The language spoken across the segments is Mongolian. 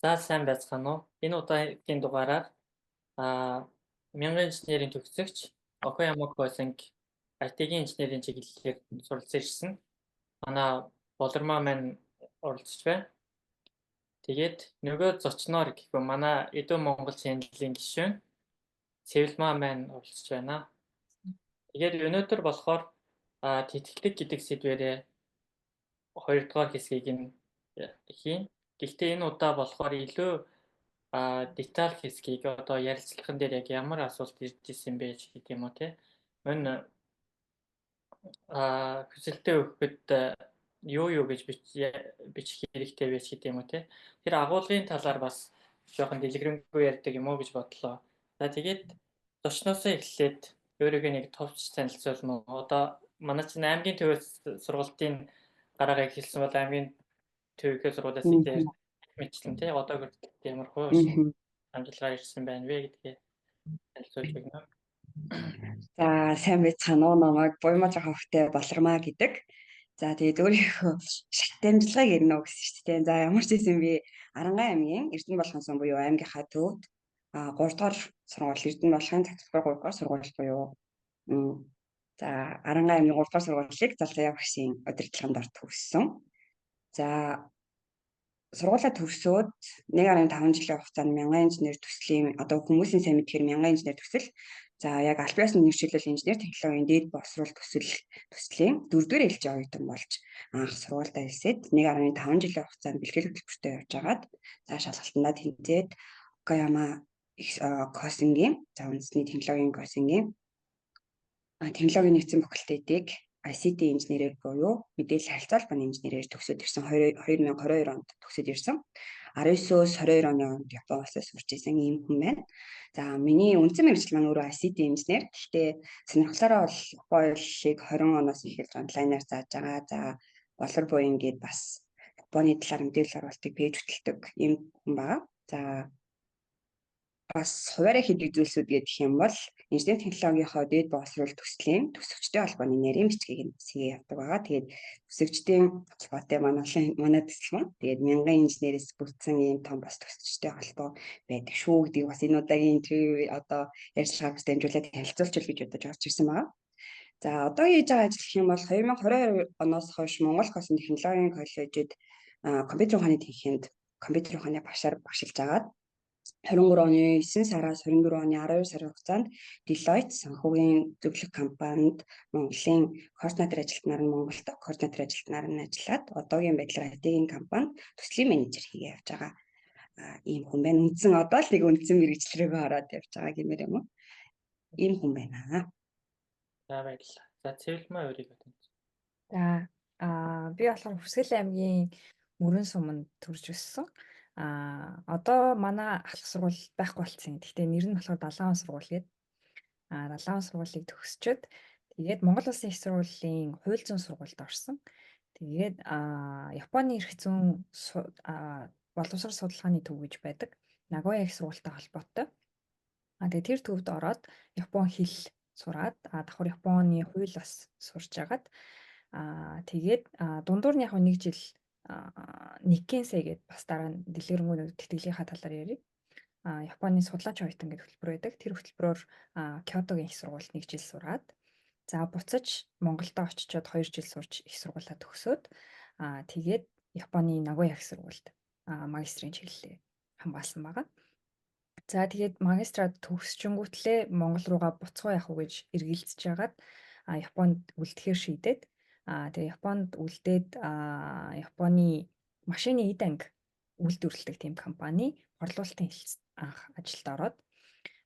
За сайн байцгаана уу? Энэ удаагийн дугаараар мянган инженерийн төгсөгч Окаяма Косинг IT-ийн инженерийн чиглэлээр суралцсан ирсэн. Манай болормоо маань оролцож байна. Тэгээд нөгөө зочноор гэхгүй манай Эдүү Монгол чаналын гишүүн Цэвэлмаа маань оролцож байна. Тэгээд өнөөдөр болохоор тэтгэлэг гэдэг сэдвээрээ 2 дугаар хэсгийг нь хийн. Гэхдээ энэ удаа болохоор илүү деталь хэсгийг одоо ярилцлагын дээр яг ямар асуулт ирж ирсэн бэ гэх юм уу те. Мөн хүсэлтэд өгөхөд юу гэж бичих хэрэгтэй вэ гэх юм уу те. Тэр агуулгын талаар бас жоохон дэлгэрэнгүй ярьдаг юм уу гэж бодлоо. За тэгээд зочноосоо эхлээд өөрийгөө нэг товч танилцуулна уу? Одоо манай чинь аймгийн төвөөс сургалтын гараагаа эхэлсэн бол аймгийн төвийнхөө сургуулиас идээр мэтлэн те одоо хүртэл ямар хөө амжилтаар ирсэн байна вэ гэдгээ танилцуулж өгнө. За сайн байцгаана уу, намайг Буймаа хөвгтэй болормаа гэдэг. За тэгээд өөрийнхөө шат амжилгыг ирнэ үү гэсэн шүү дээ. За ямар ч байсан би Арангаан аймгийн Эрдэнэ болгон сон буюу аймгийнхаа төвд 3 дугаар сургууль Эрдэнэ болгон цагтлагын 3 дугаар сургууль буюу за Арангаан аймгийн 3 дугаар сургуулийг Залгаяа багшийн удирдлаганд орж төгссөн. За сургуулаа төгсөөд 1.5 жилийн хугацаанд мянган инженер төслийн одоо хүмүүсийн сайн мэдхээр мянган инженер төсөл. За яг аль биесны нэгжлэл инженер технологийн дээд боловсрол төслийн 4-р ээлжийн оюутан болж анх сургуультай хэлсээд 1.5 жилийн хугацаанд бэлтгэл хөтөлбөртөө явж агаад за шалгалтандаа тэнцээд Окаяма Косингийн за үндэсний технологийн Косингийн технологийн нэгдсэн факультетыг ICT инженерээр буюу мэдээлэл харилцаа холбооны инженерээр төгсөөд ирсэн 2022 онд төгсөөд ирсэн. 19-өөс 22 оны онд Японоос сурч ирсэн ийм хүн байна. За миний үндсэн мэргэжил маань өөрөө ICT инженер. Гэхдээ сонирхлоороо бол Японы 20 оноос эхэлж онлайнаар зааж байгаа. За болор буян гээд бас Японы талаар мэдээлэл оруулалтыг пэйж хөтэлдэг ийм хүн байгаа. За бас хуваарь хийдэг зүйлсүүд гэх юм бол инженери технологийнхоо дээд боловсрол төслийн төсөвчтэй холбооны нарийн бичгийг нь сэгээ явдаг байгаа. Тэгээд төсөвчдийн холбоотой манай төсөл маань тэгээд мянган инженерээс бүрдсэн ийм том бас төсөвчтэй холбоо байдаг шүү гэдгийг бас энэ удаагийн интервью одоо ярилцлагаас дамжуулаад танилцуулж гэж бодож орж ирсэн байгаа. За одоо хийж байгаа ажил гэх юм бол 2022 оноос хойш Монгол Космос технологийн коллежид компьютер ухааны тэнхимд компьютер ухааны багшаар багшилж агаад 23 оны 9 сараас 24 оны 12 сарын хугацаанд Deloitte санхүүгийн зөвлөх компанид Монголын координатор ажилтнаар нь Монголд координатор ажилтнаар нь ажиллаад одоогийн байдлаар IT-ийн компанид төслийн менежер хийгээ явж байгаа ийм хүн байна. Үндсэн одоо л нэг үндсэн мэргэжлэрээ ороод явж байгаа гэмээр юм уу? Ийм хүн байна. За баярлалаа. За Цэвэлмаа өөрийгөө танилцуулъя. За би болохоор Хүрсгэл аймгийн Мөрөн суманд төрж өссөн. Одоо манай ахлах сургууль байхгүй болсон. Гэхдээ нэр нь болохоор Далаан сургууль гэдэг. Далаан сургуулийг төгсчөөд тэгээд Монгол Улсын их сургуулийн хууль зүйн сургуульд орсон. Тэгээд Японы эрх зүйн боловсрол судалгааны төв гэж байдаг. Нагоя их сургуультай холбоотой. Тэгээд тэр төвд ороод Япон хэл сураад давхар Японы хууль бас сурч агаад тэгээд дундуур нь яг нэг жил Никкенсэй гэдэг бас дараа нь дэлгэрэнгүй тэтгэлгийнхаа талаар ярив. Японы судлаач оюутан гэдэг хөтөлбөр байдаг. Тэр хөтөлбөрөөр Кёотогийн их сургуульд 1 жил сураад за буцаж Монголдо очичоод 2 жил сурч их сургуулаа төгсөөд тэгээд Японы Нагоя их сургуульд магистрийн чиглэлээ хамгаалсан байгаа. За тэгээд магистраад төгсчөнгүүтлээ Монгол руугаа буцгаа явах уу гэж эргэлзэж хагаад Японд үлдэхээр шийдээд тэгээд Японд үлдээд Японы машины эд анги үйлдвэрлэдэг тийм компани борлуулалтын хэлцэд анх ажилд ороод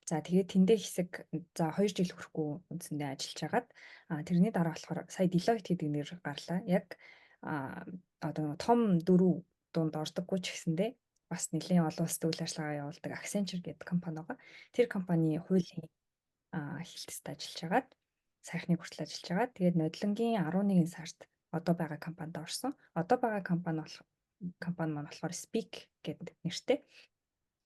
за тэгээд тэндээ хэсэг за 2 жил хүрэхгүй үндсэндээ ажиллаж хагаад тэрний дараа болохоор сая Deloitte гэдэг нэр гарлаа. Яг одоо том дөрөв дунд ордоггүй ч гэсэндээ бас нэлээд олон улсад үйл ажиллагаа явуулдаг Accenture гэдэг компани байгаа. Тэр компани хуулийн хэлтсэд ажиллаж хагаад сайхныг хүртэл ажиллаж байгаа. Тэгээд нодлонгийн 11 сард одоо байгаа компанид орсон. Одоо байгаа компани маань болохоор Speak гэдэг нэртэй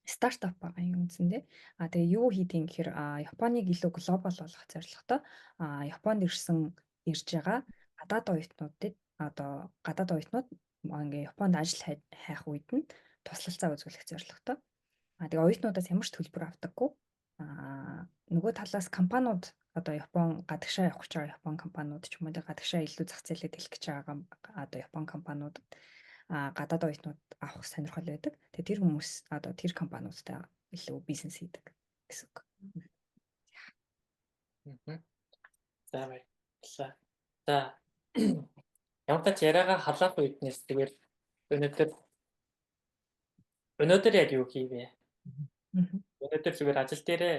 стартап байгаа юм үндсэндээ. Тэгээ юу хийдгийг гэхээр Японыг илүү глобал болгох зорилготой Японд ирж байгаа гадаад оюутнууд ингээ Японд ажил хайх үед нь туслалцаа үзүүлэх зорилготой. Тэгээ оюутнуудаас ямар ч төлбөр авдаггүй. Нөгөө талаас компаниуд одоо Япон гадагшаа явах гэж байгаа Япон компаниуд ч юм уу гадагшаа илүү зах зээлэд хэлэх гэж байгаа одоо Япон компаниудад гадаад оюутнууд авах сонирхол байдаг. Тэгээ тэр хүмүүс одоо тэр компаниудтай илүү бизнес хийдэг гэсэн үг. За баярлалаа. За ямар ч яриагаа халаах үеднээс тэгээд өнөөдөр яг юу хийвэ? Өнөөдөр зүгээр ажил дээрээ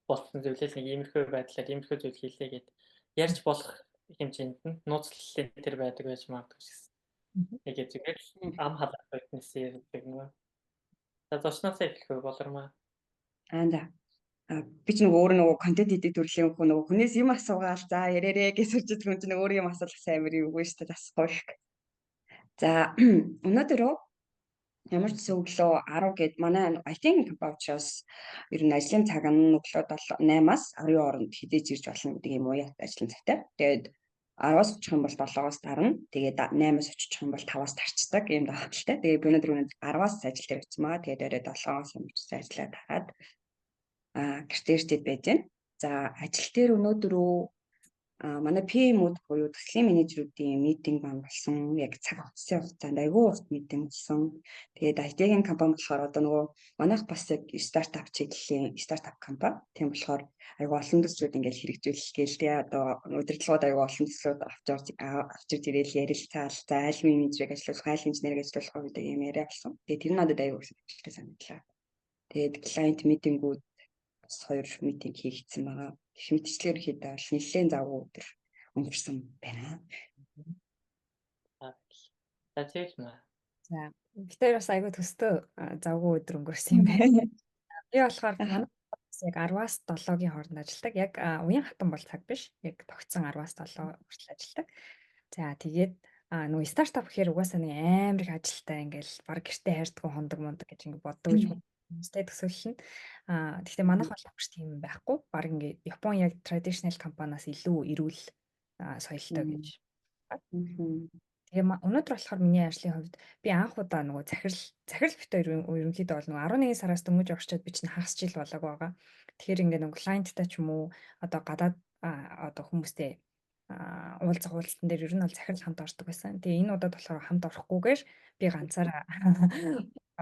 болсон зүйлээс нэг иймэрхүү байдлаар иймэрхүү зүйл хийлээ гэд ярьж болох хэмжээнд нь нууцлалын тэр байдаг байж магадгүй гэсэн. Яг зүгээр ам халаах үеднээс ярьдаг нөгөө. За зочноосоо эхлэх болормоо. За. Би ч нөгөө контент хийдэг төрлийн хүн нөгөө хүнээс юм асуугаал за ярээрээ гэж сурч идэх хүн чинь өөр юм асуулах сайн мэр юу гэж тасахгүй. За өнөөдөр ямар ч зөвлөө 10 гэд манай IT компаниудаас ер нь ажлын цаг нь өглөө 8-аас 10 хооронд хідээж ирж болно гэдэг юм уу ажлын цагтай. Тэгээд 10-аас очих юм бол 7-оос дарна. Тэгээд 8-аас очих юм бол 5-аас тарчдаг юм даахалтай. Тэгээд би өнөөдөр 10-аас ажил дээр очимаа. Тэгээд орой 7-оос юмчсан ажиллаад хараад гэртээ ирчээд байж байна. За ажил дээр өнөөдөр манай PM-үүд буюу төслийн менежерүүдийн митинг болсон. Яг цаг хугацааны хугацаанд айгүй урт митинг болсон. Тэгээд IT-ийн компани болохоор одоо нөгөө манайх бас яг стартап чиглэлийн стартап компани. Тийм болохоор айгүй олон төслүүд ингээд хэрэгжүүлэх гээл тий одоо удирдлагууд айгүй олон төслүүд авчирж ирээл ярилцаал за аль менежерийг ажиллуулах, аль инженерийг ажиллуулах гэдэг юм яриа болсон. Тэгээд тэр надад айгүй их санагдлаа. Тэгээд клиент митингүүд бас 2 митинг хийгдсэн байгаа. Гэх мэтчлэр хийдэ бол нэлээд завгүй өдөр өнгөрсөн байна. За тийм үү. За битээр бас айгүй төстөө завгүй өдөр өнгөрсөн юм байна. Би болохоор манай яг 10-аас 7-гийн хооронд ажилладаг. Яг уян хатан бол цаг биш. Яг тогтсон 10-аас 7 хүртэл ажилладаг. За тэгээд нөгөө стартап гэхээр угаасаа нэг амар их ажилтай ингээл баг гэртээ хайрдаггүй хондог мондог гэж ингээд боддог гэж хүмүүстэй төсөөлөл нь. Гэхдээ манайх бол авч тийм байхгүй. Баг ингээд Япон яг traditional компаниас илүү эрүүл соёлтой гэж. Тэгээ өнөөдөр болохоор миний ажлын хувьд би анх удаа нөгөө захирал битээр ерөнхийдөө бол нөгөө 11 сараас дөнгөж явчихад би чинь хагас жил болоог байгаа. Тэгэхээр ингээд нөгөө клиенттай ч юм уу одоо гадаад одоо хүмүүстэй уулзалтан дээр ер нь бол захирал хамт ордог байсан. Тэгээ энэ удаад болохоор хамт орохгүйгээр би ганцаараа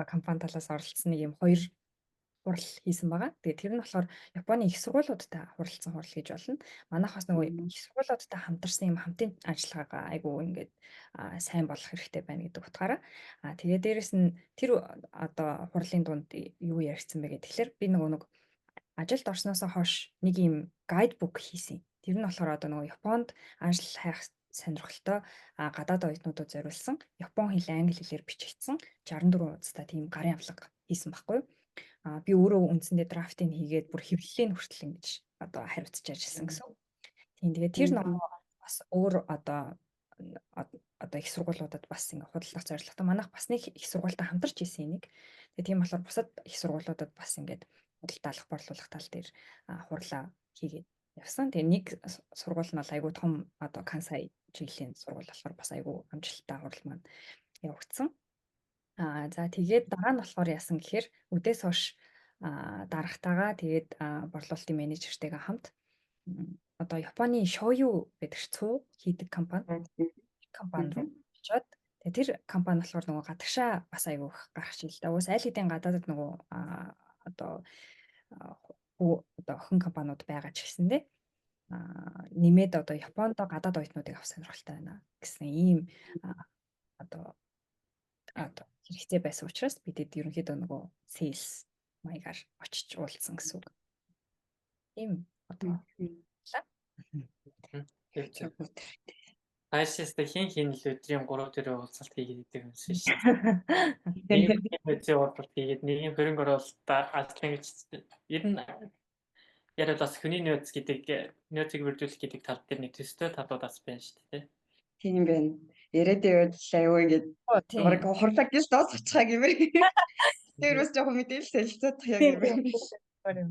компани талаас оролцсон нэг юм 2 хурал хийсэн байгаа. Тэгээ тэр нь болохоор Японы их сургуулиудтай хуралцсан хурал гэж болно. Манайхаас нөгөө их сургуулиудтай хамтарсан юм хамтын ажиллагаагаа айгу ингээд сайн болох хэрэгтэй байна гэдэг утгаараа. Тэгээ дээрэс нь тэр одоо хурлын дунд юу яригдсан бэ гэхээр би нэг ажилд орсноосоо хойш нэг юм гайдбук хийсэн. Тэр нь болохоор одоо нөгөө Японд ажил хайх сонирхолтой гадаад оюутнуудад зориулсан Япон хэл, англи хэлээр бичигдсэн 64 удаа тийм гарын авлага хийсэн байхгүй юу? Би өөрөө үндсэндээ драфтыг хийгээд бүр хэвлэлийн хүртэл ингэж одоо хариуцж ажилласан гэсэн. Тийм тэгээд тэр ном бас өөр одоо их сургуулиудад бас ингэ худалдах зорилготой. Манайх бас нэг их сургуультай хамтарч хийсэн энийг. Тэгээд тийм болохоор бусад их сургуулиудад бас ингэж худалдаалах, борлуулах тал дээр хурлаа хийгээд явсан. Тэгээ нэг сургууль нь бол айгүй том одоо Кансай чиглэлийн сургууль болохоор бас айгүй амжилттай хурал маань явагдсан. За тэгээд дараа нь болохоор яасан гэхээр үдээс хойш дарагтайгаа тэгээд борлуулалтын менежертэйгээ хамт одоо Японы Shoyu гэдэг цуу хийдэг компани руу очиод тэгээд тэр компани болохоор нөгөө гадагшаа бас айгүй их гарах шилдэг. Уус аль хэдийн гадаадд нөгөө одоо охин компаниуд байгаа ч гэсэндээ нэмээд одоо Японд гадаад оюутнуудыг авах сонирхолтой байна гэсэн ийм одоо хэрэгцээ байсан учраас бидэд ерөнхийдөө нөгөө sales маягаар очиж уулзсан гэсэн үг. Ийм одоо Хайшээстэй хин л өдрийн 3-4 уулзалт хийгээд идэг юм шиг шүү. Нэг мэдээ уулзалт хийгээд нэг хөрөнгө оруулалтаа ажлын гэж ер нь яриад бас хүний нөөц гэдэг нөөцийг бүрдүүлэх гэдэг тал дээр нэг төстэй талуудаас байна шүү дээ. Тийм байна. Яриад явууллаа юу ингээд бараг хурлаа гэж дуусчихаа гэмээр. Тэр бас жоохон мэдээлэл солилцоодох яг юм.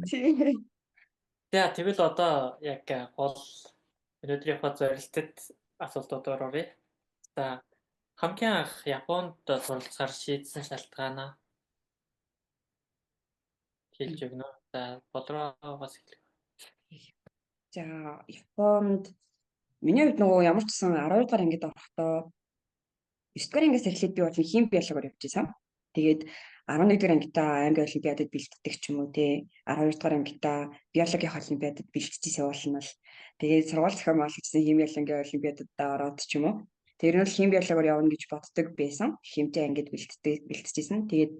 Тийм. За тэгвэл одоо яг гол өнөөдрийнхөө зорилтод асуултууд оръё. За хамгийн анх Японд суралцахаар шийдсэн шалтгаанаа хэлж өгнө. За болроогоос эхлэх. За Японд миний хувьд нөгөө ямар ч гэсэн 12 дугаар ангид орохдоо 9 дугаар ангиас эхлээд би бол хим биологоор явж байсан. Тэгээд 11 дугаар ангидаа анги олимпиадад бэлддэг ч юм уу те 12 дугаар ангидаа биологийн олимпиадад бэлтжижсэн уулна л тэгээд сургууль зохион байгуулагчсан хим биологийн олимпиадад ороод ч юм уу. Тэр нь бол хим биологоор явна гэж боддог байсан. Химтэй ангид бэлтжижсэн. Тэгээд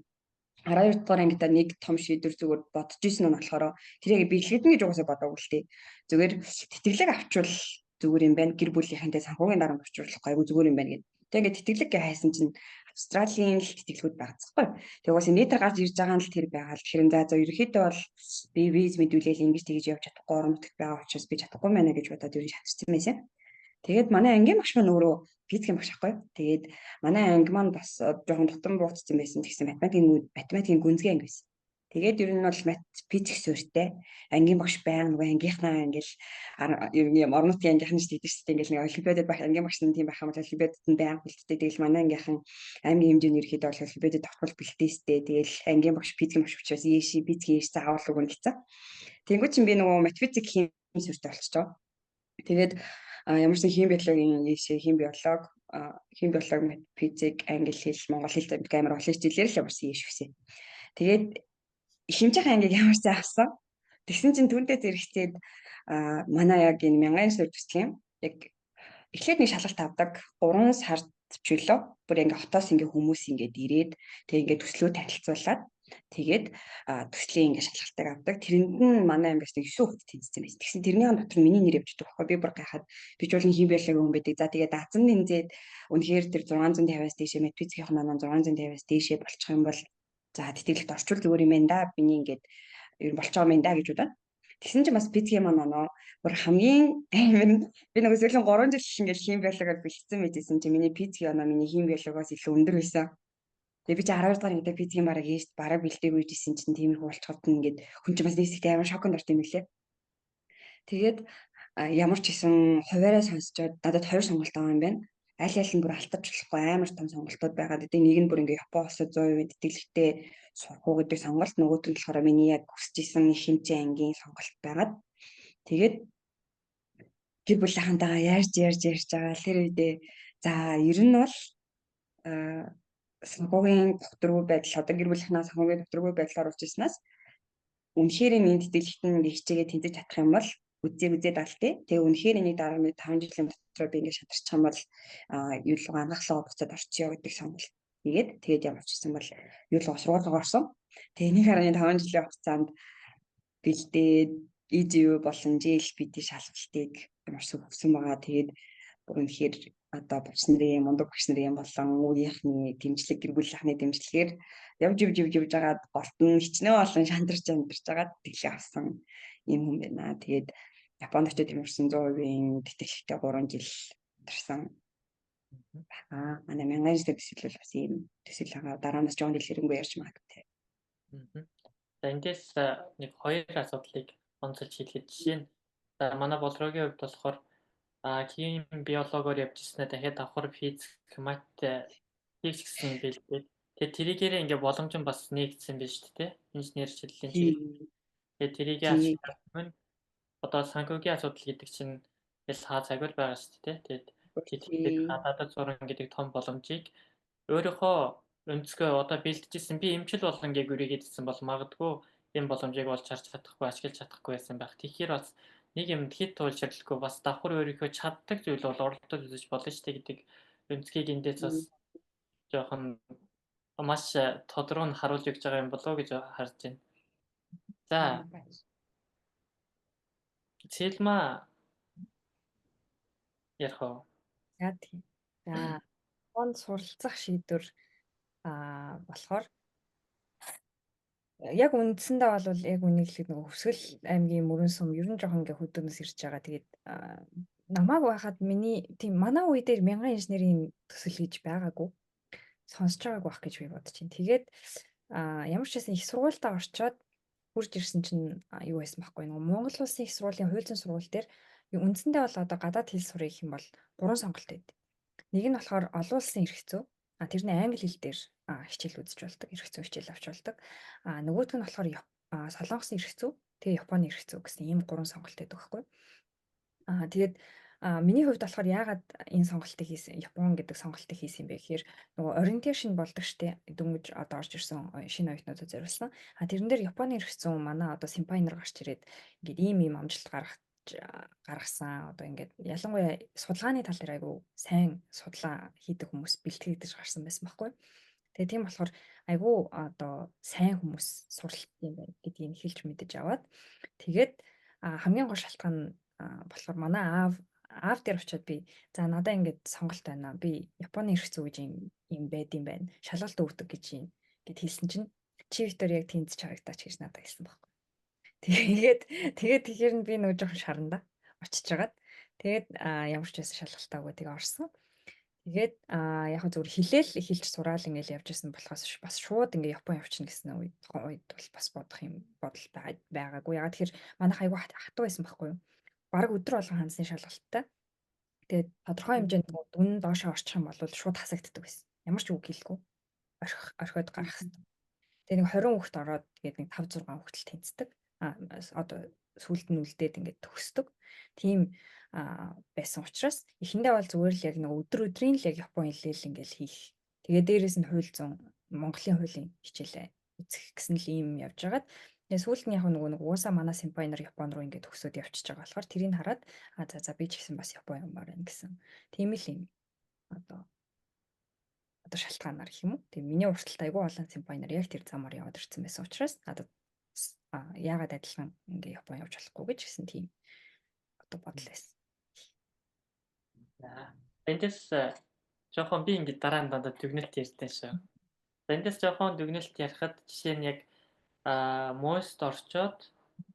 12 дугаар ангидаа нэг том шийдвэр зүгээр бодож исэн нь болохоор тэрийг бэлгэдэн гэж угаасаа бодоагүй л тээ. Зүгээр тэтгэлэг авчвал зүгээр юм байна. Гэр бүлийнхэнтэй санхүүгийн дарамт авчруулах гайгүй зүгээр юм байна гэдэг. Тэгээд тэтгэлэг гээ хайсан чинь Австралийн л тэтгэлгүүд багцахгүй. Тэгээд угаасаа нэтэр гарч ирж байгаа нь л тэр байгаа л. Тэгэхээр за ерөөхдөө бол би виз мэдүүлээл ингэж тэгж явж чадахгүй орон нутагт байгаа учраас би чадахгүй байна гэж бодоод ер нь шатарсан байсан. Тэгээд манай ангийн багш маань өөрөө физикийн багш ахгүй. Тэгээд манай анги маань бас жоохон дотор бууцсан байсан. Тэгсэн математикийн гүнзгий анги байсан. Тэгээд ер нь бол физик суурьтай ангийн багш байнга нөгөө ангийнхнаа ингээл юм орон нутгийн ангийнхан ч тийдэрстэй ингээл нэг олимпиадад байх ангийн багш нь тийм байх юм бол олимпиадад нь байнга бэлтдэг. Тэгэл манай ангийнхан аймгийн хэмжээний ерөөхдөө бол олимпиадад давтвал бэлтээстэй. Тэгэл ангийн багш физикийн багш учраас физикийн заавал өгнө гэсэн. Тэнгүүд чинь би нөгөө математик хим суурьтай болчихоо. Тэгээд ямар ч хим биологийн хим биолог, физик, англи хэл, монгол хэл амар олон хичээлээр л ямарсан ийш гисэн. Тэгээд хэмжих ангийг ямар ч авсан. Тэгсэн чинь түүнтэй зэрэгцээд манай яг энэ 1000 сар төсөл юм. Яг эхлээд нэг шалгалт авдаг 3 сард чөлөө бүр ингээ хотоос ингээ хүмүүс ингээд ирээд тэг ингээ төслөө танилцуулаад тэгээд төслийн ингээ шалгалтыг авдаг. Тэрэнд нь манай ангиас нэг 9 хүүхэд тэнцсэн байсан. Тэгсэн тэрнийхэн дотор миний нэр явж байгаа байхгүй. Би бүр гайхаад би ч бол хим биологийн хүн байдаг. За тэгээд дазан нэмзээд үнэхээр тэр 650-аас дээшээ математикийн маань 650-аас дээшээ болчих юм бол за тэтгэлэгт орчвол зүгээр юм байна да. Биний ингээд ер нь болчих юм байна да гэж удаа. Тэгсэн чинь бас физикийн маань оноо бүр хамгийн би нөгөө сүүлийн 3 жил ингээд хим биологоор бэлдсэн мэдсэн чинь миний физикийн оноо миний хим биологоос илүү өндөр байсан. Тэгээ би чи 12 дахь ангид физикийн бараг ийш бараг бэлдээг үйжсэн чинь тиймэрхүү болчиход ингээд хүн чинь бас нийсэгтэй амар шоконд орсон юм лээ. Тэгээд ямар ч хэсэн хуваараа сонсчоод надад 2 сонголт байгаа юм байна. Аль аль нь бүр алтарч болохгүй амар том сонголтууд байгаа. Тэгээд нэг нь бүр ингээ Япон улсад 100% тэтгэлэгтэй сурах уу гэдэг сонголт, нөгөөт нь болохоор миний яг хүсэж исэн хэмжээ ангийн сонголт байгаад тэгээд гэр бүлийнхантайгаа ярьж байгаа тэр үедээ за ер нь бол санхүүгийн докторгүй байдал одоо гэр бүлийнхнаа санхүүгийн докторгүй байдлаар уулзснаас үнэхээр энэ тэтгэлэгт нь хичээгээ тэнцэж чадах юм бол үзээд аль тий. Тэгээ үнэхээр энийг дараа нь 5 жилийн дотор би ингээд шатарчих юм бол юу л анхааглаа буцаад орчихё гэдэг сонголт. Тэгээд ямар ч гэсэн бол юу л сургуулиугаар орсон. Тэгээ энийг хараа 5 жилийн хугацаанд бэлдээд EGU болон JLPT шалгалтыг ямар ч өгсөн байгаа. Тэгээд үнэхээр одоо багш нарын мундаг багш нарын болон үеийнхний дэмжлэг гэр бүлийнхний дэмжлэгээр явж байгаад голт нь хичнээн болон шантарч байгаа тэглээ авсан юм хүн байна. Тэгээд Японд очиж ямарсан 100% тэтгэлэгтэй 3 жил тарсан. Манай 1000 сар төсөл бол бас ийм төсөл байгаа. Дараа нь жоон жил хэрэггүй ярьж магадгүй. За эндээс нэг 2 асуудлыг онцолж хэлэхэд жишээ нь манай болрогийн хувьд болохоор хим биологоор явж ирснээр дахиад давхар физик, мат гэсэн бэлдээ. Тэгээд тэрийгээрээ ингээ боломж нь бас нэгдсэн биз шүү дээ. Инженер чиглэлийн чиглэл. Тэгээд тэрийг асуух нь одоо санхүүгийн асуудал гэдэг чинь л цагвар байгаа шүү дээ. Тэгээд гадаадд зуран гэдэг том боломжийг өөрийнхөө өнцгөө одоо бэлтжижсэн би эмчил болон гээ гүрийгэдсэн бол магадгүй энэ боломжийг олж харж чадахгүй, ашиглаж чадахгүй байсан байх. Тэгэхээр бас нэг юм хит туулширлахгүй бас давхар өөрийнхөө чаддаг зүйл бол оролдож үзэж болно шүү дээ гэдэг өнцгийг эндээс бас жоохон маш тодорхой нь харуулж өгч байгаа юм болоо гэж харж байна. За Цэлма ярих уу? За тийм. За Японд суралцах шийдвэр болохоор яг үндсэндээ бол яг үнийг хэлээд нөгөө Хүсгэл аймгийн Мөрөн сум ер нь жоохон ингээ хөдөөнөөс ирж байгаа. Тэгээд намайг байхад миний тийм манай үе дээр 1000 инженерийн төсөл гэж байгаагүй. Сонсож байгаагүй байх гэж би бодож байна. Тэгээд ямар ч хэсэн их сургуультай орчоод хурж ирсэн чинь юу байсан байхгүй нөгөө Монгол Улсын их сургуулийн хууль зүйн сургууль дээр үндсэндээ бол одоо гадаад хэл сурах гэх юм бол 3 сонголт байдаг. Нэг нь болохоор олон улсын эрх зүй. Тэр нь англи хэл дээр хичээл үзэж болдог, эрх зүйн хичээл авч болдог. Нөгөөх нь болохоор Солонгосын эрх зүй, тэгээ Японы эрх зүй гэсэн ийм гурван сонголт байдаг байхгүй. Тэгээд миний хувьд болохоор яагаад энэ сонголтыг хийсэн, Япон гэдэг сонголтыг хийсэн юм бэ гэхээр нөгөө orientation болдог штеп дөнгөж одоо орж ирсэн шинэ оюутнуудад зориулсан. Тэрэн дээр Японы эрх зүйн манай одоо симпай нар гарч ирээд ингээд ийм амжилт гаргасан одоо ингээд ялангуяа судалгааны тал дээр айгүй сайн судлаа хийдэг хүмүүс бэлтгэгдэж гарсан байсан байхгүй. Тэгээ тийм болохоор айгүй одоо сайн хүмүүс суралт юм байна гэдгийг хэлж мэдэж аваад тэгээд хамгийн гол шалтгаан нь болохоор манай аав дээр очиод би за надаа ингээд сонголт байна. Би Японы эрх зүй гэж юм байд юм байна. Шалгалт өгдөг гэж юм гэд хэлсэн чинь чи Виктор яг тэнд чарагдаач гэж надад хэлсэн байхгүй. Тэгээд тэгэхээр би нөгөө жоохон шаранда очиж жагаад тэгээд ямар ч байсан шалгалтаа өгөө тэгээ орсон. Тэгээд яг хөө зүгээр хэлж сураал ингээл явж исэн болохоос бас шууд ингээ Япон явчихна гэсэн үед бол бас бодох юм бодол байгаагүй. Ягаад тэгэхээр манайх айгүй хатуу байсан байхгүй юу? Бараг өдөр болгон хандсны шалгалттай. Тэгээд тодорхой хэмжээнд дүн доошоо орчих юм бол шууд хасагддаг байсан. Ямар ч үг хэлэхгүй. Орхиод гарах хэрэгтэй. Тэгээд нэг 20 хүүхэд ороод тэгээд нэг 5 6 хүүхэд тэнцдэг. Одоо сүулт нь үлдээд ингээд төгсдөг. Тийм байсан учраас эхэндээ бол зүгээр л яг нэг өдрийн л яг Япон хэлээл ингээл хийх. Тэгээд дээрээс нь хууль зүйн Монголын хуулийн хичээлээ үзэх гэсэн л ийм явж байгаад тэгээд сүүлд нь яг нэг уусаа манай симпай нар Япон руу ингээд төгсөөд явчихж байгаа болохоор тэрийг хараад за би ч гэсэн бас Япон юмар байна гэсэн. Тийм л юм одоо шалтгаанаар гэх юм уу. Тэгээ миний урталт айгүй олон симпай нар яг тэр замаар яваад ирсэн байсан учраас надад яагаад адилхан ингээ Япон явж болохгүй гэж гэсэн тийм одоо бодол байсан. Эндээс жоохон би ингээд дараа нь дандаа дүгнэлт ярьсан шүү. Эндээс жоохон дүгнэлт ярихад жишээ нь яг МОС-д орчоод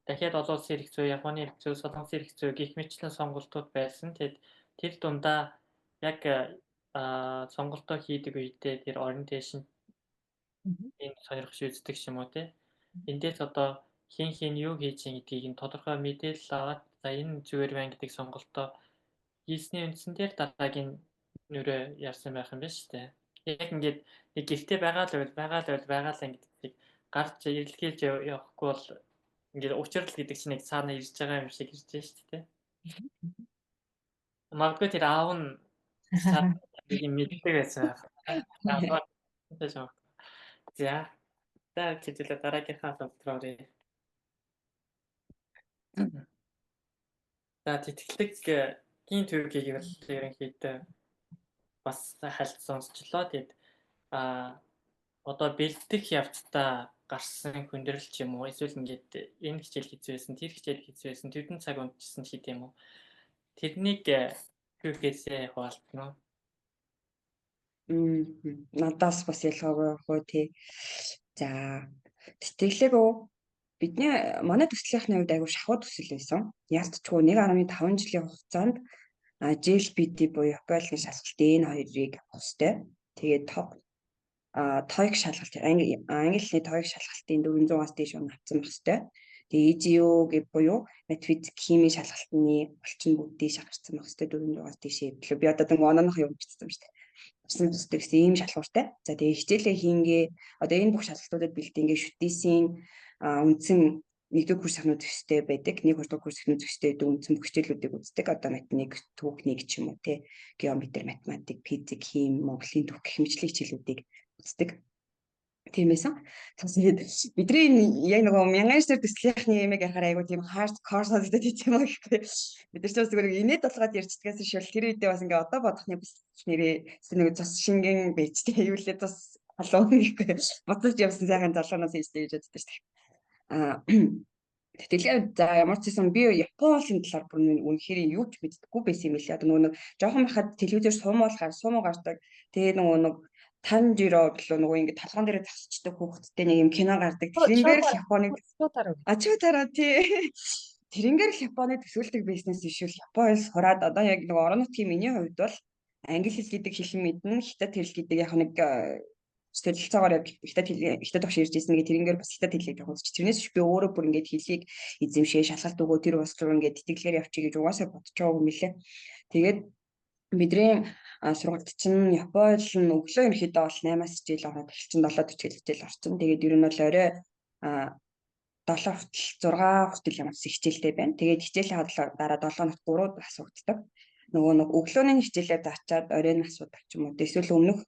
дахиад олон улсын эрх зүй, Японы эрх зүй, Солонгосын эрх зүй гэх мэтлэн сонголтууд байсан. Тэгэд тэр дундаа яг сонголтоо хийдэг үедээ тэр orientation энэ сонирхож үздэг юм уу те. Эндээс одоо хин юу хийж ин гэдгийг нь тодорхой мэдээлэл аваад за энэ зүгээр байна гэдэг сонголтоо хийсний үндсэн дээр дараагийн нүрээ ярьсан байх юм байна шүү дээ. Яг ингээд нэг гэртээ байгаа л ингээд гарч ирэлхийлж явахгүй бол ингээд учрал гэдэг чинь нэг цаана ирж байгаа юм шиг ирж байна шүү дээ. Магадгүй тэр аав нь цаана мэддэг байсан байх. За чиглэлээ дараагийнхаа асуулт руу. За тэтгэлгийн төвгийг бол ерөнхийдөө бас хальт сонсчлоо. Тэгэд одоо бэлдэх явцдаа гарсан хүндрэл ч юм уу эсвэл ингээд энэ хичээл хийсэн, тэр хичээл хийсэн, тэдэн цаг унтчихсан ч гэдэм үү. Тэрнийг хүүхээсээ хуваалцна уу? Надаас бас ялгаагүй тий. За тэтгэлээгөө манай төслийнхний хувьд айгүй шахуу төсөл байсан. Яалтчгүй 1.5 жилийн хугацаанд JLPT буюу Японы шалгалт энэ хоёрыг авах хэрэгтэй. Тэгээд TOEIC шалгалт англи хэлний TOEIC шалгалтын 400-аас дээш авах хэрэгтэй. Тэгээд EGO буюу математик, хими шалгалтны орчин бүгдийг шалгарсан байх хэрэгтэй 400-аас дээш хэвлээ. Би одоо нэг онооных юм бичсэн юм шүү дээ. Тэгсэн гэсэн ийм шалгууртай. За тэгээд хичээлээ хийнгээ одоо энэ бүх шалгалтуудад бэлтэнгээ шүтээсийн үндсэн нэгдүгээр курс ахнууд төстэй байдаг. Нэг хоёрдугаар курс ахнууд төстэй байдаг үндсэн бүх хичээлүүдийг үздэг. Одоо математик, түүхнийг ч юм уу те. Геометри, математик, физик, хими, Монголын түүх гэх мэтлэг хичээлүүдийг үздэг. Тиймээсэн. Тэгээд бидний яг нөгөө 1000 сар төслийнхний юмыг ярахаар айгу тийм хард корс надад тийм юм гэхгүй. Бид нар ч бас зүгээр инээд толгойд ярьцдгаас шил тэр үедээ бас ингээ одоо бодохны бас нэрээ нэг цус шингэн бэжтэй юу лээ бас халуун гэхгүй. Бодож явсан сайхан залуунаас ийжтэй гэж боддог шүү дээ. Тэтгэлээ за ямар ч юм би Японы талаар бүр үнэхээр юу ч мэддэггүй байсан юм лээ. Одоо нөгөө жоохон байхад телевизээр сумуу гардаг. Тэгээ нөгөө Танжиро гэлөө нөгөө ингэ талхан дээр засчдаг хүүхэдтэй нэг юм кино гардаг. Тэрнгээр л Японыг ачуутараа тий. Тэрнгээр л Японы төсөөлтөг бизнес ишүүл Японоос сураад одоо яг нэг орон нутгийн миний хувьд бол англи хэл гэдэг хэлэн мэднэ. Хятад хэл гэдэг яг нэг сэтгэлцаагаар яг хятад багш ирж ирсэн гэдэг тэрнгээр бас хятад хэлийг яг үзчих. Тэрнээс би өөрөө бүр ингэ хэлхийг эзэмшээ шалгалт өгөө тэр бас руу ингэ тэтгэлгээр явчих гэж угаасаа бодож байгаа юм лээ. Тэгээд бидний сургалт чинь Японд нь өглөө ерөнхийдөө бол 8-аас хичээл ороод эхэлчин 7:40 хичээл орсон. Тэгээд ер нь бол орой 7 хүртэл 6 хүртэл ямар ч хичээлтэй байна. Тэгээд хичээлийн хадлаар дараа 7 хоногт 3 асуугддаг. Нөгөө нэг өглөөний хичээлээ зарчаад оройн асуудаг ч юм уу. Эсвэл өмнөх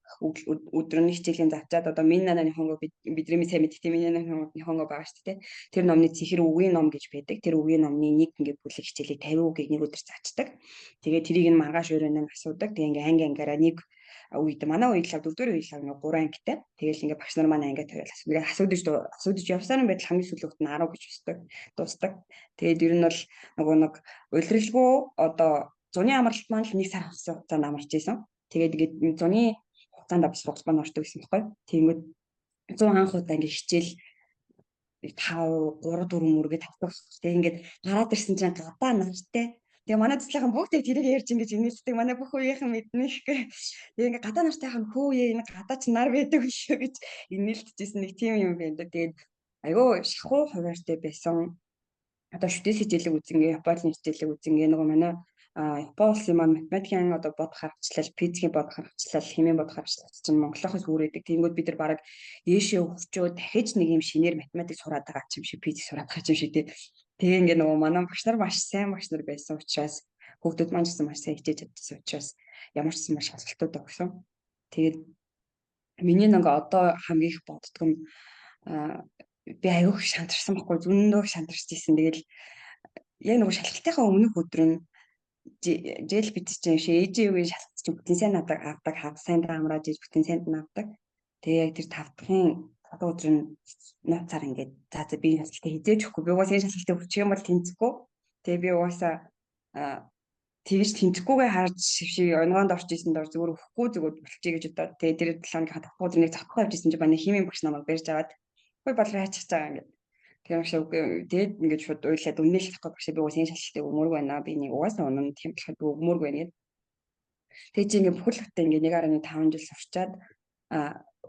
өдрөний хичээлийн зарчаад одоо Миннана Нихонго бидний сайн мэддэг Миннана Нихонго байгаа шүү дээ. Тэр номны Цэхэр үгийн ном гэж байдаг. Тэр үгийн номны нэг ингээд бүлэг хичээлийг 50 үгийг нэг өдөр заачдаг. Тэгээд тэрийг нь маргааш өрөөнөө асуудаг. Тэгээд ингээ ангиангаараа нэг үед манай үед л 4-р үед л 3 ангитай. Тэгээл ингээ багш нар манай ангид тавиал ингээ асуудаж явсаар нь байтал хамгийн сүүлд нь 10 гэж дуустдаг. Тэгээд ер нь бол нөгөө нэг улиралгүй одоо зуны амралт маань л 1 сар хугацаанд амарч исэн. Тэгээд зуны хугацаанд бас сургууль маань ордог гэсэн байхгүй. Тиймээ 100 анх удаа ингээ хичээл 5 3 4 мөрөг тавьдаг. Тэгээд ингээд гараад ирсэн чинь гадаа нартай. Тэгээ манай цэцлийнхэн бүгдээ тэрийг ярьж ингэж инээлдэг. Манай бүх үеийнхэн мэднэ гэхгүй. Тэгээ ингээ гадаа нартайхан хөөе энэ гадаа ч нар байдаг шүү гэж инээлдэжсэн нэг тийм юм байна да. Тэгээд айгүй шахуу хуваартай байсан. Одоо шүтээс хичээлэг үзэнгээ, Японы хичээлэг үзэнгээ нөгөө манай Япон улсын маань математикийн одоо бодох аргачлал, физикийн бодох аргачлал, химийн бодох аргачлал чинь Монголоос үүрээдэг. Тэнгүүд бид нар бараг дээшээ өвчөө дахиж нэг юм шинээр математик сураад байгаа юм шиг, физик сураад байгаа юм шиг тий. Тэгээ ингээ нөгөө манай багш нар маш сайн багш нар байсан учраас хүүхдүүд маань ч гэсэн маш сайн хичээж чадсан учраас ямар ч маш хасалтууд өгсөн. Тэгээд миний нэг одоо хамгийн их боддог нь би аягүй шантарсан байхгүй зөндөө шантарч ирсэн. Тэгэл яг нөгөө шалгалтынхаа өмнөх өдөр нь жил бит чинь ээжийн шалгалт чинь бүтэн сайн авдаг хав сайн даамрааж иж бүтэн сайн авдаг. Тэгээ яг тэр 5 дахын өдөр нь нууцаар ингээд за би шалгалтыг хизээж өгөхгүй. Би угаасаа шалгалтыг өгчих юм бол тэнцэхгүй. Тэгээ би угаасаа тэгж тэнцэхгүйгээ харж шившиг онгоонд орж исэн дор зүгээр өгөхгүй зүгээр болчихъя гэж бодоод тэгээ тэр 7 хоногийн давхар өдөр нэг завхаа явж исэн чинь манай химийн багш намайг барьж аваад хөөе болроо хаачих цаа ингээд тийм шиг тэгээд ингээд шууд уйлаад үнэлэх байхгүй багш би угаасаа шалгалтыг өгмөрг байна. Би нэг угаасаа унаа тийм болохоор би өгмөрг байна гэдэг. Тэгээ чи ингээд бүхэл бүтэн ингээд 1.5 жил сурчаад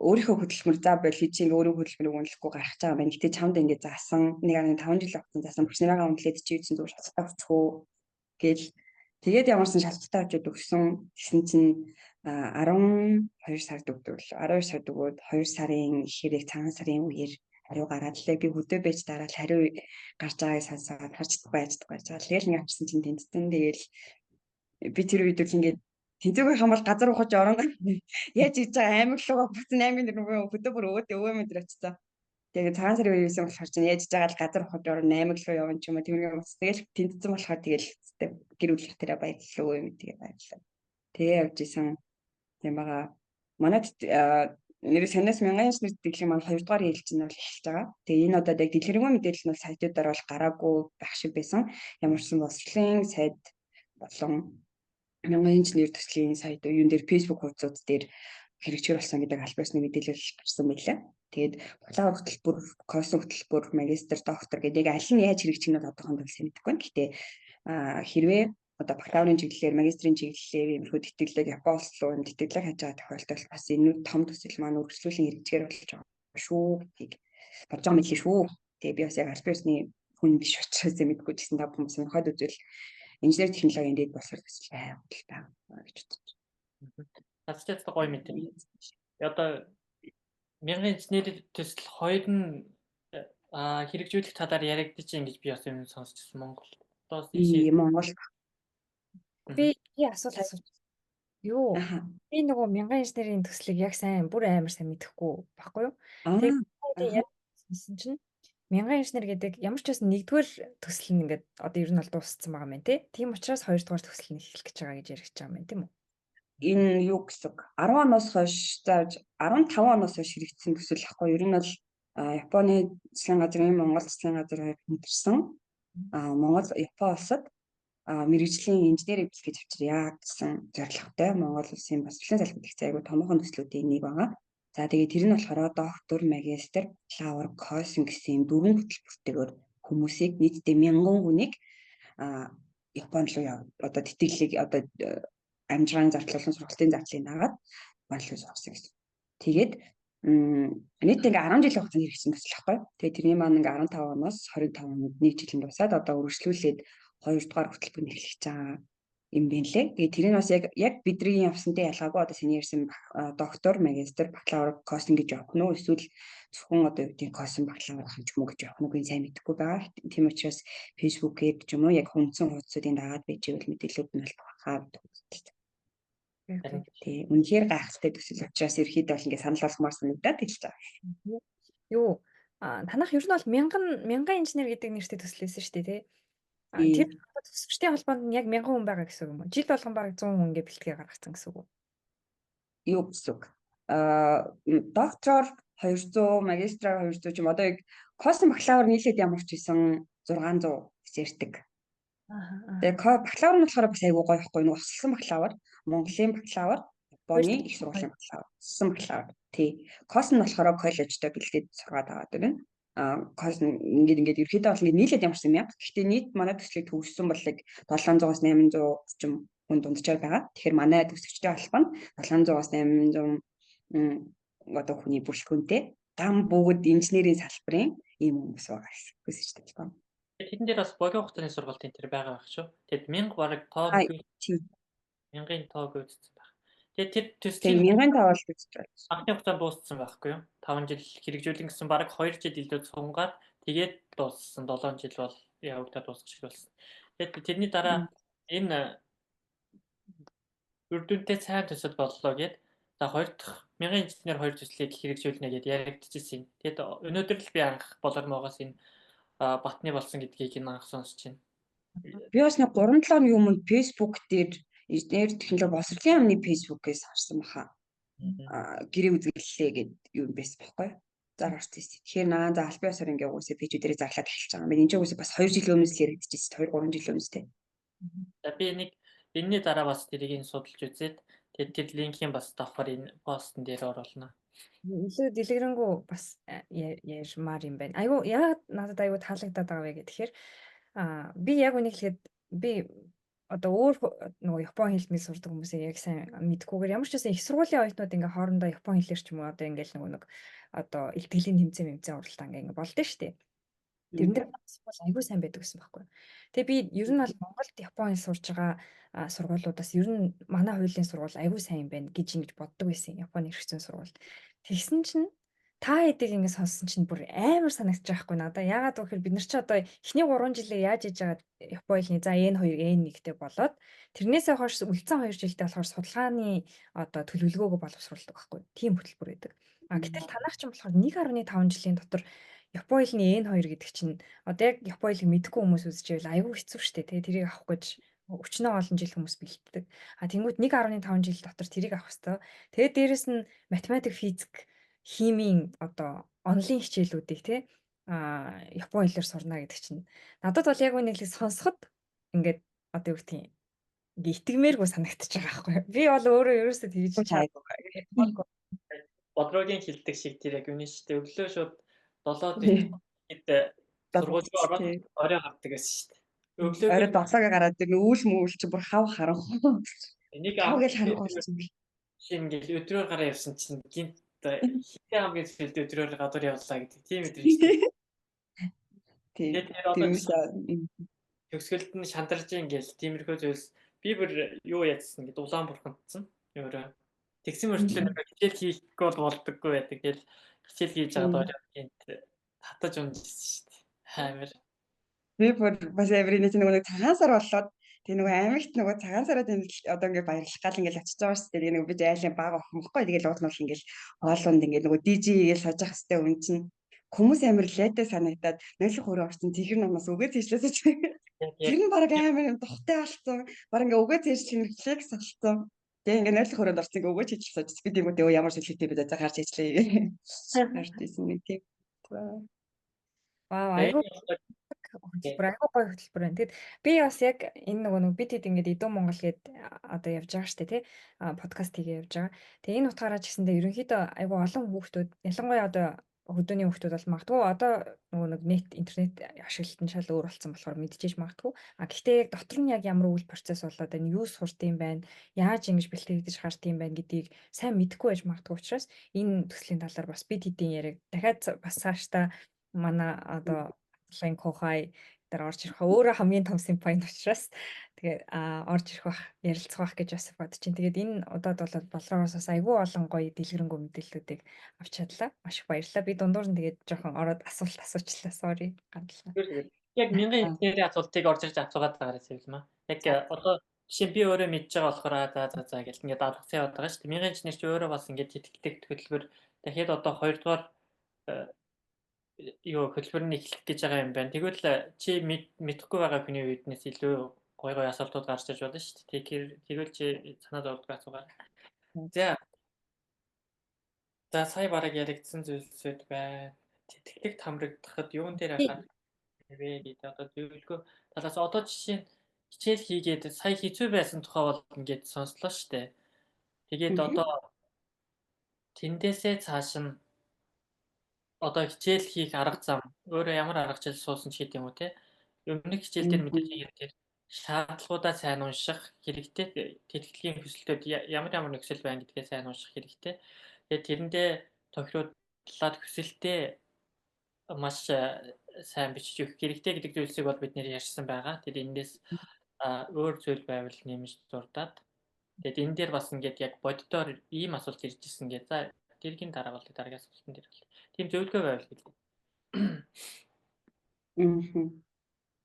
өөрийнхөө хөдөлмөр за байл чи ингээд өөрийн хөдөлмөрийг үнэлэхгүй гарах чагаа байна. Гэтэ чамд ингээд заасан 1.5 жил авсан заасан багш нараа үнэлээд чи юусэн зүгээр шалгалтаа өгчихөө гэж тэгээд ямарсан шалгалтаа авчид өгсөн. Тэгсэн чинь 12 сард өгдөг л 12 сард өгөөд 2 сарын ихэрэг цагаан сарын үеэр хариу гараад лээ. Би хөдөө байж дараа л хариу гарч байгааг сонсоод харцдаг байждаг. Тэгэл нэг авчихсан чинь тэнцсэн. Тэгэл би тэр үед л ингээд тэнцээгүй хам бол газар ухаж орон яаж хийж байгаа аймаг руугаа бүтэн аймгийн нөгөө хөдөө бүр өвөө мэд очсон. Тэгээд цагаан сарын үеэс болохоор чинь яаж хийж байгаа л газар ухаж орон аймаг руу явна ч юм уу тиймэрхүү юм. Тэгэл тэнцсэн болохоор тэгэл гэр бүлийнх тэрэ баярлалаа юм тэгээ баярлалаа. Тэгээ явж исэн юм байгаа. Манайд нэр санаас мянган инженер дэглэм маань 2 дугаар хэлж нь бол эхэлж байгаа. Тэгээ энэ удаад яг дэлгэрэнгүй мэдээлэл нь бол сайтуудаар бол гараагүй байх шиг байсан. Ямар ч боловсролын сайт болон мянган инженер төслийн сайт юун дээр Facebook хуудасууд дээр хэрэгжээр болсон гэдэг албасны мэдээлэл гарсан байлаа. Тэгээд бакалавр хөтөлбөр, косын хөтөлбөр, магистр, доктор гэдэг аль нь яаж хэрэгжих нь одоохондоо сайн мэдэхгүй байна. Гэхдээ хэрвээ одоо бакалаврын чиглэлээр, магистрийн чиглэлээр иймэрхүү тэтгэлэг Япон улс руу тэтгэлэг хийж байгаа тохиолдолд бас энэ том төсөл маань үргэлжлүүлэн хэрэгжээр болж байгаа шүү гэдгийг бодож байгаа мэт шүү. Тэгээ би бас яг аль биесны хүн биш учраас мэдгүй гэсэн та хүмүүс сонирхоод үзвэл инженер технологийн дэд боловсрол төсөл байгаад л та гэж бодож байна. Хацчаад гоё мэт. Одоо мянган инженери төсөл хоёр нь хэрэгжүүлэх талаар яригдчих ингэж би бас юм сонсчихсан Монгол. Одоо Монгол би асуулт асууж. Юу? Би нөгөө мянган инженерийн төслийг яг сайн бүр амар сайн мэдэхгүй баггүй юу? Тэгээд ярьсан чинь мянган инженер гэдэг ямар ч байсан нэгдүгээр төсөл нь ингээд одоо ер нь бол дууссан байгаа юм тий. Тийм учраас хоёрдугаар төсөл нь эхлэх гэж байгаа гэж яригдж байгаа юм тийм үү? Энэ юу гэсэн 10 оноос хойш зааж 15 оноос хойш хэрэгжсэн төсөл ахгүй ер нь бол Японы засгийн газрын Монгол засгийн газар хамтарсан Монгол Япон улсад мэргэжлийн инженерийг бэлтгэж авчирья гэсэн зорилготой Монгол улсын боловсролын салбарт их айгүй томоохон төслүүдийн нэг байгаа. За тэгээд тэр нь болохоор доктор, магистр, бакалавр, косын гэсэн 4 хөтөлбөртэйгээр хүмүүсийг нийтдээ 1000 хүнийг Японд руу одоо тэтгэлэг одоо амжиргааны зардлуулсан сургалтын зардлыг дагаад Японд руу сурсан гэсэн. Тэгээд нийт ингээ 10 жилийн хугацаанд хэрэгжсэн төсөл байхгүй. Тэгээд тэрний маань ингээ 15 оноос 25 онд нэг жилийн дуусаад одоо үргэлжлүүлээд 2 дугаар хөтөлбөр эхлэж байгаа юм байна лээ. Тэгээд тэрийг бас яг бидний явсантай ялгаагүй одоо саяны ярьсан доктор, магистр, бакалавр костинг гэж явах нь уу эсвэл зөвхөн одоо юу гэдэг костинг бакалавр авах юм уу гэж явах нь сайн мэдэхгүй байгаа. Тийм учраас фэйсбүүкээр ч юм уу яг хүндсэн хуудсуудын дагаад байж ивэл мэдээлэлүүд нь бол хаад төгсөлтэй. Тий, үнэхээр гайхалтай төсөл учраас ерөөхдөө бол ингээд санал болгомоор санагдаад хэлж байгаа. Юу танах ер нь бол мянган инженер гэдэг нэртэй төслөөсөн шүү дээ тий. Тэр төсөгчдийн холбоонд нь яг 1000 хүн байгаа гэсэн үг юм уу? Жил болгон бараг 100 хүн ингээд бэлтгээ гаргацсан гэсэн үг үү? Юу гэсэн үг? Доктор 200, магистраар 200 ч юм одоо яг костинг бакалавр нийлээд ямар ч хийсэн 600 зэрэг. Тэгээ бакалавр нь болохоор бас айгүй гоё ихгүй нэг өсөлтсөн бакалавр, Монголын бакалавр, Японы их сургуулийн бакалавр, өсөлтсөн бакалавр. Тий. Костинг нь болохоор коллежтой бэлдээд сургаад аваад байна. Костинг ингээд ерөөхдөө бол нийлээд ямар ч юм яа. Гэхдээ нийт манай төслийг төгссөн бол 700-аас 800 орчим хүн дунджаар байгаа. Тэгэхээр манай төсөгчтэй холбоо нь 700-аас 800 одоо хүний бүрэлдэхүүнтэй гам бүгд инженерийн салбарын ийм хүмүүс байгаа гэсэн хүсэж байна. Тэдэн дээр бас богийн хугацааны сургалт энэ төр байгаа байх шүү. Тэгэд 1000 бараг тоог 1000-ын тоог үзсэн байх. Тэгээд тэр төслийн 1000-ын тоог л үзэж байна. анхны хугацаа дууссан байхгүй юу? 5 жил хэрэгжүүлэн гэсэн бараг 2 жил илүү сунгаад тэгээд дууссан. 7 жил бол явагдаад дуусчих болсон. Тэгээд тэрний дараа энэ үрдүнтэй сайн төсөл боллоо гэд за 2 дахь 1000 инженер 2 төслийг хэрэгжүүлнэ гэд яригдчихсэн. Тэгээд өнөөдөр л би анх болормоогоос энэ батны болсон гэдгийг анх сонсч байна. Би бас нэг 3-7 өдрийн өмнө Facebook дээр инженер технологи боловсролын яамны Facebook-ээс харсан баха. Гэрээ үзүүлэлээ гэд юу юм байсан байхгүй юу? Зар орц тест. Тэгэхээр за албан ёсоор ингээ уусаа пэйжүүдээр зарлаад эхэлж байгаа. Энд чинь уусаа бас 2 жил өмнөөс л яригдчихсэн. 2-3 жил өмнөстэй. За би нэг энэний дараа бас тэрийг судалж үзээд тэгээд тэр линкийн бас давхар энэ постн дээр оруулна. Илүү дэлгэрэнгүй бас ярьмаар юм байна. Айгу яагаад надад айгу таалагдаад байгаа вэ гэхээр би яг үнийг хэлэхэд би одоо өөр нөгөө Японы хэл мэл сурдаг хүмүүсээ яг сайн мэдгүйгээр ямар ч байсан их сургуулийн оюутнууд ингээ хоорондоо Японы хэлээр ч юм уу одоо ингээл нэг одоо илтгэлийн тэмцээн уралдаан ингээ болдсон шүү дээ. Тэрэн дээр бас айгүй сайн байдаг гэсэн байхгүй. Тэгээ би ер нь бол Монголд Японы сурж байгаа сургуулиудаас ер нь манай хуулийн сургууль айгүй сайн юм байна гэж ингэж боддог байсан Японы хэрэгцээ сургууль. Тэгсэн чинь та хэдийг ингэ сонссон чинь бүр амар санагдаж байхгүй надаа. Яагаад гэвэл бид нар ч одоо эхний 3 жилээ яаж хийж байгаа Японы хэлний за N2 N1-тэй болоод тэрнээсээ хойш үлдсэн 2 жилдээ болохоор судалгааны одоо төлөвлөгөөгөө боловсруулдаг байхгүй. Тийм хөтөлбөр байдаг. Гэтэл танах ч юм болохоор 1.5 жилийн дотор Японы хэлний N2 гэдэг чинь одоо яг Японы хэлийг мэдэхгүй хүмүүс үзчихвэл айгүй хэцүү шүү дээ. Тэгээ тэрийг авах гэж өчнөө олон жил хүмүүс бэлддэг. Тэнгүүд 1.5 жил дотор тэрийг авах хэвээр. Тэгээ дээрэс нь математик, физик, химийн одоо онлайн хичээлүүдийг Японы хэлээр сурна гэдэг чинь надад бол яг үнийг сонсоход ингээд одоо юу гэдгийг ингээ итгэмээргүй санагдчихж байгаа байхгүй. Би бол өөрөө ерөөсөө тэгж чаагүй. Бодрогийн хилдэг шиг тэр яг үнэ шүү дээ. Өглөө шууд 7 дэд сургууль ороод орой гардаг гэсэн шүү дээ. Өглөө орой 7-г гараад тэр үүл мөөл чи бүр хав харанхуу. Энийг авгал харанхуу болсон. Шинэ ингээл өдрөөр гараа явсан чинь гинт хитэ хамгийн сүүлд өдрөөр гадуур явлаа гэдэг тийм мэдрэмж. Тийм. Төгсгөлд нь шантарж ингээл тиймэрхүү зүйлс би бүр юу яадсан гэдэг улаан бурхандсан. Өөрөө тэгсэн мөртлөө хичээл хийхгүй болдоггүй байдаг. Тэгэл хичээл хийж байгаа гинт татаж унжсэн шүү дээ. Амар. Би бүр бас эврийн нэг цагаан сар болоод тэг нөгөө аймагт нөгөө цагаан сараад одоо ингээ баярлах гал ингээл очиж байгаа шүү дээ. Нөгөө би айлын баг охинхгүй тэгэл уулнал ингээл хоолунд ингээ нөгөө DJ гээл сажих хэвээр үн чинь хүмүүс амар лээдэ санагдаад нойлох өөрөө орсон тэгэхэр намаас өгөөд хийшлээсэж. Тэр нь баг амар юм тухтай болсон. Баг ингээ өгөөд хийшлэх рефлекс болсон. Тэгээ ингээ нойлох өрөөнд орсон ингээ өгөөд хийчихлээ. Би тиймүүдээ ямар шилжүүлтэй бид за гарч хийчлээ. Харьцсан нэг тийм. Вау, айгуу хөтөлбөр гоё хөтөлбөр байна. Тэгэд би бас яг энэ нэг бид хэд ингээд Идүү Монгол гээд одоо явж байгаа штэ тий подкаст хийгээ явж байгаа. Тэгээ энэ утгаараа ч гэсэндээ ерөнхийдөө айгуу олон хүүхдүүд ялангуяа одоо хөдөөний хүүхдүүд бол магадгүй одоо нэг нет интернет ашиглалт нь шал өөр болсон болохоор мэдчихэж магадгүй. Гэхдээ яг дотор нь яг ямар үйл процесс болоод байна, юу сурт юм байна, яаж ингэж бэлтгэгдэж харт юм байна гэдгийг сайн мэдэхгүй байж магадгүй учраас энэ төслийн талаар бас бид хэдийн яриаг дахиад бас цаашдаа манай одоо Лайн Кохай дээр орж ирэх өөрөө хамгийн том симпоинт учраас тэгээд орж ирэх бах ярилцах бах гэж бас бодож чинь. Тэгээд энэ удаад бол болроос бас айгүй олон гоё дэлгэрэнгүй мэдээллүүдийг авч чадлаа. Маш их баярлалаа. Би дундуур нь тэгээд жоохон ороод асуулт асуучлаа. Sorry. Гандлаа. Яг мянган инженерийн асуултыг орж ирж асуугаад байгаарай Сэвлэмаа. Яг одоо жишээ нь би өөрөө мэдж байгаа болохоор за гэл ингээд алгацсан яваад байгаа шүү дээ. Мянган инженер чи өөрөө бас ингээд тэтгэлэг хөтөлбөр дахиад одоо 2 дугаар хөтөлбөрний эхлэх гэж байгаа юм байна. Тэгвэл чи мэдэхгүй байгаа хүний үднээс илүү гой асуултууд гарч иж болно шүү дээ. Тэгвэл чи санаа зовдгоо асуугаа. За сая бараг яригдсан зүйлсүүд байна. Тэтгэлэг хамрагдахад юун дээр анхаарах вэ гэдэг одоо зөвлөгөө талаас одоо жишээ нь хичээл хийгээд сая хэцүү байсан тухай бол ингээд сонслоо шүү дээ. Тэгээд одоо тэндээсээ цааш нь одоо хичээл хийх арга зам өөрөө ямар арга хичээл суусан ч гэдэг юм уу те. Өмнөх хичээл дээр мэдээж хэрэгтэй шаардлагуудаа сайн унших хэрэгтэй. Тэтгэлгийн хүсэлтүүд ямар нөхцөл байна гэдгээ сайн унших хэрэгтэй. Тэгээд тэрэндээ тохируулаад хүсэлтээ маш сайн бичиж өгөх хэрэгтэй гэдэг зүйлсийг бол бид нэр ярьсан байгаа. Тэгээд эндээс өөр зүйл байвал нэмж дурдаад. Тэгээд энэ дээр бас ингээд яг боддоор ийм асуулт ирж ирсэн гээ. За тэргийн дараа бол дараагийн асуултан дээр бол тийм зөвлөгөө байвал гэлээ.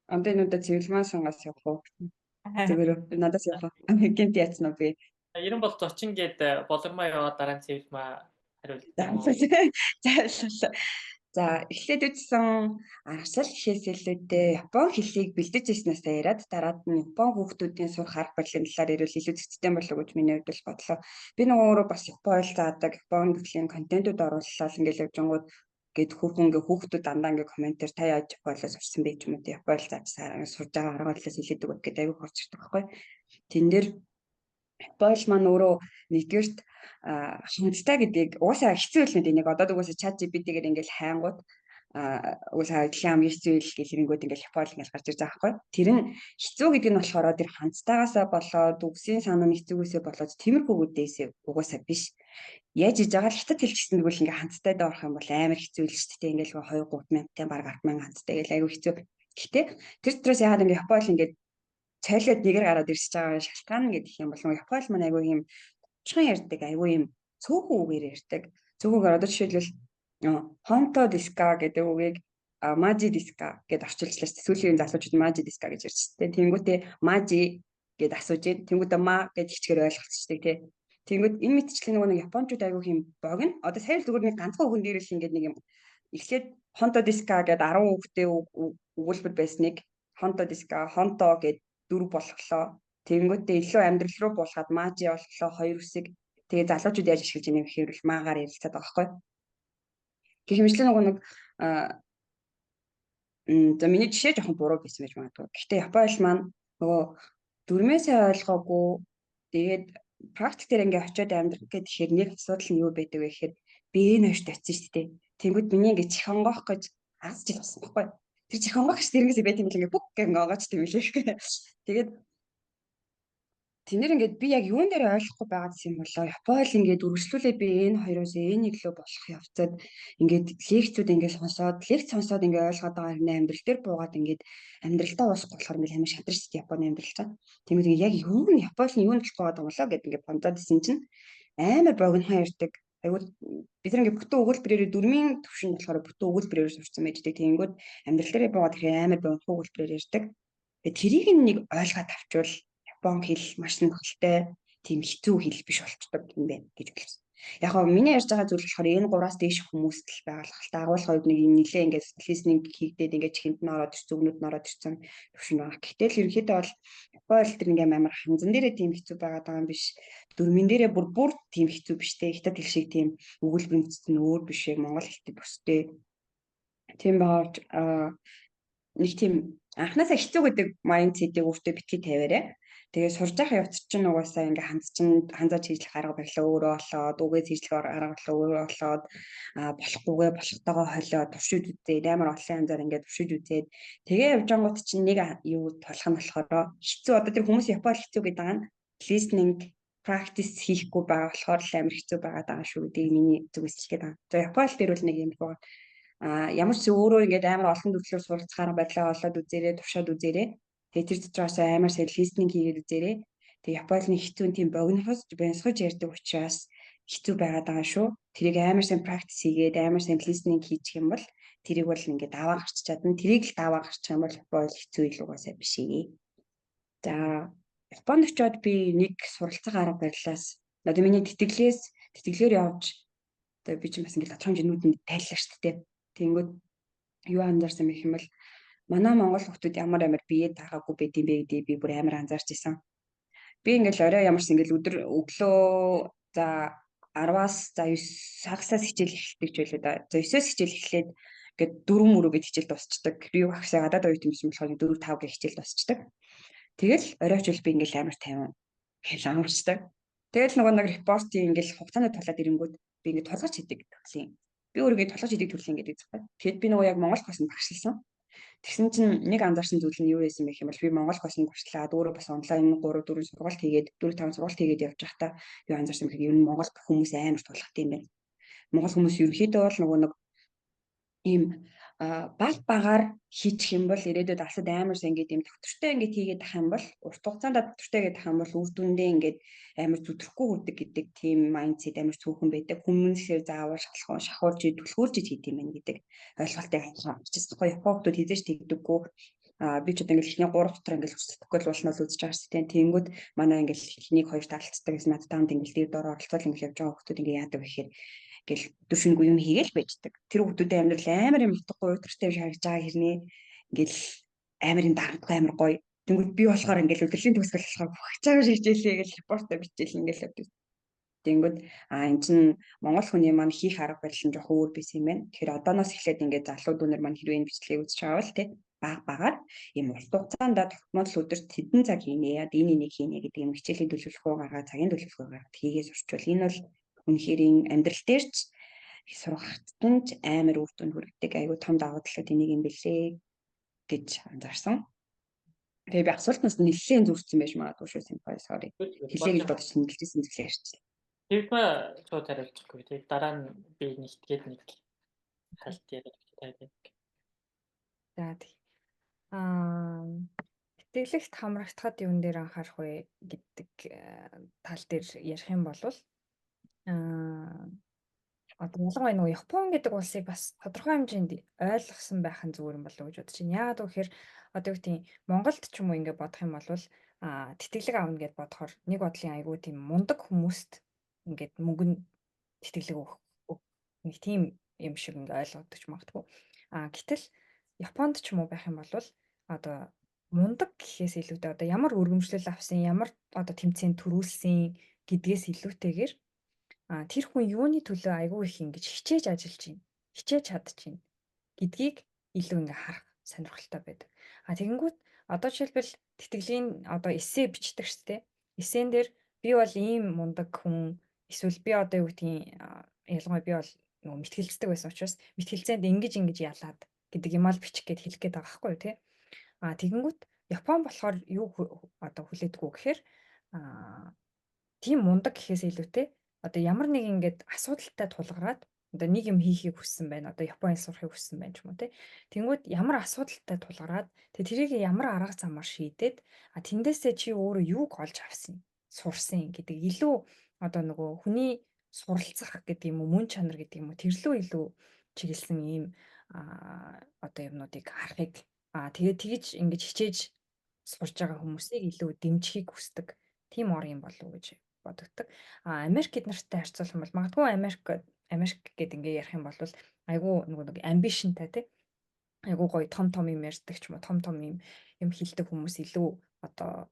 Антенуудаа цэвэрлэмаа сонгоос явах уу? Зүгээр надаас явах уу? Гинт яцсан уу би? 90 бол зочин гээд болормоо яваад дараа нь цэвэрлэмаа хариулт. За эхлээд үтсэн аргасал хишээсэлүүдээ Япон хэлийг бэлдэж ирснээсээ яриад дараад нь Япон хүүхдүүдийн сурах арга барилын талаар ирвэл илүү зүйтэй болов уу гэж миний хувьд бодлоо. Би нөгөө бас Япон хэл заадаг, Япон хэлний контентууд оруулаад ингээл явжангууд гээд хүүхдүүд дандаа ингээ комментээр та яаж Японлоос сурсан бэ ч юм уу Япон хэл зааж сурж байгаа арга барилаас хэлээдэг үг гэдэг аягүй хорч ирдэг байхгүй. Тэн дээр Япон хэл маань өөрөө нэгдүгээрт хяналттай гэдгийг уусаа хэцүү л нэг одоо уусаа чат GPT-гээр ингээл хайнгууд уусаа дэлхийн хамгийн хэцүү хэл гэх хэрэнгүүд ингээл Япон хэл ингээл гарч ирж байгаа байхгүй. Тэр нь хэцүү гэдэг нь болохоор тэр ханцтайгаасаа болоод үгсийн санаа хэцүүгээсээ болоод тиймэрхүү үгдээсээ угаасаа биш. Яаж иж байгаа л хятад хэл гэсэн тэгвэл ингээ ханцтай даа орох юм бол амар хэцүү л шүү дээ. Ингээл 2-3 мянган баг 10,000 ханцтай гэл айгүй хэцүү. Гэхдээ тэр дотроос яагаад ингээ Япон хэл ингээ цайлаад нэгээр гараад ирсэж байгаа шалтгаан гэдэг юм бол Япон хэл маань айгүй юм чон ярьдаг айгүй юм цөөхөн үгээр ярьдаг. Цөөхөнгээр одоо жишээлбэл хонто диска гэдэг үгийг мажи диска гэд орчуулчихлаа шүү дээ. Сүүлийн залуучууд мажи диска гэж ярьж байна. Тэнгүүтээ мажи гэд асууж байна. Тэнгүүтээ ма гэж хичгээр ойлголцдог тий. Тэнгүүд энэ мэтчлэн нөгөө нэг японочууд айгүй юм богино. Одоо сая л зүгээр нэг ганцхан үгэн дээр л ингээд нэг юм эхлээд хонто диска гэд 10 үгтэй өгүүлбэр байсныг хонто диска хонто гэд 4 болохлоо. Тэнгүүтээ илүү амьдрал руу буулгаад мажи болголоо 2 үсэг. Тэгээ залуучууд яаж ашиглаж байгааг хэрвэл маагаар ярилцаад байгаа байхгүй. Гэх мэтлэн нөгөө нэг за миний жишээ жоохон буруу байсан байж магадгүй. Гэхдээ Япон хэл маань нөгөө дүрмээсээ ойлгоогүй тэгээд практик дээр ингээ очиод амьдрах гэхээр нэг асуудал нь юу байдаг вэ гэхээр би энэ хоёрт очсон шүү дээ. Тэнгүүд миний ингээ чихонгоох гэж аз жил болсон байхгүй. Тэр чихонгоох ш тэрнээс байт юм л ингээ бүх ингээ оогооч тийм лээ. Тэгээд Тэнэр ингээд би яг юун дээр ойлгохгүй байгаа юм болоо Япон хэл ингээд үргэлжлүүлээ би энэ хоёроос энэ нэг лөө болох явцад ингээд лекцүүд ингээд лекц сонсоод ингээд ойлгоод байгаа юм амьдрал дээр буугаад ингээд амьдралтаа уусах болохоор ингээд амар шадарч Японы амьдралтай. Тэгмээд яг юу нь Япон хэл нь юу нь болох болоо гэд ингээд бомдоод исэн чинь амар богинохан ярьдаг. Айгуу бид нар ингээд бүтэн өгүүлбэрээр дөрмийн төвшин болохоор бүтэн өгүүлбэрээр сурцсан байж дээ. Тэнгүүд амьдрал дээр буугаад ихээр амар богинохан өгүүлбэрээр ярьдаг. Тэгээ тэрийг нэг ойлгоод авчвал Япон хэл маш нөхөлтэй тийм хэцүү хэл биш болчтой юм байна гэж хэлсэн. Яг гоо миний ярьж байгаа зүйл болохоор энэ 3-аас дээш хүмүүст л байгалах л дагуулгын хувьд нэг юм нэлээ ингээд listening хийгдээд ингээд чихэнд нь ороод ирсэн зүгнүүд нь ороод ирсэн төвшин байгаа. Гэтэл ерөнхийдөө бол Япон хэл тэр ингээд амар ханзан дээрээ тийм хэцүү байгаа даа юм биш. Дөрмийн дээрээ бүр тийм хэцүү биш те. Хятад хэл шиг тийм өгүүлбэр мэдсэн нь өөр биш яг монгол хэлтэй төстэй. Тийм бааж нэг тийм анхнаасаа хэцүү гэдэг майндсетийг өөртөө битгий тавиарай. Тэгээ сурж байгаа явц чинь угаасаа ингээ ханзаж хийжлэх арга барилаа өөрөө болоод үгээс хийжлэх арга барилаа өөрөө болоод болохгүйгээ болохтойгоо холиод туршиж үзээд амар олон янзаар ингээ туршиж үзээд тэгээ явж ангууд чинь нэг юу толох нь болохоор хэцүү одоо тэр хүмүүс Япон хэцүү гэдэг байгаа нь listening practice хийхгүй байгаа болохоор л амар хэцүү байгаа даа шүү гэдэг миний зүгээс хэлгээд байгаа. За Япон хэл дээр бол нэг юм байна. Ямар ч өөрөө ингээд амар олон төрлөөр суралцахаар байдлаа олоод үзээрэй, туршаад үзээрэй. Тэгээ тэр дотороос амар сайн листинг хийгээд үзээрэй. Тэгээ Японы хэцүү тийм богинохож ярьдаг учраас хэцүү байгаад байгаа шүү. Тэрийг амар сайн практис хийгээд амар сайн листинг хийчих юм бол тэрийг бол ингээд даваа гарч чадна. Тэрийг л даваа гарчих юм бол Японы хэцүү илүүгээс биш ээ. За Японд очиод би нэг суралцах арга барилаас одоо миний тэтгэлгээр явж одоо би ч бас ингээд тодорхой хэмжээнүүдэнд тайллаа шүү дээ. Тэнгүүд юу анзаарсан бэ гэвэл манай Монгол хүмүүс ямар биеэ таагаагүй байдсан бэ гэдгийг би бүр амар анзаарч исэн. Би ингээл орой ямарч ингээл өдөр өглөө за 10-аас за 9 сагсаас хичээл эхэлдэг ч байлоо да. За 9-өөс хичээл эхлээд ингээд 4 мөрөө гэд хичээл дуусчдаг. Би юу хагсаа гадаад оюутан юм болохоор 4 5 гэх хичээл дуусчдаг. Тэгэл оройч бол би ингээл амар 50 хэл амарчдаг. Тэгэл нөгөө нэг репортын ингээл хугацааны тулаад ирэнгүүт би ингээд тулгаж хийдэг төрлийн. Би өөрийгөө тулгаж хийдэг төрлийн гэдэг зохиол. Тэгэхэд би нөгөө яг Монгол хосонд багшилсан. Тэгсэн чинь нэг анзаарсан зүйл нь юу байсан бэ гэвэл би Монгол хосонд багшлаад өөрөө бас онлайн 3 4 сургалт хийгээд 4 5 сургалт хийгээд явж байхдаа юу анзаарсан бэ гэвэл ер нь Монгол хүмүүс амар тулгахтай юм байна. Монгол хүмүүс ерөнхийдөө бол нөгөө нэг ийм багаар хийчих юм бол ирээдүйд алсад амар сайн ингээд ийм доктортой ингээд хийгээд ах юм бол урт хугацаанд доктортой гэдэг ах юм бол үр дүндээ ингээд амар зүтрэхгүй хүрдэг гэдэг тийм майндсет амар цөөхөн байдаг. Хүмүүсээр заавал шахуулж түлхүүрж хийх юм байна гэдэг ойлголтыг авчихсан. Японууд хийдэж тэгдэггүй. Би ч одоо ингээд ихний 3 дотор ингээд хүсэлтэхгүй л уулнал үзэж байгаа шүү дээ. Тэнгүүд манай ингээд ихнийг 2 талцдаг гэсэн надад ингээд дээр дор оролцол ингээд явж байгаа хүмүүс ингээд яадаг гэхээр гэл дүршингүй юм хийгээл байждаг. Тэр хүмүүсийн амьдрал амар юм утгагүй өдөртэй харагдж байгаа хэрнээ ингээл амар юм дарамтгүй амар гоё. Тэнгүүд би болохоор ингээл өдөрлийн төгсгөл болохоор бүгцаагаар хичээлээ гэж репортоо бичээл ингээл явдаг. Тэнгүүд эн чинь Монгол хүний маань хийх арга барил нь жоох өөр байсан юм байна. Тэгэхээр одооноос эхлээд ингээд залуу дүүнер маань хэрвээ энэ бичлэгийг үзэж байгаа бол тий багаар ийм урт хугацаанд тогтмол өдөрт хэдэн цаг хийнэ яа дийний нэг хийнэ гэдэг юм хичээлийн төлөвлөгөө гаргаад цагийн төлөвлөгөө гаргаад хийгээс урчвал энэ бол үнэхээр амьдрал дээр ч сургахад нь амар үр дүнд хүргэдэг айгүй том давуу талууд энийг юм бэлээ гэж анзаарсан. Тэгээ би асуултнаас нэлээд зүрхсэн байж магадгүй шүү сэмпай sorry. Хэлээ гэж бодож хэлжсэн зүйлээ ярьчихлаа. Тэр ба шууд хариулчихгүй тий. Дараа нь би нэгтгээд нэг хальт яриад байдаг. За тий. Тэтгэлэгт хамрагдахад юун дээр анхаарах вэ гэдэг тал дээр ярих юм бол одоо ялангуяа нөгөө Япон гэдэг улсыг бас тодорхой хэмжээнд ойлгосон байх нь зүгээр юм болов уу гэж бодож байна. Яагаад гэвэл одоо юу тийм Монголд ч юм уу ингээд бодох юм бол тэтгэлэг аавна гэд бодохоор нэг бодлын айгүй тийм мундаг хүмүүст ингээд мөнгөнд тэтгэлэг өгөх нэг тийм юм шиг ингээд ойлгогдож магадгүй. Гэтэл Японд ч юм уу байх юм бол одоо мундаг гэхээс илүүтэй одоо ямар өргөмжлөл авсан, ямар одоо тэмцээнд төрүүлсэн гэдгээс илүүтэйгээр тэр хүн юуны төлөө айгүй их ингэж хичээж ажиллаж байна, хичээж чадж байна гэдгийг илүү ингээ харах сонирхолтой байдаг. Тэгэнгүүт одоо жишээлбэл тэтгэлийн одоо эссе бичдэг шүү дээ. Эссен дээр би бол ийм мундаг хүн эсвэл би одоо юу гэдгийг ялангуяа би бол нөгөө мэтгэлцдэг байсан учраас мэтгэлцээнд ингэж ялаад гэдэг юм ал бичих гээд хэлэх гээд байгаа байхгүй юу тий. Тэгэнгүүт Япон болохоор юу одоо хүлээдэггүй гэхээр тийм мундаг гэхээс илүүтэй одоо ямар нэг ингээд асуудалтай тулгараад одоо нэг юм хийхийг хүссэн байна. Одоо Японд сурахыг хүссэн байна ч юм уу тий. Тэнгүүд ямар асуудалтай тулгараад тэрийг ямар арга замаар шийдээд тэндээсээ чи өөрөө юуг олж авсан, сурсан гэдэг илүү одоо нөгөө хүний суралцах гэдэг юм уу, мөн чанар гэдэг юм уу тэрлүү илүү чиглэсэн ийм одоо юмнуудыг харахыг тэгээд тэгж ингэж хичээж сурж байгаа хүмүүсийг илүү дэмжихийг хүсдэг тийм ор юм болов уу гэж бодогддог. Америк эднэртэй харьцуулах юм бол магадгүй Америк гэд ингээ ярих юм бол айгүй нэг амбишнтай тий. Айгүй гоё том юм ярьдаг ч юм уу том юм хэлдэг хүмүүс илүү одоо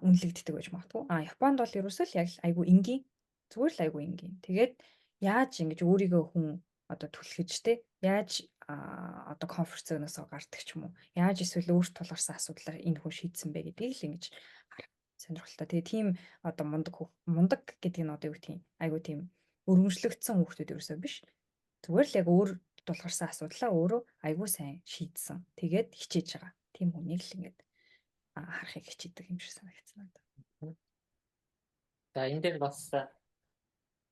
үнэлэгддэг байж магадгүй. Японд бол ерөөсөө л яг айгүй энгийн зүгээр л айгүй энгийн. Тэгээд яаж ингэж өөрийгөө хүн одоо түлхэж тий. Яаж одоо комфорт зоносоо гардаг ч юм уу. Яаж эсвэл өөрт тулгарсан асуудлаар энэ хүн шийдсэн бэ гэдгийг л ингэж харах сонирхолтой. Тэгээ тийм одоо мундаг гэдэг нь одоо юу гэх юм айгүй тийм өргөмжлөгдсөн хүмүүсүүд ерөөсөө биш. Зүгээр л яг өөр тулгарсан асуудлаа өөрөө айгүй сайн шийдсэн. Тэгээд хичээж байгаа. Тийм хүнийг л ингэж харахыг хичээдэг юм шиг санагдсан надад. За энэ дээр бас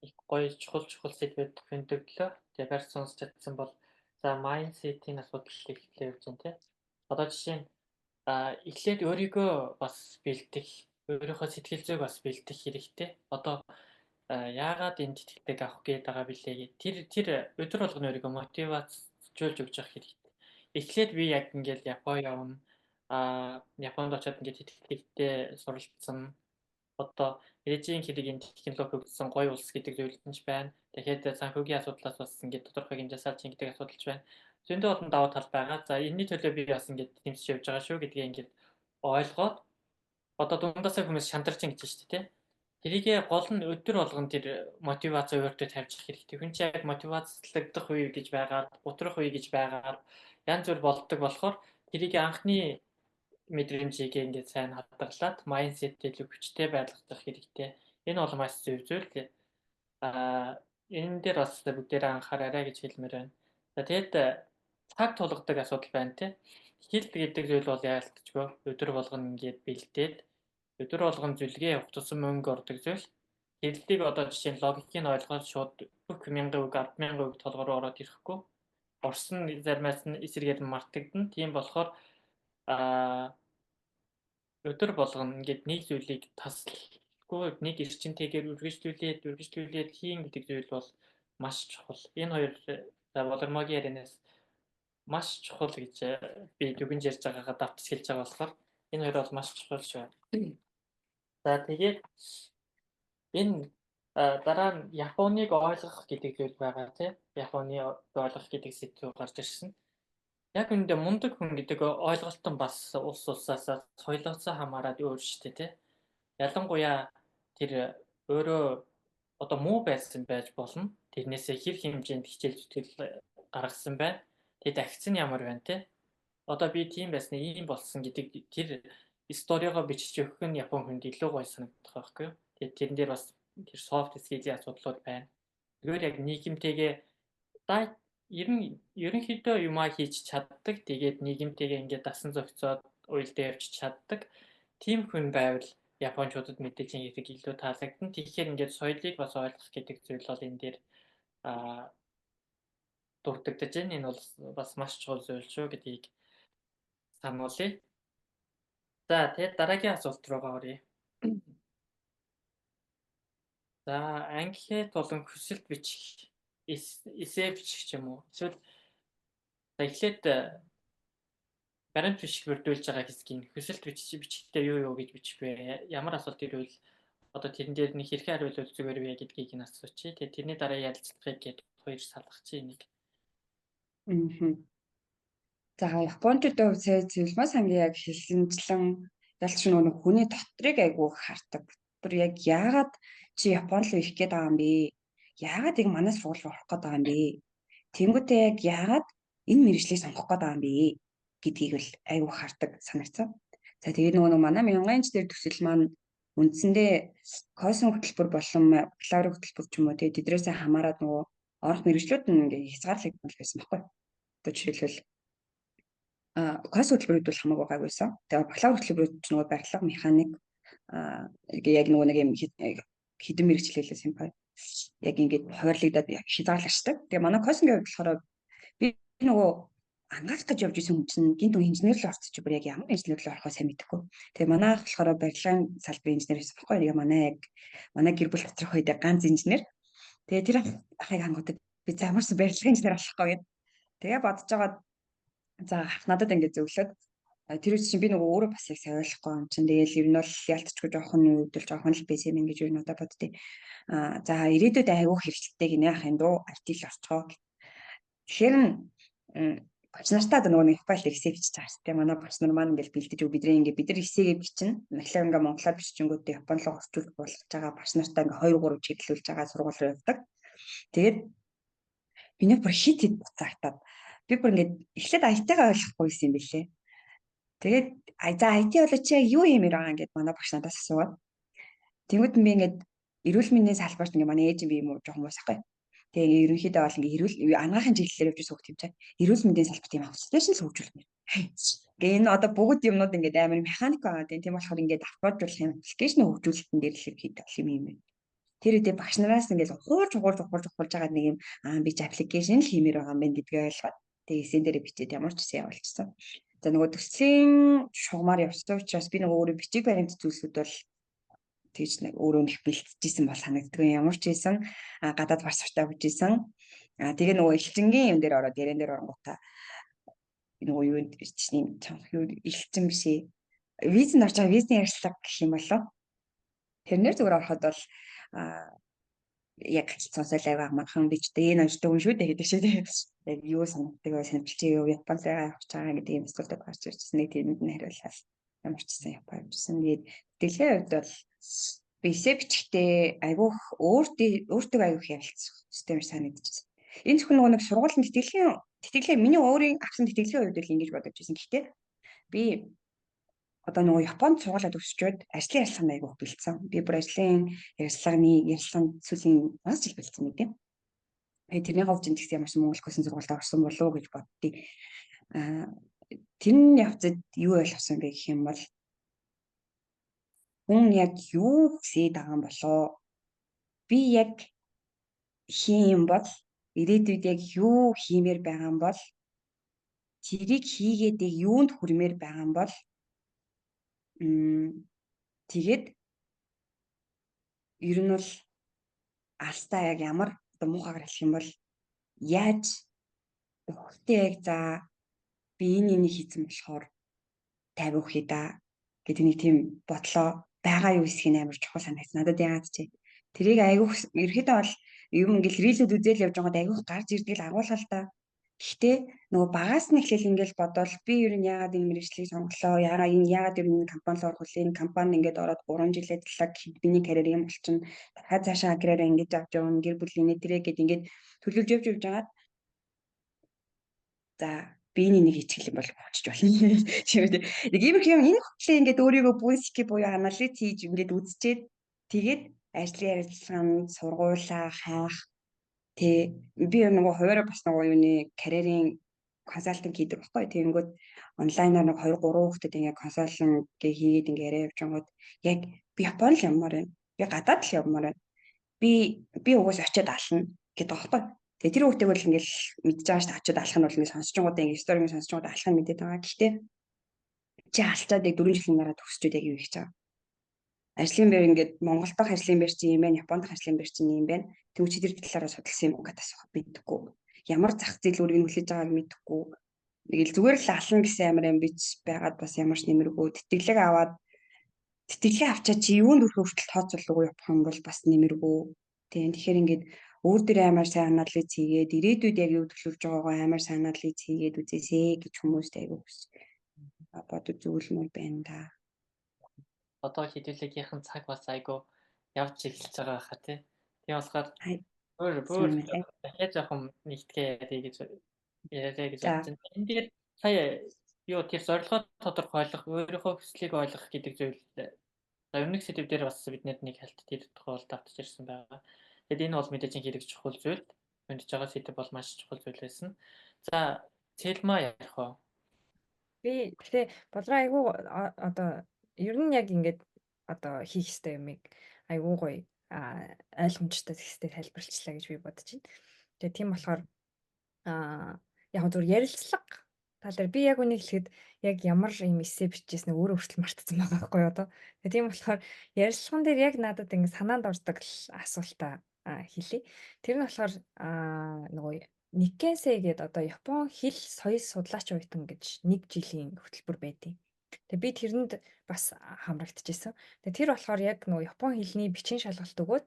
их гоё чухал сэдвүүд хөндөглөө. Тэгээд сонс чадсан бол За mindset-ийн асуудал ихлээр явж байна тий. Одоо жишээ нь эхлээд өөрийгөө бас бэлдэх, өөрийнхөө сэтгэл зүйг бас бэлдэх хэрэгтэй. Одоо яагаад энд тэтгдэг авах гээд байгаа билээ гэ. Тэр өдөр болгоно өөрийгөө мотивацжуулж өгч явах хэрэгтэй. Эхлээд би яг ингээд Япон явна. Японд очиод ингээд тэтгэлэгтэй суралцсан. Одоо ээжийн хэрэг технологи хөгжсөн гоё улс гэдэг зүйл нь ч байна. Дахиад санхүүгийн асуудлаас бас ингээд тодорхой хэмжээ салж гэдэг асуудалч байна. Зөндөө олон давуу тал байгаа. За энэний төлөө би бас ингээд тэмцэж явж байгаа шүү гэдгийг ингээд ойлгоод одоо дундаасаа хүмүүс шантарч ингэж шүү дээ. Тэрийгээ гол нь өдөр болгон тэр мотивац өөртөө тавьж хэрэгтэй. Хүн чинь яг мотивацлагдах үе гэж байгаа, утрах үе гэж байгаа. Янз бүр болдог болохоор тэрийг анхны мэдрэмжийг ингээд сайн хадгалаад майндсеттэй илүү хүчтэй байлгах хэрэгтэй. Энэ бол маш зөв зүйл. Энэ дээр бас бүгдээрээ анхаарай гэж хэлмээр байна. За тэгэд цаг тулгадаг асуудал байна тий. Хэл гэдэг зүйл бол яалтчгүй өдөр болгоно ингээд бэлдээд өдөр болгон зүлгээ явах тусам мөнгө ордог зүйл. Хэллийг одоо жишээ нь логикийг ойлгоод шууд бүх 1000 үг 100000 үг толгороо ороод ирэхгүй. Орсон заримаас нь эсэргээр мартагдана. Тийм болохоор өдөр болгоно ингээд нэг зүйлийг таслахгүй нэг эрчимтэйгээр үргэлжлүүлээд хийн гэдэг зүйл бол маш чухал. Энэ хоёр Болормогийн ярианаас маш чухал гэж би дүгнж ярьж байгаагаа давтчихж байгаа болохоор энэ хоёр бол маш чухал шүү. За тэгээд энэ дараа нь Японыг ойлгох гэдэг зүйл байгаа тийм. Японыг ойлгох гэдэг сэдв гарч ирсэн. Яг үүндээ мундаг хүн гэдэг ойлголт нь бас улс улсаас соёлоос хамаарат өөр шүү дээ тий. Ялангуяа тэр өөрөө одоо муу байсан байж болно. Тэрнээсээ хэр хэмжээнд хичээл зүтгэл гаргасан байна. Тэгээд ахиц нь ямар байна тий. Одоо би тийм байснаа ийм болсон гэдэг тэр историогоо бичиж өгөх нь Япон хүнд илүү гоё санагдах байхгүй юу. Тэгээд тэрэн дээр бас тэр soft skill-ийн асуудлууд байна. Тэгвэл яг нийгэмтэйгээ ерөнхийдөө юмаа хийж чаддаг. Тэгээд нийгэмтэйгээ ингээд дасан зохицоод уйлдаа явж чаддаг. Тим хүн байвал Япончуудад мэдээж хэрэг илүү таалагдана. Тэгэхээр ингээд соёлыг бас ойлгох гэдэг зүйл бол энэ дээр дурддагдаж байна. Энэ бол бас маш чухал зүйл шүү гэдгийг сануулъя. За тэгээд дараагийн асуулт руугаа оръё. За англи болон хүсэлт бичих эсээ бичих ч юм уу. Эсвэл эхлээд баримт бичиг бүрдүүлж байгаа хэсгийг хүсэлт бичихтэй юу гэж бичих вэ? Ямар асуулт ирвэл одоо тэрэн дээр нэг хэрхэн хариулвал зүгээр вэ гэдгийг нь асуучих. Тэгээд тэрний дараа ярилцлагыг гээд хоёр салгах чи нэг. За Япончуудын хувьд зөвлөмж сангийн яг хэлсэнчлэн ялч нөгөө хүний дотрыг айгүй хардаг. Тэр яг яагаад чи Японд л ирэх гээд байгаа юм бэ? Яагаад яг манай сургууль руу орох гээд байгаа юм бэ? Тэнгүүтээ яг яагаад энэ мэргэжлийг сонгох гээд байгаа юм бэ гэдгийг л айгүй хардаг санагцсан. За тэгээд нөгөө манай 1000-ын дээр төсөл маань үндсэндээ космо хөтөлбөр болон бакалаврын хөтөлбөр ч юм уу тэгээд тэдрээсээ хамаарат нөгөө орох мэргэжлүүд нь ингээ хязгаарлагдсан байсан байхгүй. Одоо жишээлбэл космо хөтөлбөрүүд бол хамаагүй байгүйсан. Тэгээд бакалавр хөтөлбөрүүд ч нөгөө барилга, механик яг нөгөө нэг юм хідэн мэргэжлэлээс юм байна. Яг ингээд хуваарлагдаад хязгаарлагчдаг. Тэгээ манай космогийн хувьд болохоор би нөгөө ангаах гэж явж исэн хүн чинь гинт инженер л орчих бүр яг ямар инженер л орохоо сайн мэдэхгүй. Тэгээ манай болохоор барилгын салбарын инженер гэсэн байхгүй. Тэгээ манай гэр бүл доторх үед ганц инженер. Тэгээ тэр ахыг хангуудад би замарсан барилгын инженер болохгүй гэд. Тэгээ бодож байгаа за надад ингээд зөвлөд тэр үс чинь би нөгөө өөрөө бас яг сайн ойлгохгүй юм чинь тэгээл ер нь бол ялтчгүй жоохон үдэл жоохон л байсан юм гэж юу надад боддیں۔ За ирээдүйд айгүй хэрэгцээтэй гинэ ах юм дөө IT л орцгоо. Тэгэхээр багш нартаа нөгөө нэг файл эсээ бичиж байгаа шүү дээ. Манай багш нар маань ингээд бэлдэж өг бид нар эсээгээ бичнэ. Нахлаа ингээ монголоор биччихэнгүүтээ Японд руу орчуулах болгож байгаа багш нартаа ингээ 2 3 чиглүүлж байгаа сургууль руу явдаг. Тэгээд миний бүр хит буцаагдаад би бүр ингээд эхлээд IT-гаа ойлгохгүй юм билээ. Тэгээд за IT болоо чи юу юм байгаа ингээд манай багш надаас асууад. Тэнгүүд би ингээд эрүүл мэндийн салбарт ингээ манай ээж би юм уу жоохон уусахгүй. Тэгээ ерөнхийдөө бол ингээ анагаахын чиглэлээр явж суух юм чаа. Эрүүл мэндийн салбарт юм аппликейшн л хөгжүүлмээр. Гээ энэ одоо бүгд юмнууд ингээ амар механик байгаа тийм болохоор ингээ давтуулах юм аппликейшн хөгжүүлэлтэн дээр л хийдэг юм юм. Тэр үедээ багш нараас ингээ хуурж байгаа нэг юм би ч аппликейшн л хиймээр байгаа юм байна гэдгийг ойлгоод. Тэгээ эсэн дээр бичээд ямар ч гэсэн явуулчихсан. За нөгөө төслийн шугамар явсан учраас би нөгөө өөрөө бичиг баримт зүйлсүүд бол тэгж нэг өөрөө нэг бэлтжижсэн бол санагддаг. Ямар ч байсан гадаад паспортаа хүчээсэн. Тэгээ нөгөө элчингийн юм дээр ороод ярен дээр оронгуудаа нөгөө юу чинь юу элчин биш ээ. Визэнд орж байгаа визний ярилцлага гэх юм болов. Тэрнэр зүгээр ороход бол яг цаасаа лайв амархан бич дээ энэ ажид өгөн шүү дээ гэдэг шиг яг юу санагддаг вэ санамжлч юу Японд явах гэж байгаа гэдэг юм эсвэл гарч ирсэн нэг тэрэнд нь хариулаад ямар ч гэсэн Японд явчихсан. Тэгээд дэлхийн хувьд бол бисээ бичгтээ айгүйх өөртөө айгүйх ярилцах систем санагдчихсан. Энэ зөвхөн нөгөө нэг сургуулийн тэтгэлээ миний өөрийн авсан тэтгэлгийн хувьд л ингэж бодож байсан. Гэхдээ би одоо нөгөө Японд сургуулаад өсчөөд ажлын ярилцлаганд айгүйх бэлдсэн. Би бүр ажлын ярилцлаганд сүүлийн маш их бэлдсэн нэг тийм. Тэрний хувьд ч гэсэн ямар ч Монгол хөсөн сургуульд орсон болов уу гэж боддгийг. Тэр явцад юу ойлгосон бэ гэх юм бол хүн яг юу хүсээд байгаа юм болоо. Би яг хийм бол ирээдүйд яг юу хиймээр байгаа юм бол тэрийг хийгээд яг юунд хүрмээр байгаа юм бол тэгээд ер нь бол алстаа яг ямар одоо муухайгаар хэлэх юм бол яаж өгтөө яг за би энийг хийсэн болохоор 50 өгье да гэдэг нэг тийм бодлоо байгаа юу хэсгийг амар чухал санагдсан. Надад яагаад ч тэрийг айгүйх ерөөхдөө бол юм ингээл рилүүд үзэл явж байгаад айгүйх гарч ирдэг л агуулгал та. Гэхдээ нөгөө багаас нь эхлээл ингээл бодвол би ер нь яагаад энэ мэргэжлийг сонголоо, яагаад ер нь энэ компанид орох вэ? Энэ компани ингээд ороод 3 жил ажиллаа гэхэд миний карьер юм болчихно. Дахиад цаашаа карьераа ингэж авч явна, гэр бүлийн нэтрээ гэд ингээд төлөвлөж явж байгаад за би энийг хийчих юм бол болчих болно. Тэгээд нэг юм энэ хөтлөө ингээд өөрийгөө бүсгий буюу анализ хийж ингээд үзчихэд тэгээд ажлын ярилцлаганд сургуулаа хаах би нөгөө хуваараа бас нөгөө юуны карьерийн консалтинг хийдэг байхгүй. Тэгэнгүүт онлайнаар нэг 2 3 хүүхдэд ингээд консалтинг хийгээд ингээд яриа явж байгаад яг би Японд л явмаар байна. Би гадаад л явмаар байна. Би угаас очиод ална гэдэг байхгүй. Тэгээ тэр хүүхдийг бол ингээд мэдж байгаа шүү дээ. Очиод алах нь бол ингээд сонсч байгуудаа ингээд сторийн сонсч байгуудаа алах нь мэдээд байгаа. Гэхдээ чи алцаад яг 4 жилийн дараа төгсчөөд яг юу хийж байгаа. Ажлын байр ингээд Монгол дахь ажлын байр чинь юм байна, Японд дахь ажлын байр чинь юм байна. Тэгвэл чи тэр талаараа судалсан юм уу гэдээ асуух мэдхгүй. Ямар зах зээл үрийг хүлээж байгааг мэдхгүй. Нэг л зүгээр л ална гэсэн амар юм бич байгаад бас ямар ч нэмэргүй. Тэтгэлгээ авчаад чи юунд хүрэх хүртэл тооцоолоогүй явах юм бол бас нэмэргүй. Тэгэхээр ингээд өөр дээр амар сайн анализ хийгээд ирээдүйд яг юу төлөвлөж байгаагаа амар сайн анализ хийгээд үзээсэй гэж хүмүүст айгуу бодож зөвлөмөр байна да. Одоо хэдүүлэгийнхэн цаг бас айгу явж эхэлж байгаа хаа тий. Тийм болохоор өөр дахиад жоохон нэгтгээ яриа гэж бодож байна. Энд дээр сая юу тэр зорилгоо тодорхойлох, өөрийнхөө хүслийг ойлгох гэдэг зүйл за өмнөх сэдв дээр бас биднэрт нэг хальт тэр тухай давтаж ирсэн байгаа. Тэгэд энэ бол мэдээж хэрэг чухал зүйл. Мэдж байгаа сэдв бол маш чухал зүйл байсан. За Цэлма ярих уу? Би тэгээ болроо айгүй одоо ер нь яг ингээд одоо хийх ёстой юмыг айгүй гоё ойлгомжтой хэсгээр тайлбарлчлаа гэж би бодож байна. Тэгээ тийм болохоор яг зүгээр ярилцлага тал дээр би яг үнийг хэлэхэд яг ямар юм эссе бичижсэн өөрөө хүртэл мартсан байгаа байхгүй юу одоо. Тэгээ тийм болохоор ярилцлаган дээр яг надад ингэ санаанд ордог асуултаа хэлье. Тэр нь болохоор нөгөө Никкенсей гэдэг одоо Япон хэл соёл судлаач оюутан гэж 1 жилийн хөтөлбөр байдیں۔ Тэгээ би тэрэнд бас хамрагдчихсан. Тэгээ тэр болохоор яг нөгөө Япон хэлний бичгийн шалгалт өгөөд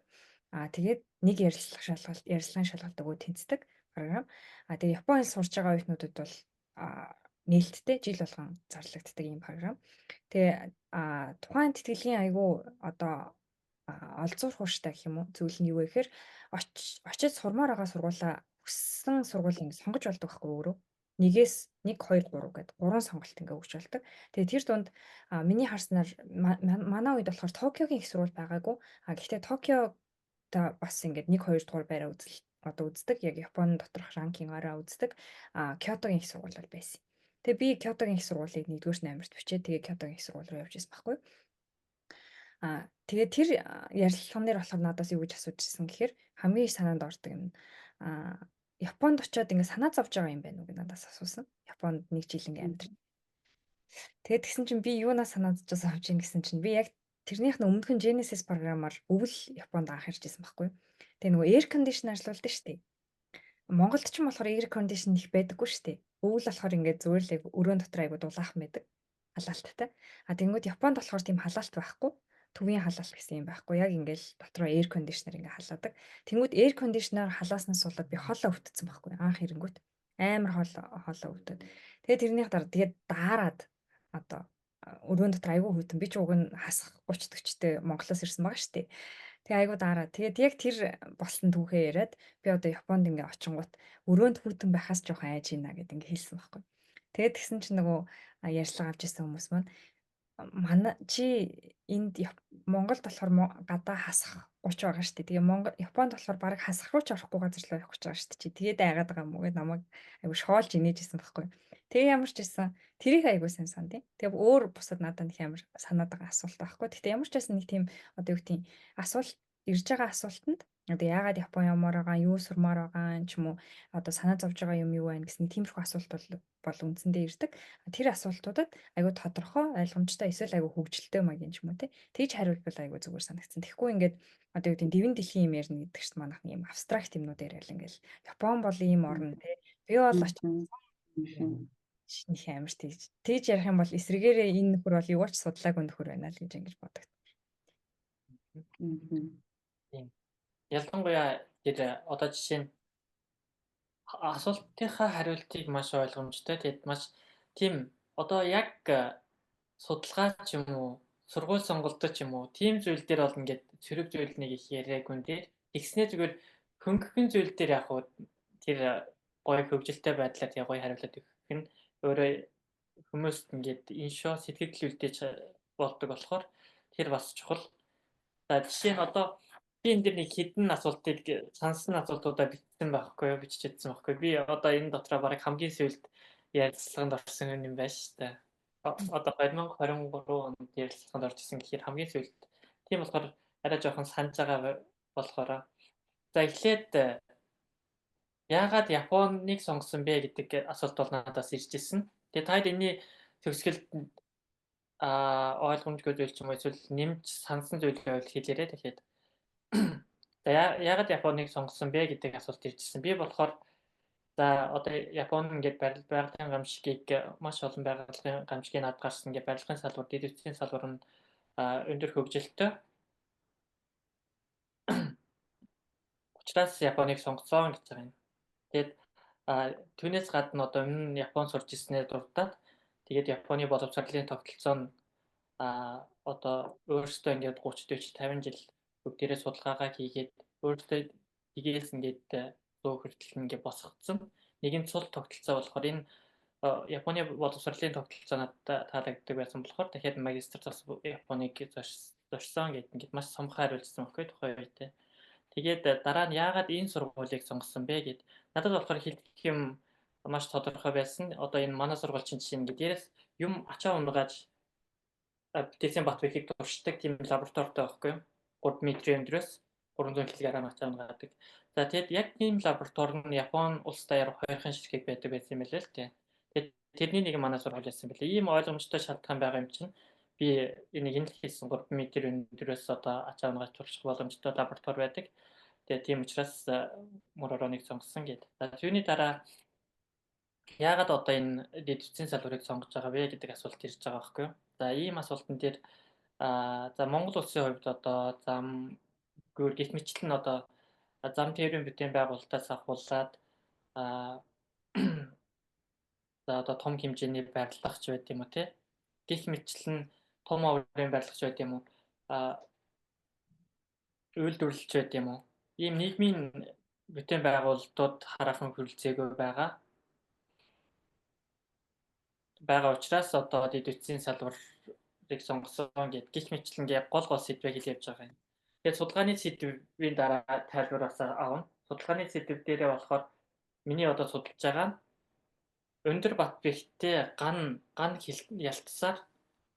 тэгээд нэг ярилцлагын шалгалт өгөөд тэнцдэг програм. Тэгээ Япон хэл сурж байгаа оюутнуудад бол нээлттэй жил болгон зарлагддаг ийм програм. Тэгээ тухайн тэтгэлгийн айгүй одоо олзуурах хууштай гэх юм уу зүйл нь юу вэ гэхээр очиж сурмаар байгаа сургуулаа хүссэн сургуулийг ингэ сонгож болдог байхгүй өөрөө. 1-ээс 1 2 3 гэдэг 3 сонголт ингээ өгч болдог. Тэгээ тэр дунд миний харснаар манай үед болохоор Токиогийн их сургууль байгаагүй. Гэхдээ Токиода бас ингээд 1 2 дугаар байраа үздэг. Яг Японы доторх ранкингаараа үздэг. Кёотогийн их сургууль бол байсан. Тэгээ би Кёотогийн их сургуулийг 1-р 8-т бичээд тэгээ Кёотогийн их сургууль руу явж ирсэн байхгүй. Тэгээ тэр ярилцлаган дээр болохоор надаас юу гэж асууж ирсэн гэхээр хамгийн санаанд ордог юм. Японд очиод ингээд санаа зовж байгаа юм байна уу гэж надаас асуусан. Японд нэг жил ингээд амьдрал. Тэгээд тэгсэн чинь би юунаас санаа зовж ийн гэсэн чинь би яг тэрнийх нь өмнөх нь Genesis програмаар өвөл Японд анх ирж байсан байхгүй. Тэгээ нөгөө air condition ажиллаулдаг шүү дээ. Монголд ч юм болохоор air condition их байдаггүй шүү дээ. Өвөл болохоор ингээд зүгээр л өрөөнд дотор айгуу дулаахан байдаг. Халаалттай. А тэнгууд Японд болохоор тийм халаалт байхгүй. Төвийн халаалт гэсэн юм байхгүй. Яг ингээд дотроо air conditioner ингээд халаадаг. Тэнгууд air conditioner халааснаас болоод би хоолоо өвдсөн байхгүй. Анх ирэнгүүт амар хоолоо өвдөд. Тэгээ тэрнийх дараа тэгээд даарад одоо өрөөнд дотор айгүй хүйтэн би ч уг нь хасах 30 40-тэй Монголоос ирсэн байгаа шүү дээ. Тэгээ айгуу дараа. Тэгээд яг тэр болсон түүхээ яриад би одоо Японд ингээ очингууд өрөөнд хүйтэн байхаас жоохон айж ийна гэд ингээ хэлсэн байхгүй. Тэгээд тэгсэн чинь нөгөө ярьцлага авч ирсэн хүмүүс манай чи энд Монголд болохоор гадаа хасах 30 байгаа шүү дээ. Тэгээ Монгол Японд болохоор баг хасах руу ч орохгүй газар л байх гэж байгаа шүү дээ. Чи тэгээд айгаад байгаа юм уу гэд намайг айгу шоолж инээж исэн байхгүй. Тэгээ ямар ч байсан тэрийг айгу сайн санд. Тэгээ өөр бусад надад их амар санаад байгаа асуулт байхгүй. Гэхдээ ямар ч байсан нэг тийм одоо юу гэдэг нь асуулт ирж байгаа асуултанд одоо яагаад Япон ямаар байгаа, юу сурмаар байгаа ч юм уу одоо санаа зовж байгаа юм юу байна гэсэн тиймэрхүү асуулт бол үндсэндээ ирдэг. Тэр асуултуудад айгүй тодорхой ойлгомжтой эсвэл айгүй хөвгөлтэй маягийн ч юм уу тэгж хариулбал айгүй зүгээр санагдсан. Тэгэхгүй ингээд одоо юу гэдэг нь дэвэн дэлхийн юм ярина гэдэг чинь манайх юм абстракт юмнууд яриад ингээл Япон бол ийм орн те. Би бол нэг амар тэгж ярих юм бол эсрэгээрээ энэ нөхөр бол юугаач судлаагүй нөхөр байна л гэж ингэж боддог. Ялангуяа тэр одоо жишээ нь асуултынхаа хариултыг маш ойлгомжтой. Тэгэд маш тийм одоо яг судалгаа ч юм уу, сургууль сонголтод ч юм уу, тийм зүйл дээр бол ингээд цэрэг зүйл нэг их яриаггүй дээр тэгснээ зүгээр хөнгөн зүйл дээр яг уу тэр гоё хөвгөлтэй байдлаар яг гоё хариулаад өгөх нь өөрөө хүмүүст ингээд иншоо сэтгэл үлдээж болдог болохоор тэр бас чухал. За жишээ нь одоо би энэ дэр нэг хідэн асуултыг сансан асуултуудаа бичсэн байхгүй юу, биччихсэн байхгүй. Би одоо энэ дотроо бараг хамгийн сүүлд ярилцлаганд орсон юм байна шүү дээ. Одоо 2023 онд ярилцлаганд орж исэн гэхээр хамгийн сүүлд. Тийм болохоор арай жоохон санаж байгаа болохоор. За эхлээд яагаад Японыг сонгосон бэ гэдэг асуулт бол надаас ирж ирсэн. Тэгээ та энэний төгсгөлд ойлгомжгүй зүйл ч юм уу эсвэл нэмж сансан зүйлээ бол хэлээрэй тэгэхээр. За яагаад Японыг сонгосон бэ гэдэг асуулт иржсэн. Би болохоор за одоо Япон ингээд байгалийн гамшигыг маш олон байгалийн гамшигын над гарсан ингээд барилгын салбар, дэд үтсийн салбар нь өндөр хөгжилтэй. Учираас Японыг сонгосон гэж байгаа юм. Тэгээд түүнээс гадна одоо өмнө Япон сурч ирснээр дуртаад тэгээд Японы боловсролын тогтолцоо нь одоо өөрөөсөө ингээд 30 40 50 жил бүгдээрээ судалгаагаа хийгээд өөрөөсөө тгээс ингээд зөө хүртэл ингээд босгоцсон. Нэгэн цул тогтолцоо болохоор энэ Японы боловсролын тогтолцоо надад таалагддаг байсан болохоор дахиад магистр зас Японыг зорьсон гэдэг ингээд маш сомхон хариулсан байхгүй тухайн үед. Тэгээд дараа нь яагаад энэ сургуулийг сонгосон бэ гэд надад болохоор хэлэх юм маш тодорхой байсан. Одоо энэ манай сургууль чинь жишээ ингээд дээрээс юм ачаа унгааж бүтээсэн бат бэхийг туршдаг тийм лабораторитой байхгүй юу? 3 метрийн өндрөөс 300 кг ачаа унгаадаг. За тэгэд яг тийм лаборатори нь Япон улс даяар 2хан ширхэг байдаг байсан юм байлээ л дээ. Тэгээд тэрний нэг манай сургууль байсан байлээ. Ийм ойлгомжтой шалтгаан байгаа юм чинь би энийг энэ хэлсэн 3 метр өндрөөс одоо ачаа унгааж турших боломжтой лаборатори байдаг. Тэгээд тийм учраас Моророник сонгосон гэдэг. За түүний дараа яагаад одоо энэ дэд үтсийн салбарыг сонгож байгаа вэ гэдэг асуулт ирж байгаа байхгүй юу? За ийм асуултан дээр за Монгол улсын хувьд одоо зам гэх мэтлэн одоо зам тээврийн бүтээн байгуулалтаас ахуулаад за одоо том хэмжээний барилгач байт юм уу те гэх мэтлэн том оврын барилгач байт юм уу үйлдвэрлэлч байт юм уу ийм нийгмийн бүтээн байгуулалтууд хараахан хүрэлцээгүй байгаа учраас одоо дэд үтсийн салбарыг сонгосон гэд гих мэтлэнгээ гол сэдвээ хэлж явж байгаа юм. Тэгээд судалгааны сэдвийн дараа тайлбар бас авна. Судалгааны сэдв дээрээ болохоор миний одоо судалж байгаа нь өндөр бат бэхтэй ган ялтсаар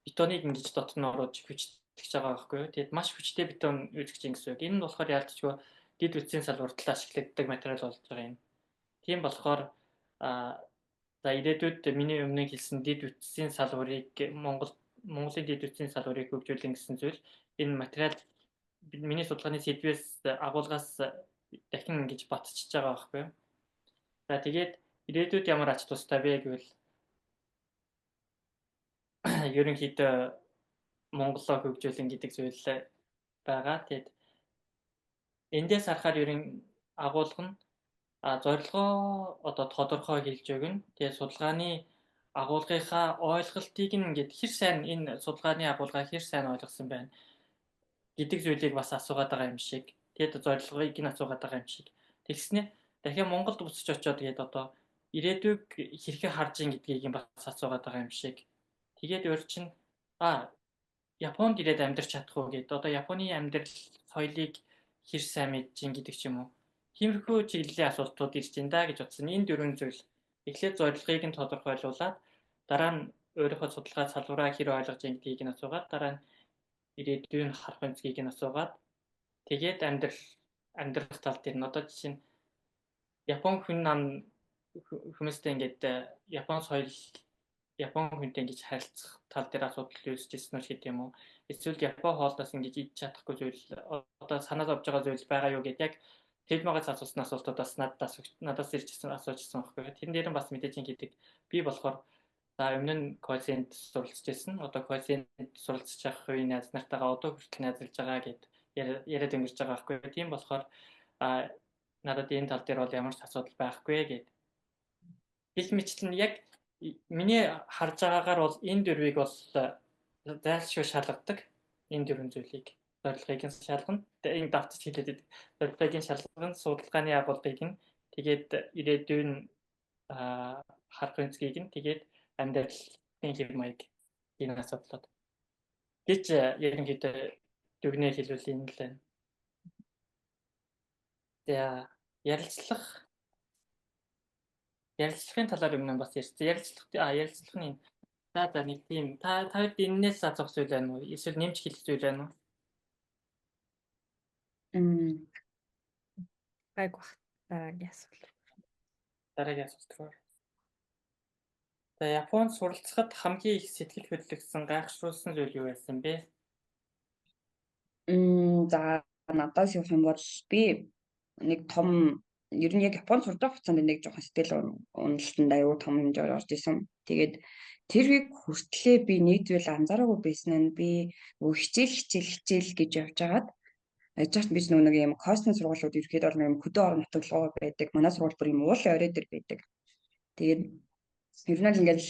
бетоныг ингэж дотор нь оруулж хүчтэйж байгаа байхгүй юу. Тэгээд маш хүчтэй бетон үүсгэж ин гэсэн үг. Энэ нь болохоор ялтчгүй дэд үтсийн салбарт ашиглагддаг материал болж байгаа юм. Тийм болохоор за ирээдүйд миний өмнө хэлсэн дэд үтсийн салбарыг Монголын дэд үтсийн салбарыг хөгжүүлэн гэсэн зүйл энэ материал миний судалгааны сэдвээс агуулгаас дахин ингэж батчихж байгаа байхгүй юу. За тэгээд ирээдүйд ямар ач тустай вэ гэвэл ерөнхийдөө Монголоо хөгжүүлэн гэдэг зүйл байгаа. Тэгээд эндээс харахаар ерөн агуулга нь зорилгоо одоо тодорхой хэлж өгнө. Тэгээд судалгааны агуулгынхаа ойлголтыг ингээд хэр сайн энэ судалгааны агуулгаа хэр сайн ойлгосон байна гэдэг зүйлийг бас асуугаад байгаа юм шиг. Тэгээд зорилгыг нь асуугаад байгаа юм шиг. Тэгснэ дахиад Монголд буцаж очиод тэгээд одоо ирээдүйг хэрхэн харж ийн гэдгийг бас асуугаад байгаа юм шиг. Тэгээд өөр чинь Японд ирээд амьдарч чадах уу гэдэг. Одоо Японы амьдрал соёлыг хэр сайн мэдж ийн гэдэг ч юм уу. Тиймэрхүү чиглэлийн асуултууд ирж байна да гэж бодсон. Энэ дөрвөн зүйл. Эхлээд зорилгыг нь тодорхойлуулаад дараа нь өөрийнхөө судалгаа салбараа хэр ойлгож ийн гэдгийг нь асуугаад дараа нь ирээдүйн харах өнцгийг нь асуугаад тэгээд амьдрах тал дээр нь одоо жишээ нь Япон хүн нам хүмүүстэй ингээд Япон соёл Япон хүнтэй ингэж харилцах тал дээр асуудал үүсчихсэн үү гэдэг юм уу? Эсвэл Япон хоолноос ингэж идэж чадахгүй зүйл одоо санаад авч байгаа зүйл байгаа юу гэдэг яг Тэлмагаас асуусан асуултуудаас надаас иржсэн асуужсэн байхгүй. Тэрэн дээр нь бас мэдээж ингэдэг. Би болохоор өмнө нь колсент суралцж байсан. Одоо колсент суралцж явах үеийн найз нартайгаа одоо хүртэл найзалж байгаа гэд яриад өнгөрч байгаа байхгүй. Тийм болохоор надад энэ тал дээр бол ямар ч асуудал байхгүй гэд. Гэх мэтлэн яг миний харж байгаагаар бол энэ дөрвийг бол зайлшгүй шалгадаг. Энэ дөрвөн зүйлийг зорилгыг нь шалгана. Энэ давтаж хэлээд байдаг. Зорилгыг нь шалгана, судалгааны агуулгыг нь тэгээд ирээдүйн харах өнцгийг нь тэгээд амьдралын хэв маяг энэ асуудлууд гэж ерөнхийдөө дүгнээ хэлвэл энэ л байна. За ярилцлагын талаар өмнө бас ярьсан. Ярилцлага нь за нэг тийм та хоёрт энэс асуух зүйл байна уу? Эсвэл нэмж хэлэх зүйл байна уу? Гайг баг. Дараагийн асуулт. За Японд суралцахад хамгийн их сэтгэл хөдлөгсөн гайхшруулсан зүйл юу байсан бэ? За надаас юу юм бол би нэг том ер нь яг Японд сурч байгаа хугацаанд нэг жоохон сэтгэл уналтанд аюу том хэмжээр орж исэн. Тэгээд тэрийг хүртлээ би нэг зүйл анзаараагүй байсан нь би хичээл гэж явж байгаад ажигт би нэг юм космос сургуулиуд ерөөхдөө бол нэг хөдөө орон нутаглуу байдаг. Манай сургууль бүр юм уулын орой дээр байдаг. Тэгээд ер нь л ингээл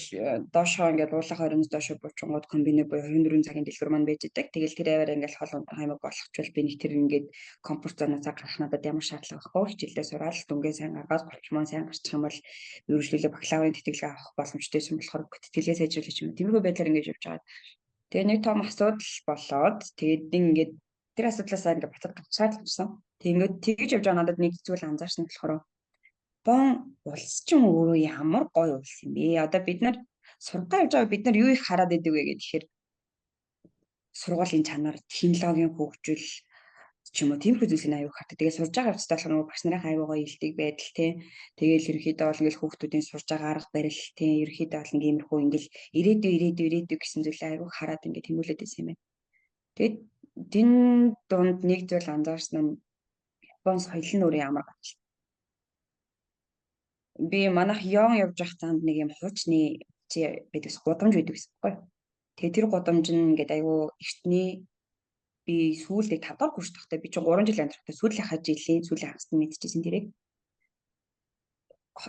доошоо ингээл уулах оройноос доошоо буучингууд комбине буюу 24 цагийн дэлгүүр маань байж идэг. Тэгэл тэр аваар ингээл хол хаймаг болгочвол би нэг тэр ингээд комфорт зоноос гарах надад ямар шаардлага байхгүй. Хичээлдээ сураад дүнгээ сайн гаргаад голчмоо сайн гарчих юм бол үргэлжлүүлээ бакалаврын тэтгэлгээ авах боломжтой юм болохоор тэтгэлгээ сайжруулах юм. Тиймэрхүү байдлаар ингэж явж байгаа. Тэгээ нэг том асуудал болоод тэгээд ингээд тэр асуудлаасаа ингээд буцаад гарчаад ирсэн. Тэгээд тэгж явж байгаа надад нэг зүйл анзаарсан болохоор Япон улс чинь өөрөө ямар гоё улс юм бэ? Одоо бид нар сургууль явж байгаа бид нар юу их хараад идэг вэ гэхээр сургуулийн чанар, технологийн хөгжил ч юм уу тиймэрхүү зүйлийг аюул хардаг. Тэгээ сурж байгаа явцдаа болохоор нөгөө багш нарын аюул гоё илдэг байдал тий. Тэгээл ерөнхийдөө бол ингээл хүүхдүүдийн сурж байгаа арга барил тий. Ерөнхийдөө бол иймэрхүү ингээл ирээдүй гэсэн зүйлээ аюул хараад ингээд тэмүүлээд байсан юм байна. Тэгээд энэ дунд нэг зүйл анзаарсан нь Япон соёл нь өөрөө ямар гэж. Би манайх Яон явж байх занд нэг юм хуучны бидээс гудамж байдаг гэсэн байхгүй. Тэгээ тэр гудамж нь ингээд аюу эртний би сүүлдээ 5 дахь курс тахтай би чинь 3 жил амьдрахтай сүүлийнхаа жилийн хагасны мэдчихсэн тэрийг.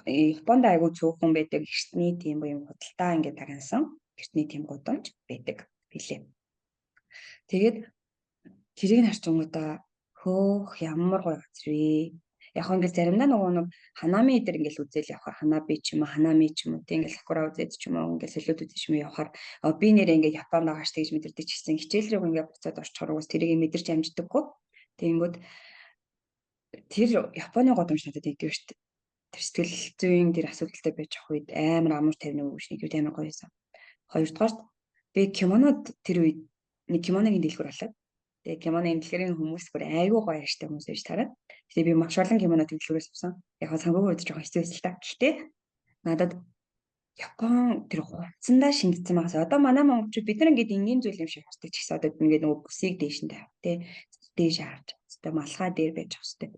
Японд аюу цөөхөн байдаг эртний тийм юм худалдаа ингээд тагансан. Эртний тийм гудамж байдаг билээ. Тэгээд тэрийг харчингуудаа хөөх ямар гоё газар вэ? Яг ингээд заримдаа нэг ханами дээр ингээд үзэл явахаар ханами ч юм уу тийм ингээд сакура үзээд ч юм уу ингээд солиод үзэж юм явахаар би нэрээ ингээд Японд байгаа ш тэгж мэдэрдэг ч гэсэн хичээл рүү ингээд буцаад орчихоор уус тэрийг мэдэрч амждаггүй. Тэгэнгүүт тэр Японы гудамж надад идэв шүү дээ. Тэр сэтгэл зүйн тэр асуудалтай байж ах үед амар амар тавины үгш нэг амар гоёсэн. Хоёрдугаарт би кимонод тэр үед нэг кимоногийн дэлгүүр болоод Тэгээ кимоно имлэхэрийн хүмүүс бүр айгүй гоё аштай хүмүүс байж тараад. Тэгээ би маш олон кимоно тэмдэглүүрээс авсан. Яг хаа санхүүгийн үед жоохон хэцүү байсан л та. Гэхдээ надад Япон тэр хувцсандаа шингэсэн байгаас одоо манай монголчууд бид нар ингээд энгийн зүйл юм шиг хардаг ч гэсэн одоо ингээд нөгөө бүсийг дээш нь тавих тий дээш харж хэвчээ малгай дээр байж авах хэвчээ.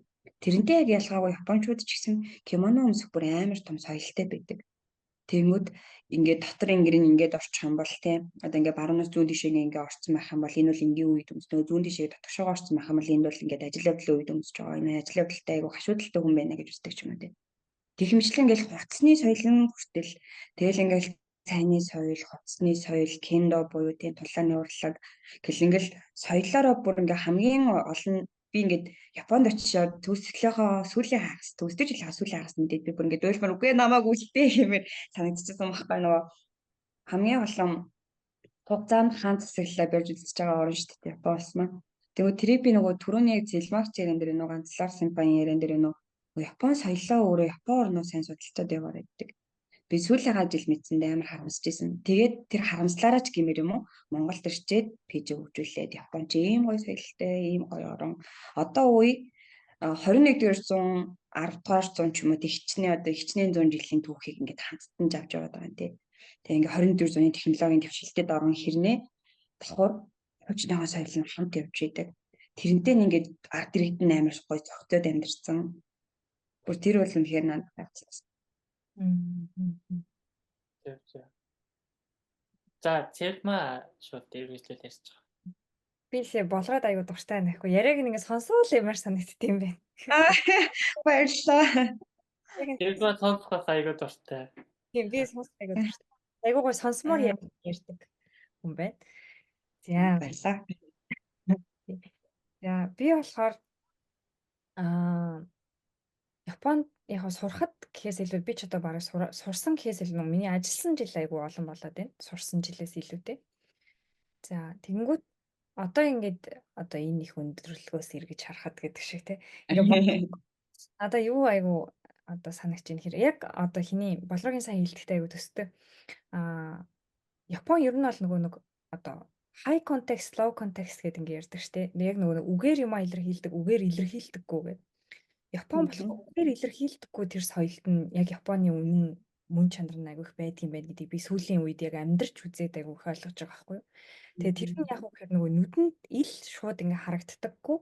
Тэрнтэй яг ялгаагүй японочууд ч гэсэн кимоно өмсөх бүр амар том соёлтой байдаг. Тэнгүүд ингээд дотор ингээд орчих юм бол тий одоо ингээд баруунаас зүүн тишээ ингээд орцсон байх юм бол энэ бол энгийн үед өмснөө зүүн тишээ дотгошоо орцсон байх юм бол энэ бол ингээд ажил явдлын үед өмсөж байгаа. Энэ ажил явдалтай айгу хашуудалтай хүн байна гэж үздэг ч юм уу тий. Тэгэмжлэн ингээл хувцсны соёл нь хүртэл тэгэл ингээл цайны соёл, хувцсны соёл, кендо буюу тийм тулааны урлаг гэл ингээл соёлоороо бүр ингээ хамгийн олон би ингээд Японд очиод төсөглөхөө сүүлийн хагас төсдөж л сүүлийн хагас мэдээд би бүр ингээд дөөлмөр үгүй намайг үлдээ гэмээр санагдчихсан байхгүй нөгөө хамгийн олон хугацаанд хаан засаглалаа барьж үзэж байгаа орн шүү дээ Япоос маань. Тэгвэл тэрийг би нөгөө түрүүний яг зэлмагч ярен дээр нөгөө ганцлаар симпани ярен дээр нөгөө Япон соёлоо өөрөө Япон орноо сайн судалцаад яваар байдаг. Би сүүлийн жил мэдсэндээ амар харамсаж исэн. Тэгээд тэр харамслаараа ч гэмээр юм уу Монголд ирчээд пижи хөгжүүлээд Япон ч ийм гоё соёлтой, ийм гоё орн. Одоо үе 21-р зуун 10-р зуун ч юм уу хичнээн 100 жилийн түүхийг ингээд хандтан авч яваад байгаа юм тий. Тэгээ ингээд 21-р зууны технологийн дэвшилтэд орон хэрнээ давхар хүчнийхээ соёл нь хамт явж идэг. Тэрнтэй ингээд арт иргэд нь амар гоё зохицоод амьдэрсэн. Бүр тэр бол үнэхээр надад гайхалтай. Зөв. За цэлмаа шууд дэрвэжлэл ярьж байгаа. Би л болгоод аягүй дуртай нахгүй. Яриаг нэгээ сонсоол юмар санагддсан юм байна. Баярлалаа. Цэлмаа сонсох айгүй дуртай. Тийм би сонсох аягүй дуртай. Аягүй гой сонсомоор ярьдаг хүн байна. За Баярлалаа. за би болохоор Японд яг сурахад гэхээс илүү би ч одоо бараг сурсан гэхээс илүү миний ажилласан жил айгүй олон болоод байна. Сурсан жилээс илүүтэй. За тэгэнгүүт одоо ингээд одоо энэ их өндөрлгөөс эргэж харахад гэдэг шиг те. Ингээд надаа юу айгүй одоо санагч юм хэрэг. Яг одоо хиний болгогийн сайн хэлдэгтэй айгүй төстэй. Япон ер нь бол нөгөө нэг одоо high context, low context гэдэг ингээд ярьдаг штэ. Яг нөгөө үгээр юм илэрхийлдэг, үгээр илэрхийлдэггүй гэдэг. Япон болохоор үгээр илэрхийлдэггүй тэр соёлд нь яг Японы үнэн мөн чанар нь айгүйх байдгийн байна гэдгийг би сүүлийн үед яг амьдарч үзээд айгүйх ойлгож байгаа байхгүй юу. Тэгээ тэр нь яг үхээр нөгөө нүдэнд ил шууд ингээ харагддаггүй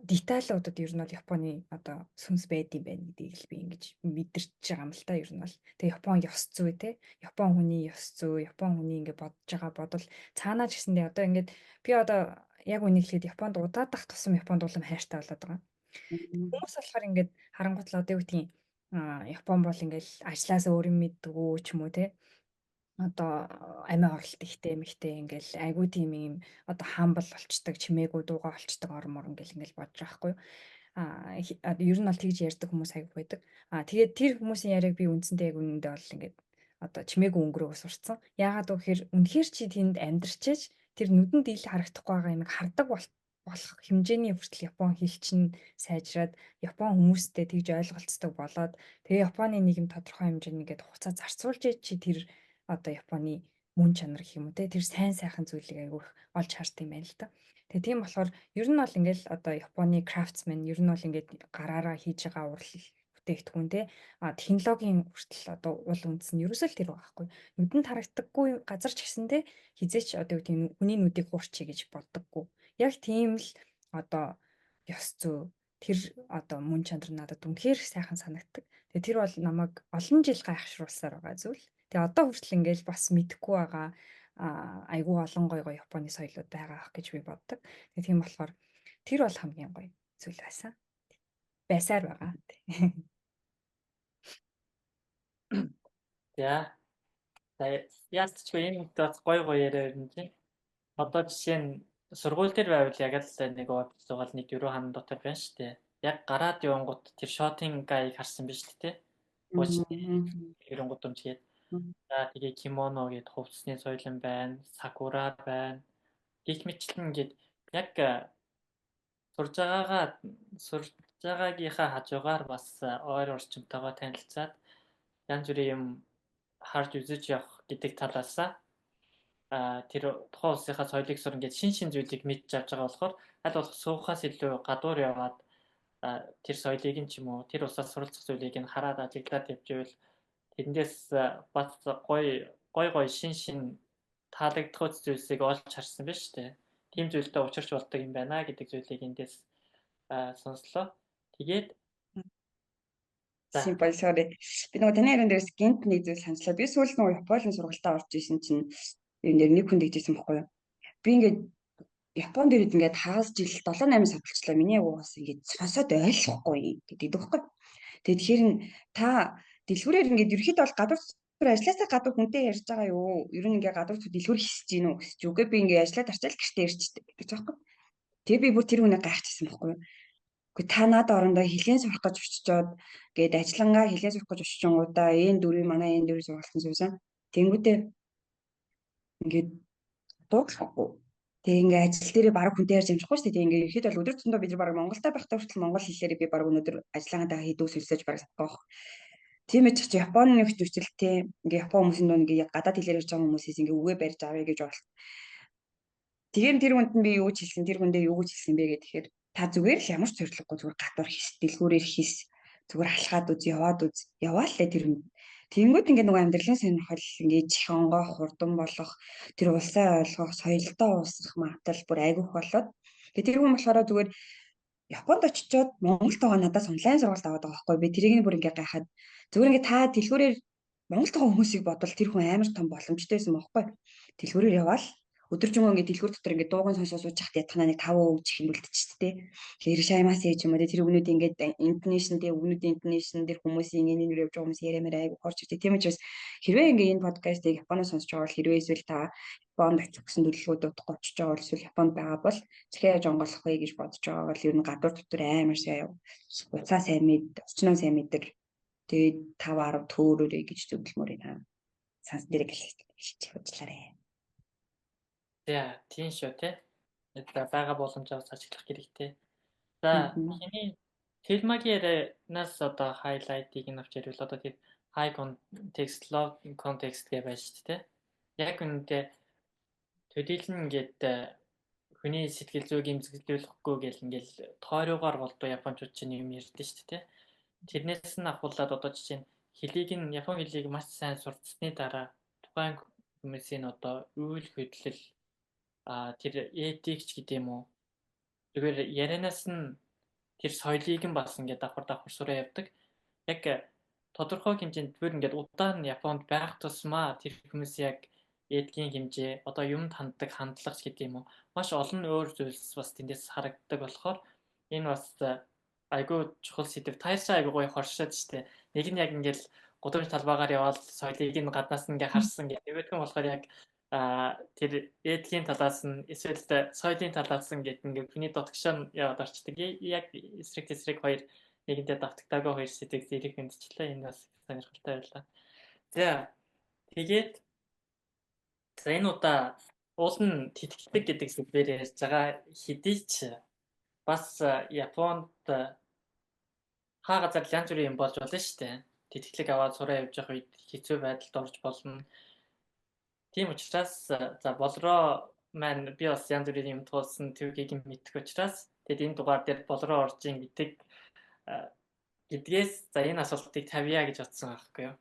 детайлуудад ер нь бол Японы одоо сүнс байдгийн байна гэдгийг л би ингэж мэдэрч байгаа юм л та ер нь бол. Тэгээ Япон ёс зүй те. Япон хүний ёс зүй, Япон хүний ингээ бодож байгаа бодол цаанаа ч гэсэндээ одоо ингээд би одоо яг үнийг хэлэхэд Японд удаадах тусам Японд улам хайртай болоод байгаа. Хүмүүс болохоор ингээд харангуут л одоо юу гэдгийг Япон бол ингээл ажлаас өөр юм мэддэггүй ч юм уу те. Одоо амиа оролт ихтэй мэгтэй ингээл айгуу тийм юм одоо хаамбал болчдаг чимээгүй дуугаа болчдаг ормор ингээл бодож байгаа хгүй. Ер нь бол тэгж ярьдаг хүмүүс айгуу байдаг. Тэгээд тэр хүмүүсийн яриаг би үндсэндээ яг үнэндээ бол ингээд одоо чимээгүй өнгөрөөгөө сурцсан. Яагаад гэвэл үнэхээр чи тэнд амьдрчээж тэр нүдэнд ил харагдахгүй байгаа юм хардаг болох хэмжээний хүртэл Япон хэл чинь сайжраад Япон хүмүүстэй тэгж ойлголцдог болоод тэгээ Японы нийгэм тодорхой хэмжээний ингээд хугацаа зарцуулж чи тэр одоо Японы мөн чанар гэх юм уу те тэр сайн сайхан зүйлийг айгүйх олж хард юм байна л та. Тэгээ тийм болохоор ер нь бол ингээл одоо Японы craftsman ер нь бол ингээд гараараа хийж байгаа урлал бүтээгдэхүүн те технологийн хүртэл одоо уул үндэс нь ерөөсөө л тэр байхгүй. Нүдэнд харагддаггүй газар ч гэсэндээ хизээч одоо юу гэдэг хүний нүдийг хуурчий гэж боддоггүй. Яг тийм л одоо ёс зүй тэр одоо мөн чанар надад үнэхээр сайхан санагддаг. Тэгээ тэр бол намайг олон жил гайхшруулсаар байгаа зүйл. Тэгээ одоо хүртэл ингээл бас мэдэхгүй байгаа айгүй олон гоё Японы соёлууд байгаа ах гэж би боддог. Тэгээ тийм болохоор тэр бол хамгийн гоё зүйл байсан. Байсаар байгаа. За. Яаж ч энэ бас гоё яриа юм чинь. Одоо жишээ нь сургууль дээр байвал яг л нэг зугаал нэг дөрөв хан дотор байна шүү дээ. Яг гараад явангууд тэр шотинг гайг харсан биз дээ те. Гүнгууд өмчгээд. За тэгээ кимоно гээд хувцсны соёлын байна, сакура байна. Гэх мэтлэн гээд яг сурж байгаагийнхаа хажуугаар бас ойр орчимтойгоо танилцаад янз бүрийн юм харж үзэж явах гэдэг талаасаа тэр тухайн улсынхаа соёлыг сур ингээд шин зүйлийг мэдж авч байгаа болохоор аль болох суухаас илүү гадуур яваад тэр соёлыг нь ч юм уу тэр улсаас суралцах зүйлийг нь хараад ажиглаад явж ивэл тэндээс бас гой шин таалагдах зүйлсийг олж харсан байна шүү дээ. Тийм зүйлтэй учирч болдог юм байна гэдэг зүйлийг эндээс сонслоо. Тэгээд за Simple sorry. Би нөгөө таны яран дээрээс гинт нэг зүйл санацлаа. Би сүүлд нөгөө Японы сургалтаа орж исэн чинь энэ дээр нэг хүн дэгжсэн байхгүй юу? Би ингээд Японд ирээд ингээд хагас жил 7-8 сар болчихлоо. Миний уугаас ингээд сонсоод ойлгохгүй гэдэг байхгүй. Тэгээд тэгэхээр та дэлгүүрээр ингээд ерөөхдөө бол гадуур ажилласаа гадуур хүнтэй ярьж байгаа юу? Ер нь ингээд гадуур дэлгүүр хийсэж гин үү гэсч үгүй би ингээд ажиллаад арчаал гэртээ ирчтэй гэж байхгүй. Тэгээд би бүр тэр хүнээ гайхчихсан байхгүй юу? Гэхдээ та надад орондоо хилийн сурах гэж очичоод гээд ажиллангаа хилийн сурах гэж очичингуудаа энэ дөрвийн манай энэ дөрвийн сургалтын суусан. Тэнгүүтээ ингээд дуудлахгүй. Тэгээ ингээ ажил дээрээ баг хүнтэй ярьж амжихгүй шүү дээ. Ингээ ихэд бол өдөр тутмаа бид нар баг Монголда байхдаа хүртэл монгол хэллээрээ би баг өнөөдөр ажиллагаадаа хийдүүс хэлсэж баг сатгаах. Тийм ч чи Японы нэг хүчтэй ингээ Япон хүмүүсийн доо ингээ гадаад хэлээр ярьж байгаа хүмүүсээс ингээ үгээ барьж авъя гэж бол. Тэгэхээр тэр хүнд нь би юу ч хэлсэн, тэр хүндээ юу гэж хэлсэн бэ гэхээр та зүгээр л ямар ч зориггүй зүгээр гадуур хийс, дэлгүүрээр хийс, зүгээр алхаад үз, яваад үз, яваа л тэр хүн. Тэнгүүд ингээ нөгөө амьдралын сонирхол ингээ чих онгоох, хурдан болох, тэр улсаа ойлгох, соёлтой уусгах магадлал бүр айгүйх болоод. Тэгээ тэр хүн болохоор зүгээр Японд очичоод Монголд байгаа надаас онлайн сургалт аваад байгаа байхгүй би тэрийг бүр ингээ гайхаад зүгээр ингээ та дэлгүүрээр Монголд байгаа хүмүүсийг бодвол тэр хүн амар том боломжтой байсан байхгүй. Дэлгүүрээр яваал өдөржингөө ингээ дэлгүүр дотор ингээ дууган сонсоо сууж хат ятгана нэг 5 үг чих юм бэлтчих тээ. Тэгэхээр шаймаас ээж юм уу тэр өгнүүд ингээ интонашн дээр өгнүүдийн интонашн дээр хүмүүсийн энэ явж байгаа хүмүүс яриамаар айгу хорч ирдэг. Тийм учраас хэрвээ ингээ энэ подкастыг Японоос сонсож байгаа бол хэрвээ эсвэл та Японд очих гэсэн төлөвлөгөөд утга очиж байгаа бол эсвэл Японд байгаа бол захиа яаж онгойлгох вэ гэж бодож байгаа бол ер нь гадуур дотор амар сайн уцаа сайн мэд, орчноо сайн мэддэг. Тэгээд 5-10 төөрөөрэй гэж зөвлөмөр байна. Санс дэрэг хэлчих хөдлөөрэй. яа тийм шүү те. Бага боломжоо ажиглах хэрэгтэй. За миний Телмагиарнаас одоо хайлайтыг нь авч ирвэл одоо тэр high context, low context гэж байна шүү дээ. Яг үүндээ төдийлөн ингээд хүний сэтгэл зүйг имзэглүүлэхгүй гэл ингээл тойрогоор болдоо японочууд чинь юм ярьдэн шүү дээ. Тэрнээс нь ахуулаад одоо жишээ нь хэлийг нь япон хэлийг маш сайн сурцсны дараа тухайн хүмүүсийн одоо үйл хөдлөл тэр этикч гэдэг юм уу. Тэгэхээр ярианаас нь тэр соёлыг нь бас ингээд давхар сураа явдаг. Яг тодорхой хэмжээнд бүр ингээд удаан Японд байх тусмаа тэр хүмүүс яг эдгийн хэмжээ одоо юмд ханддаг хандлагч гэдэг юм уу маш олон өөр зүйлс бас тэндээс харагддаг болохоор энэ бас айгүй чухал сэдв. Тайсаа айгүй гоё хоршоод штэ. Нэг нь яг ингээд гудамж талбайгаар яваад соёлыг нь гаднаас нь ингээд харсан гэх. Нөгөөх нь болохоор яг тэр эдгийн талаас нь эсвэл соёлын талаас нь гэдэг ингээд хүний дотгошоо яваад орчдөг. Яг эсрэг хоёр нэгэндээ давтагдаагүй хоёр сэдвийг зэрэг мэдчихлээ. Энэ бас сонирхолтой байлаа. За тэгээд энэ удаа уулын тэтгэлэг гэдэг сэдвээр ярьж байгаа хэдий ч бас Японд хаа газар янз бүрийн юм болж болно шүү дээ. Тэтгэлэг аваад сураа явж явах үед хэцүү байдалд орж болно. Тийм учраас за болроо маань би бас янз бүрийн юм туулсан төвгийг мэдэх учраас тэгэд энэ дугаар дээр болроо орж ийн гэдгээс за энэ асуултыг тавья гэж бодсон байхгүй юу.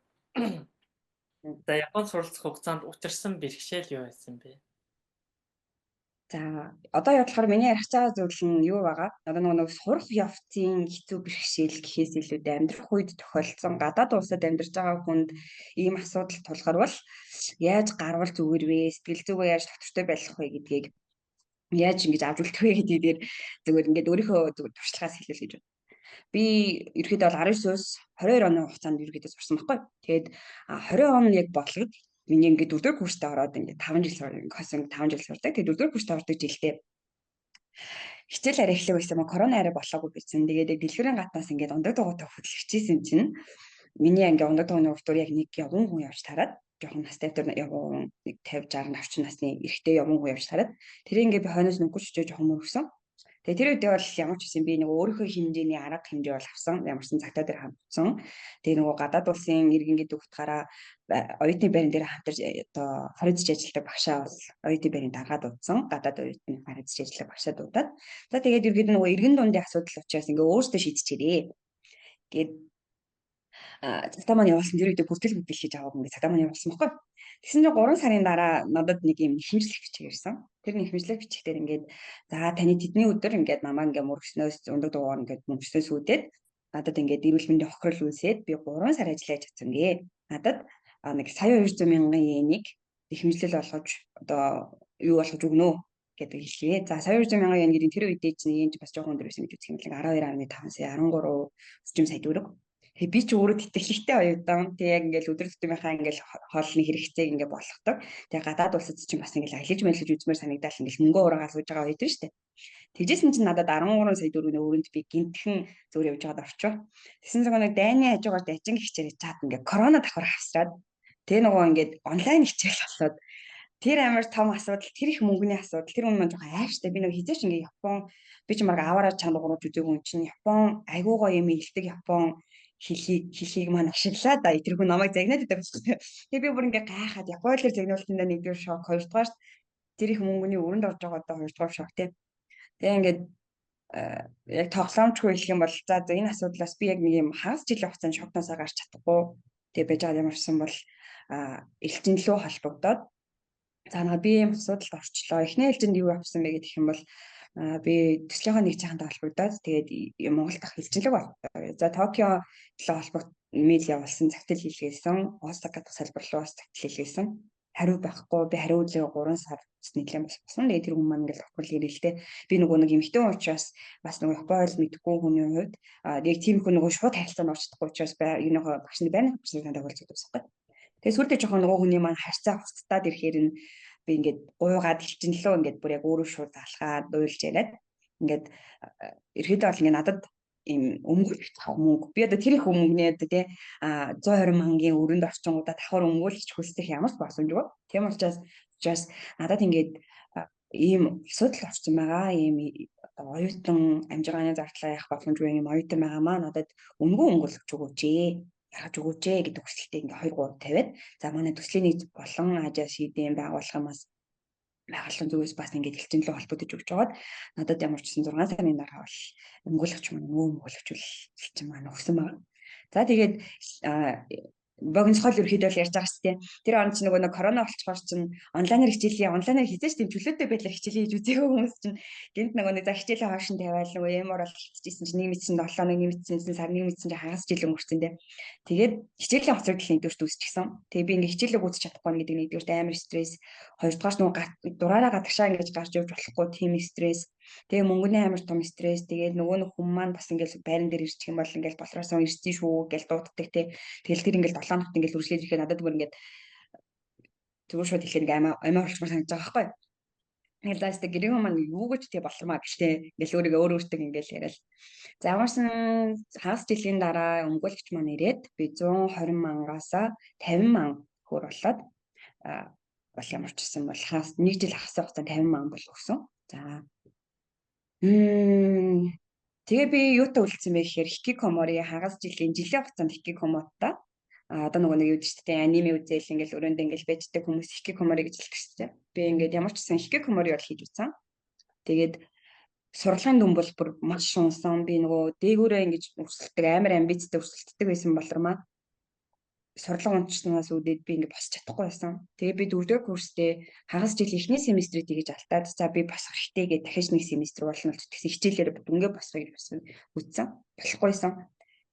За Японд суралцах хугацаанд учирсан бэрхшээл юу байсан бэ? За одоо ядлахаар миний ярих байгаа зүйл нь юу байгаа? Одоо нэг сурах явцын хэцүү бэрхшээл гэхээс илүүтэй амьдрах үед тохиолдсон гадаад улсад амьдарч байгаа хүнд ийм асуудал тулгарвал яаж гарвал зүгээр вэ? Сэтгэл зүгөө яаж тогтвортой байх вэ гэдгийг яаж ингэж авч үлдэх вэ гэдэг дээр зүгээр ингээд өөрийнхөө туршлагаас хэлэл гэж байна. Би ерөөхдөө бол 19-өөс 22 оны хугацаанд ерөөхдөө сурсан байхгүй. Тэгээд 20 он яг бодлогод миний ингээд 4-р курстээ ороод ингээд 5 жил сурсан 5 жил сурдаг. Тэгээд 4-р курстээ ордог жилдээ хичээл арай эхлэх байсан ба корона арай болоогүй байсан. Тэгээд дэлгүүрийн гатнаас ингээд ундаг дугуйтай хөдөлгөжсэн чинь миний ингээд ундаг дугуйны урдуур яг нэг явган хүн явж тараад жоохон настай тэр явган 50 60 40 насны эрэгтэй явган хүн явж тараад тэр ингээд би хойноос нүггүй чижээ жоохон мөргсөн. Тэгээ тэр үедээ бол ямар ч үсэн би нэг өөрийнхөө хэмжээний арга хэмжээ бол авсан. Ямар ч цагтаа дээр хамтсан. Тэгээ нөгөө гадаад улсын иргэн гэдэг утгаараа оюутны байран дээр хамтарч одоо харилцаж ажилладаг багшаа бол оюутны байрын даргаад удсан. Гадаад оюутны харилцаж ажилладаг багшаа дуудаад. За тэгээд ергээд нөгөө иргэн дундын асуудал учраас ингээ өөртөө шийдчихээрээ. Тэгээд цагтаа маань явуулсан тэр үедээ бүртгэл хийж аваагүй ингээ цагтаа маань явуулсан баггүй. Тэгсэн чинь 3 сарын дараа надад нэг юм нэхэмжлэх бичиг ирсэн. Тэр нэхэмжлэх бичгээр ингээд за таны тэдний өдөр ингээд намаа ингээд мөргснөөс ундаг дугаар ингээд мөргснөөс үүдээд надад ингээд эрүүл мэндийн хохирол үүсээд би 3 сар ажиллаж чадсан гээ. Надад нэг сая 200 мянган йенийг нэхэмжлэл болгож одоо юу болгож өгнө гэдэг хэлээ. За сая 200 мянган йен гэдэг тэр үедээ чинь йен бас жоохон өндөр байсан гэж үзэх юм л 12.5 сая 13 орчим сая төгрөг. Тэгээ би ч өөрөө тэтгэлэгтэй оюутан. Тэгээ яг ингээл өдөр тутмынхаа ингээл хоолны хэрэгцээг ингээ болгодог. Тэгээ гадаад улсад чинь бас ингээл аялаж мэдлэж үзмээр санагдал ингээл мөнгө ураагаа сууж байгаа оюутан шүү дээ. Тэгжсэн чинь надад 13 сая төгрөгийн өрөөнд би гинтхэн зүгээр явж байгаад орчоо. Тэгсэн чинь нэг дайны хажуугаар дажин хичээл чаад ингээ корона давхар хавсраад тэгээ нөгөө ингээд онлайн хичээл болоод тэр амар том асуудал, тэр их мөнгөний асуудал, тэр хүн маань жоохон айштай. Би нөгөө хизээш ингээ Япон би ч марга аваараа чанга гурав үзээгүй юм чинь Япон айгуугаа юм илдэг Япон хэлхийг маань ашиглаад тэрхүү намайг загнаад байдаг байхгүй. Тэгээ би бүр ингээ гайхаад Японоор загнуултандаа нэгдүгээр шок, хоёрдугаар тэр их мөнгөний өрөнд орж байгаа одоо хоёрдугаар шок тийм. Тэгээ ингээд яг тоглоомчгүй хэлэх юм бол за энэ асуудлаас би яг нэг юм хагас жилийн хугацаанд шокноосоо гарч чадахгүй. Тэгээ байж байгаа ямарсан бол элчин лөө холбогдоод за би юм асуудалд орчлоо. Эхний ээлжинд юу авсан бэ гэх юм бол би төслийнхөө нэг цаахантай холбогдоод тэгээд Монголд ах элчинлэг боллоо. За Токио төлөө холбогд мэйл явуулсан, загтал хийлгээсэн, Осака дахь салбар руу загтал хийлгээсэн. Хариу байхгүй. Би хариу үлээ 3 сар нийлэн болсон. Тэгээд тэр хүмүүс маань ингээл тохирол ирэлтэй. Би нөгөө нэг эмэгтэй учраас бас нөгөө Япон ойл мэдгүй хүний хувьд яг тийм хүн нөгөө шууд харилцаанд орж чадахгүй учраас энэ багшны байрны багшны надад хөлцөд байсан. Тэгээд сүрдээ жоохон нөгөө хүний маань харьцаа хурцтаад ирэхээр нь би ингээд гуйгаад элчинлөө ингээд бүр яг өөрөө шууд залхаад уйлж яриад ингээд ерөөдөө бол ингээд надад ийм өмгөөлөх мөнгө би одоо тэр их мөнгөний одоо тий 120 мянган өрөнд орчингуудаа давхар өмгөөлж хүсэх ямар ч боломжгүй. Тийм учраас надад ингээд ийм асуудал орсон байгаа. Ийм оюутан амжиргааны зардлаа явах боломжгүй ийм оюутан байгаа маа надад өмгөөлж өгөөч яхаж өгөөч гэдэг хүсэлтэд ингээ 2 3 тавиад за манай төслийн нийт болон ажаа шийдэм байгууллагаас байгууллагын зүгээс бас ингээ элчинлээ холбогдож өгч жагаад надад ямар ч 6 сарын дараа бол өмгөөлөгч маань өмгөөлөгчүүл элчин маань өгсөн байна. За тэгээд богиносхол ерөөхдөө ярьж байгаа шүү дээ. Тэр он ч нөгөө корона болчихоор чинь онлайнаар хизээч тийм чөлөөтэй байдлаар хичээлээ хийж үзээгүй хүмүүс чинь гэнт нөгөө за хичээлээ хоошин тавиал нөгөө ямар бол хичээсэн чинь нэг мэдсэн 7 нэг мэдсэн сар нэг мэдсэн чинь хагас жил өнгөрцөн дээ. Тэгээд хичээлийн хоцрогдол нэгдүгürt үүсчихсэн. Тэгээ би ингээ хичээлээ гүйцэж чадахгүй гэдэг нэгдүгürt амар стресс, хоёрдугаарч нөгөө дураараа гадагшаа ингэж гарч явж болохгүй тийм стресс. Тэгээ мөнгөний амар том стресс. Тэгээд нөгөө нэг хүмүүс маань бас ингээл байран дээр ирчих юм бол ингээл болроосоо ирсэн шүү гэж дууддаг те. Тэгэл тэр ингээл 7 хоногт ингээл үргэлжлээд ирэхэд надад бүр ингээд зүгээр шууд ихээр ингээл амиа болчихмор санагдаж байгаа байхгүй. Ингээл даастай гэрээ маань юу гэж тий болромаа гэжтэй ингээл өөртөө ингээл яриад. За ямарсан хагас жилийн дараа өмгөөлөгч маань ирээд би 120 мянгаасаа 50 мянган хөр болоод бол ямар ч гэсэн бол хагас нэг жил хагас хугацаанд 50 мянган бол өгсөн. За тэгээ би юутай үлдсэн бэ гэхээр хикикомори хагас жилийн хугацаанд хикикомотта одоо нөгөө нэг юу гэдэг чинь аниме үзэл ингээл өрөөнд ингээл байждаг хүмүүс хикикомори гэж хэлдэг шүү дээ. Би ингээд ямар ч гэсэн хикикомори бол хийж үзсэн. Тэгээд сурлагын дүн бол бүр маш унсан. Би нөгөө дээгүүрээ ингэж өрсөлдөг амар амбицтай өрсөлддөг байсан болормаа. Сурлага унтчихснаас үүдээд би ингээд босч чадахгүй байсан. Тэгээ би 4-р курстэй хагас жилийн эхний семестрийг тэгэж алдаад за би босох хэрэгтэй гэж дахиж нэг семестр болно л гэсэн хичээлээр дүнгээ босхийг хүссэн үзсэн. Болохгүйсэн.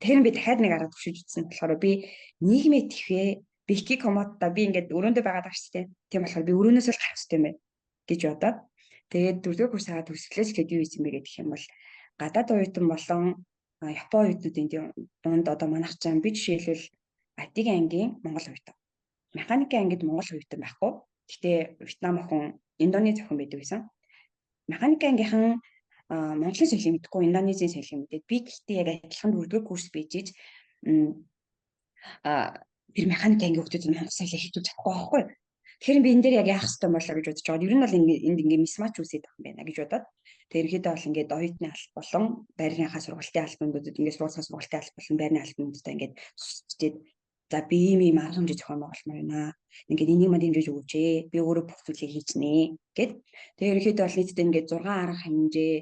Тэр би дахиад нэг арга төвшиж үзсэн. болохоор би нийгмээ твэ би хикикомотта би ингээд өрөөндөө байгаад байгаа шүү дээ. Тийм болохоор би өрөөнөөс л гарах хэрэгтэй юм байна гэж бодоод тэгээд 4-р курс хагаад төсөлөөс хэд юу хийсэн бэ гэх юм бол гадаад оюутан болон Япон оюутнуудын дунд одоо манайх чам би жишээлбэл IT-ийн ангийн Монгол оюутан. Механикийн ангид Монгол оюутан байхгүй. Гэхдээ Вьетнам охин, Индонез охин байдаг байсан. Механикийн ангийнхан Монголын соёлыг мэдгүй, Индонезийн соёлыг мэдээд би гэхдээ яг адилхан 4-р курс бийжиж тэр механикийн ангийн хүмүүсд Монгол соёлыг хэлж чадахгүй байхгүй. Тэгэхээр би энэ дээр яг яах ёстой болоо гэж бодож байгаа. Ер нь бол энд ингээ мисмач үүсээд байгаа юм байна гэж бодоод. Тэгээ ерөөдөө бол ингээд оюутны алба болон байрныхаа сургалтын албандуудад ингээд суулгах сургалтын алба болон байрны албандуудаа ингээд тусчээд за би ийм арга хэмжээ зохион байгуулмаар байна. Ингээд энийг манд хэмжээж өгөөч ээ. Би өөрөө бүх зүйлийг хийчихнэ гэд. Тэгээ ерөөдөө бол нийтдээ ингээд 6 арга хэмжээ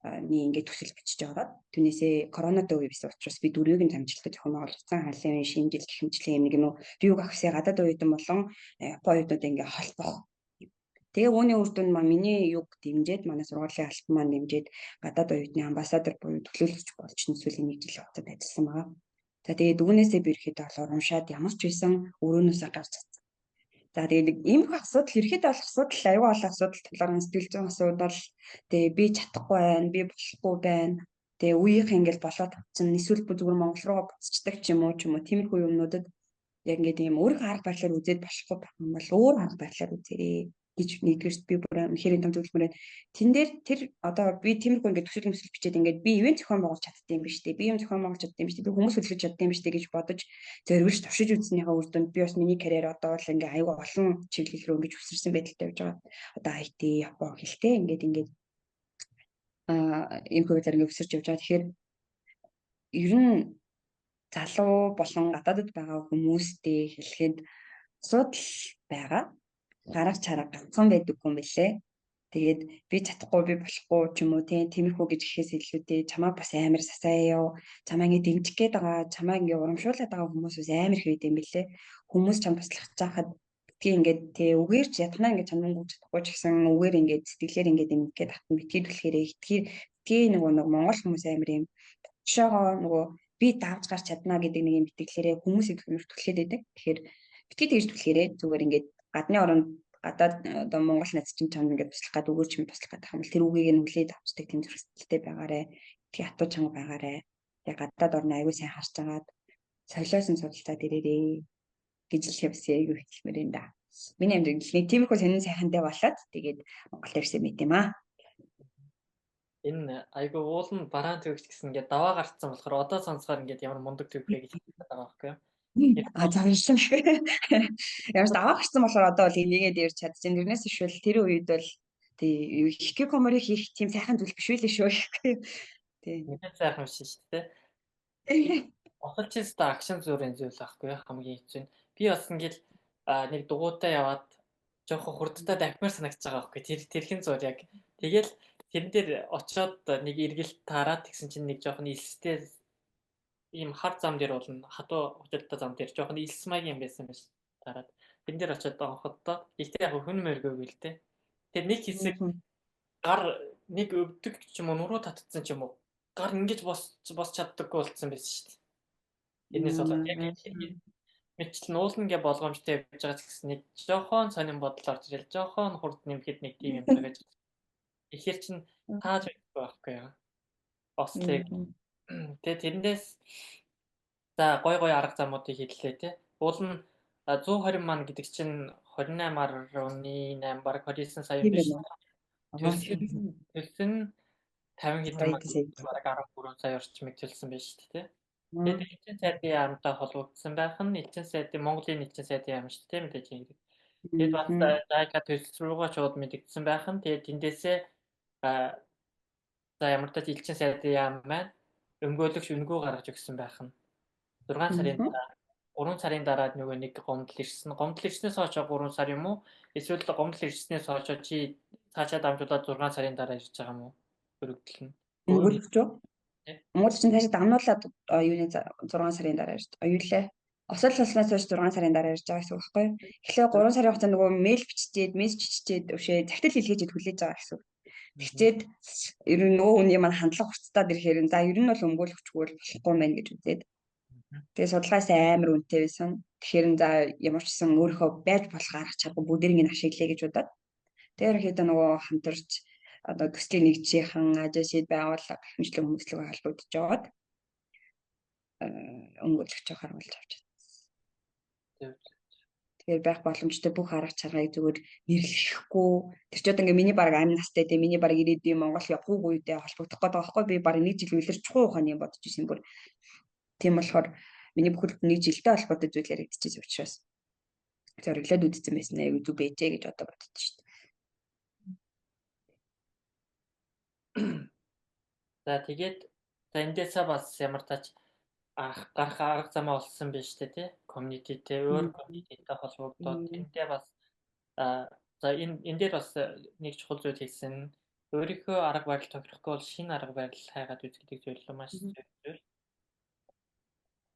ингээд төсөл бичиж аваад түүнээсээ коронавитой үе байсан учраас би дөрвийг нь амжилттай зохион байгуулсан халын шинжил хэмжлэх юм нэг юм уу рюг авсаа гадаад оюутан болон оюутнууд ингээд холбох. Тэгээ үүний үр дүн миний юг дэмжиж манай сургуулийн албан маань дэмжиж гадаад оюутны амбассадор буюу төлөөлөгч болж нэсвэлийн нэг жил хугацаанд ажилласан байгаа. За тэгээд үүнээсээ би ирэхэд бол урамшаад ямар ч байсан өрөөнөөсөө гарч чадсан. За тэгээд нэг иймэрхүү асуудал ерөөхдөө болох асуудал аюул болох асуудал талаар сэтгэл зүйн асуудал тэгээ би чадахгүй байна, би болохгүй байна. Тэгээ үеийнх ингээл болоод авчин эсвэл зүгээр Монгол руу буцчихдаг ч юм уу тиймэрхүү юмнуудад яг ингээд ийм өөр арга барилаар үзээд болохгүй байх юм бол өөр арга барилаар үзээрэй гэж нэгдүгээрт би бүр хэрэг том зөвлөмөр байна. Тэн дээр тэр одоо би тиймэрхүү ингээд төсөл өмсөл бичээд ингээд би ивент зохион байгуулж чаддсан юм биш үү? Би юм зохион байгуулж чаддсан юм биш үү? Би хүмүүс хөтлөж чаддсан юм биш үү гэж бодож зоригш туршиж үзснийхаа үр дүнд би бас миний карьер одоо бол ингээд аюу олон чиглэл рүү ингэж өсөрсөн байдалтай байж байгаа. Одоо IT, Япон хэлтэй ингээд ийм хөвөлөөр ингээд өсөрч явж байгаа. Тэгэхээр ер нь залуу болон гадаадд байгаа хүмүүстэй хэлэхэд асуудал байгаа. Гарах чарга ганцхан байдаг юм билээ. Тэгээд би чадахгүй би болохгүй ч юм уу тиймэрхүү гэж гэхээс илүүтэй чамаа бас амар сасааяа чамаа ингэ дэмжих гээд байгаа чамаа ингэ урамшуулад байгаа хүмүүс бас амар их байд юм билээ. Хүмүүс чам туслах чаахад битгий ингээд үгээр ч ятнаа ингэ чамд өгч чадахгүй ч гэсэн үгээр ингээд сэтгэлээр ингээд ингээд татна битгий түлхээрээ битгий нөгөө монгол хүмүүс амар юм шоогоо нөгөө би давж гарч чадна гэдэг нэг юм битгэлээрээ хүмүүсийг түлхээд байдаг. Тэгэхээр битгий тэгж түлхээрээ зүгээр ингээд гадны оронд гадаад одоо Монгол найз чинь чам ингээд туслах гад өгөөч юм туслах гад юм бол тэр үгийг нь хүлээд авчдаг тийм зөрчилтэй байгаарэ. Тэг хатуу чанга байгаарэ. Тэг гадаад орны аягүй сайн харж агаад солиосон судалтай дээрээ гэж хэлэхээс аягүй хэлмээр юм да. Миний амьдрал нэг тиймэрхүү сонин сайхантай болоод тэгээд Монголд ирсэн мэт юм аа. Энэ айгүй уулын бараан төгч гэсэн ингээд даваа гарцсан болохоор одоо сонсохоор ингээд ямар мундаг төгвэ гэж хэлдэг байгаа байхгүй юу? Зааварсан. Ямар даваа гарсан болохоор одоо бол энийгээд ирж чадчихээн. Тэрнээс ишвэл тэр үед бол тий хикикоморыг хийх тийм сайхан зүйл биш үлээ шүү. Тий. Мэдээ сайхан биш шүү дээ. Осолч тест акшн зүрийн зүйл байхгүй юу? Хамгийн хэцүү нь. Би бас ингээд нэг дугуйтаа яваад жоохон хурдтай давхимаар санагдаж байгаа байхгүй. Тэрхэн зур яг. Тэгэл тэрэн дээр очиод нэг эргэлт таараад тэгсэн чинь нэг жоохон илстэй ийм хар зам дээр болно. Хатуу худалдаа зам дээр жоохон илс маяг юм байсан биш таараад. Тэрэн дээр очиод онходоо. Ихтэй яг хүн мөргөөг л дээ. Тэр нэг хэсэг гар нэг өвдөг ч юм уу нуруу татцсан ч юм уу. Гар ингэж бос чаддаггүй болцсон байсан шүү дээ. Тэрнээс болоод яг мэдлэн нуулна гэ болгоомжтой явж байгаа ч гэсэн нэг жоохон сонин бодлоор ирэл жоохон хурд нэмэхэд нэг тийм юм байгаа гэж. Ихэр чин тааж байхгүй байхгүй яа. Ослыг. Тэгээ тэрнээс за гой арга замуудыг хэллээ те. Уул нь 120 ман гэдэг чинь 28-аар оны 8 баг 29 сая биш. Төлсөн 50 хэдэн ман баг 13 сая орчмыг төлсөн байж шүү дээ те. Тэгээд элчин сайдын яамтай холбогдсон байх нь элчин сайдын Монголын элчин сайдын яам шүү дээ мэдээж юм. Тэгээд бас зайка төлс рүүгээ шууд мэдэгдсэн байх нь тэгээд тэндээсээ за ямар ч тач элчин сайдын яам маань өмгөөлөгч үнгүү гаргаж өгсөн байх нь 6 сарын дараа 3 сарын дараа нөгөө нэг гомдол ирсэн. Гомдол ирснээс хойш 3 сар юм уу? Эсвэл гомдол ирснээс хойш чи цаашаа дамжуулаад 6 сарын дараа ирж байгаа юм уу? Өргөдөл нь. Өргөдөлч үү? Монгол чинь цаашаа дамнуулаад юуны 6 сарын дараа ирж оюулаа. Осол болсноос хойш 6 сарын дараа ирж байгаа гэсэн үг байхгүй юу? Тэгэхээр 3 сарын хугацаанд нөгөө мэйл биччихэд, мессеж биччихэд өвшөө захидал хэлгээд хүлээж байгаа гэсэн үг. Тэгчээд ер нь нөгөө хүний маань хандлага хуцтаад ирэхээр за ер нь бол өмгөөлөгчгүй болохгүй мэн гэж үзээд. Тэгээ судалгаас амар үнэтэй байсан. Тэгэхээр за ямар ч гэсэн өөрөө байж болох арга чадвар бүгдийг нь ашиглая гэж бодоод. Тэр хэд нөгөө хамтарч одоо төслийн нэгжийнхэн ажил байгууллага хэмжлэг хүмүүслэг холбогдож жоод өмгөөлөгч харуулж авч байна. Тэгэхээр байх боломжтой бүх арга чаргаыг зүгээр нэрлэхгүй тэр ч одоо ингээ миний баг амь настай те миний баг ирээдүйн Монгол явахгүй үедээ холбогдох гэдэг байхгүй би баг нэг жил үлэрч чухуу ухааны бодож ирсэн бүр тийм болохоор миний бүхэл нэг жилдээ холбоотой зүйл яригдчихсэн учраас зориглоод үзсэн байсан аягүй зүг байжээ гэж одоо бодчих шүү дээ. За тэгээд за эндээсээ бас ямар тач гарах арга замаа олсон биш үү тий? Communityтэй өөр communityтэй холбогдоод эндээ бас за энэ дээр бас нэг чухал зүйл хэлсэн. Өөрийнхөө арга барил тохирохгүй бол шинэ арга барил хайгаад үздэг зүйл маш зүйл.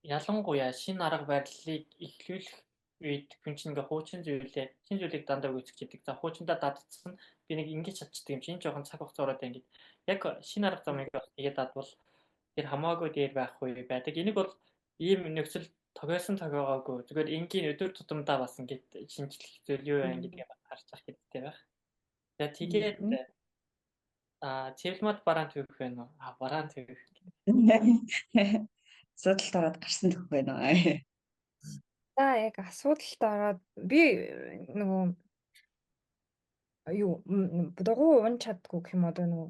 Ялангуяа шинэ арга барилыг эхлүүлэх үед хүн чинь ингээ хуучин зүйлийг дандаа үүсгэдэг. За хуучиндаа дадцсан би нэг ингэж чадчихдаг юм чинь жоохон цаг хугацаа ороод ингээд яг шинэ арга замыг бас тэгээд дадвал тэр хамаагүй дээр байх үе байдаг. Энийг бол ийм нөхцөл тохиолоогүй. Зүгээр энгийн өдөр тутамдаа бас ингээд шинжлэх зүйл юу вэ гэдгийг харж ах хэрэгтэй байх. За тэгээд цэвэлмат бараан төвөх байна уу? Бараан төвөх. Асуудалд ороод гарсан төх байна уу? За яг асуудалд ороод би нөгөө юу дугуй унж чаддгүй гэх юм одоо нөгөө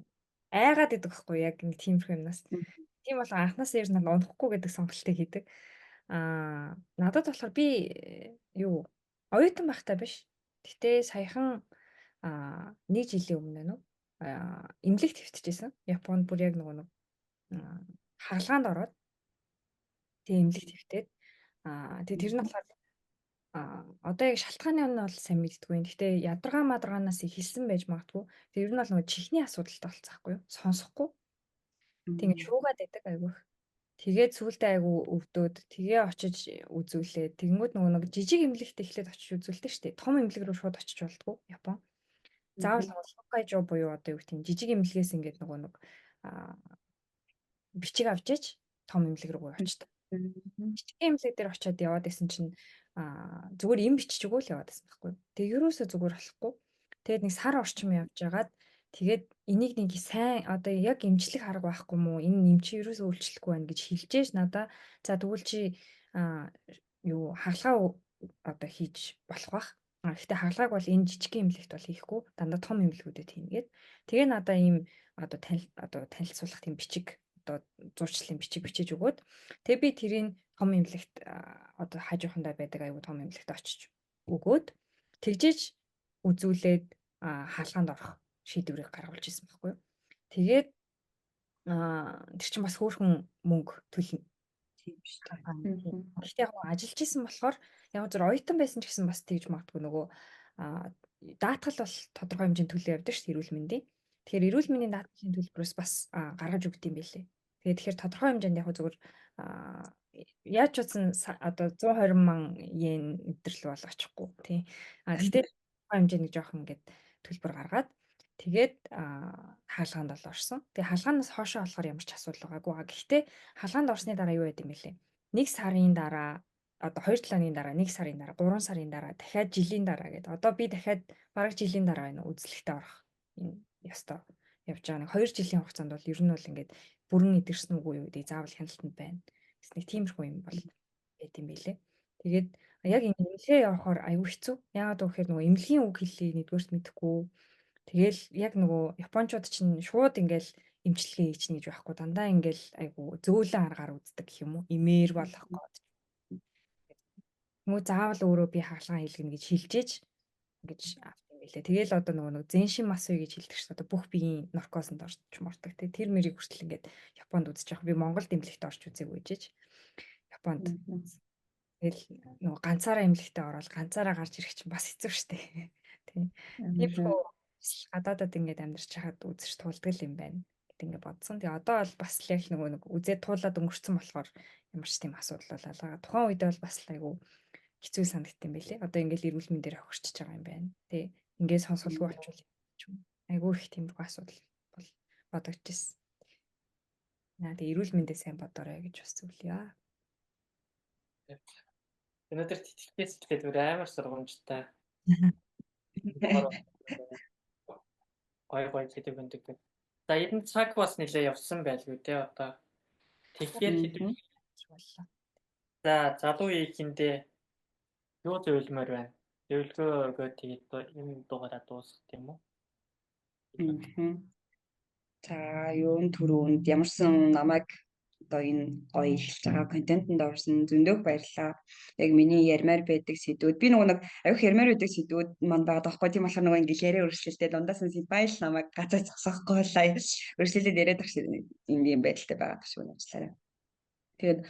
айгаад идэх байхгүй яг нэг тиймэрхүү юмнаас. Тийм бол анхнаасаа ер нь унахгүй гэдэг сонголтыг хийдэг. Надад болохоор би юу оюутан байхдаа биш. Гэтэ саяхан нэг жилийн өмнө нөө эмнэлэг твтчихсэн. Японд бүр яг нөгөө хаалгаанд ороод тэгээ эмнэлэг твтээд тэгээ тэр нь болохоор одоо яг шалтгааны нь бол сайн мэддэггүй. Гэхдээ ядаргаа мадаргаанаас ихэлсэн байж магадгүй. Тэгээ ер нь бол нөгөө чихний асуудалтай болцсоохгүй юу? Сонсохгүй. Тэгээ шуугаад байдаг айгүйх. Тэгээд сүултээ айгу өвдөөд тэгээ очиж үзүүлээд тэгэнгүүт нөгөө нэг жижиг эмнэлэгт эхлээд очиж үзүүлдэг шүү дээ. Том эмнэлэг рүү шууд очиж болдгоо Япон. Заавал Хоккайдо буюу одоо юу гэх юм жижиг эмнэлгээс ингээд нөгөө нэг бичиг авч иж том эмнэлэг рүү очдог. Жижиг эмнэлэг дээр очиод яваад исэн чинь зүгээр эм бичиж өгөөл яваад байсан байхгүй. Тэгээ ерөөсөө зүгээр болохгүй. Тэгээд нэг сар орчим явж байгаад тэгээд энийг нэг сайн одоо яг эмчлэх арга байхгүй мó энэ нэмчи ерөөсөө үйлчлэхгүй байна гэж хэлжээж надаа за тэгвэл чи юу хаалгаа одоо хийж болох бах. Гэхдээ хаалгааг бол энэ жижиг эмнэлэгт бол хийхгүй дандаа том эмнэлгүүдэд хийнгээд тэгээ надаа ийм одоо танилцуулах тийм бичиг одоо зурчлалын бичиг бичиж өгөөд тэгээ би тэрийг том эмнэлэгт одоо хажуухандаа байдаг аюу том эмнэлэгт очиж өгөөд тэгжиж үзүүлээд хаалгаанд орох шийдвэрийг гаргуулж ирсэн байхгүй юу. Тэгээд тэр чинь бас хөөрхөн мөнгө төлнө. Тийм шүү дээ. Гэхдээ яг ажиллаж исэн болохоор яг зөв оюутан байсан ч гэсэн бас тэгж магадгүй нөгөө даатгал бол тодорхой хэмжээнд төлөө явдаг шүү дээ эрүүл мэндийн. Тэгэхээр эрүүл мэндийн даатгалын төлбөрөөс бас гаргаж өгд юм байлээ. Тэгэхээр тодорхой хэмжээнд яг зөвөр яаж ч утсан одоо 120 мянган йен өдрөл бол очихгүй тий. Гэхдээ тодорхой хэмжээний жоох ингээд төлбөр гаргаад тэгээд хаалгаанд бол орсон. Тэгээ хаалгаанаас хоошоо болохоор ямар ч асуудал байгаагүй. Гэхдээ хаалгаанд орсны дараа юу байд юм бэлээ? 1 сарын дараа одоо 2 7 дараа 1 сарын дараа 3 сарын дараа дахиад жилийн дараа гэдэг. Одоо би дахиад бараг жилийн дараа байна үзлэгтээ орох энэ ёстой явж байгаа. Нэг 2 жилийн хугацаанд бол ер нь бол ингээд бүрэн идэрсэн үгүй юу гэдэг заавал хяналтанд байна. Гэс нэг тиймэрхүү юм бол байт юм билэ. Тэгээд яг энэ эмнэлгээ явахаар аюу хэцүү. Яагаад гэвэл нөгөө эмнэлгийн үг хэллийг нэгдүгээрт мэдэхгүй. Тэгэл яг нөгөө японочууд чинь шууд ингээл эмчилгээ хийчихнэ гэж байхгүй дандаа ингээл айгу зөөлөн аргаар үздэг гэх юм уу имээр болох гээд муу заавал өөрөө би хаалгаа хийлгэнэ гэж хэлжээж ингэж авт юм билээ. Тэгэл одоо нөгөө зэншин масүй гэж хэлдэг шүү дээ. Одоо бүх биеийн наркозонд орч мордог те тэр мэрийг хүртэл ингээд Японд үзэж явах би Монголд эмнэлэгт орч үзээгүй жиж Японд тэгэл нөгөө ганцаараа эмнэлэгтээ ороод ганцаараа гарч ирэх чинь бас хэцүү шүү дээ. Тийм. Тиймэрхүү гадаадад ингээд амьдарч хахад үзэж тулдаг юм байна гэт ингээд бодсон. Тэгээ одоо бол бас л яг нэг үзээд туулаад өнгөрцөн болохоор ямар ч тийм асуудал болоо. Тухайн үедээ бол бас айгу хэцүү санагдсан юм байлээ. Одоо ингээд эрүүл мэндээр хөгжиж байгаа юм байна. Тэ ингээд сонсголгүй болчихвол айгу их тиймэрхүү асуудал бол бодогдчихсэн. Тэгээ эрүүл мэндээ сайн бодоорой гэж бас зөвлөё. Өнөөдөр тэтгэлээс хэлээд өөр амар сургамжтай. Гой гэдэг өндөг. За эдэн цаг бас нэлээ явсан байлгүй те одоо. Тэгэхээр хэдүүлээ. За залуу ийхэндээ юу зөвлөмөр байна? Зөвлөгөө өгөөд тэгээд юм дугаараа дуусгах тийм үү? За юун түрүүнд ямарсан намайг одоо энэ гоё эхэлж байгаа контентэнд орсон зөндөөх баярлалаа. Яг миний ярмаар байдаг сэдвүүд би нэг аюух ярмаар байдаг сэдвүүд манд байгаа даахгүй тийм болохоор нөгөө ингээл яриа өршлөлтэй дундаас нь баял намайг газар зогсоохгүй лаа. Өршлөлөд яриад багш юм байдалтай байгаа гэж үнэчлээ. Тэгээд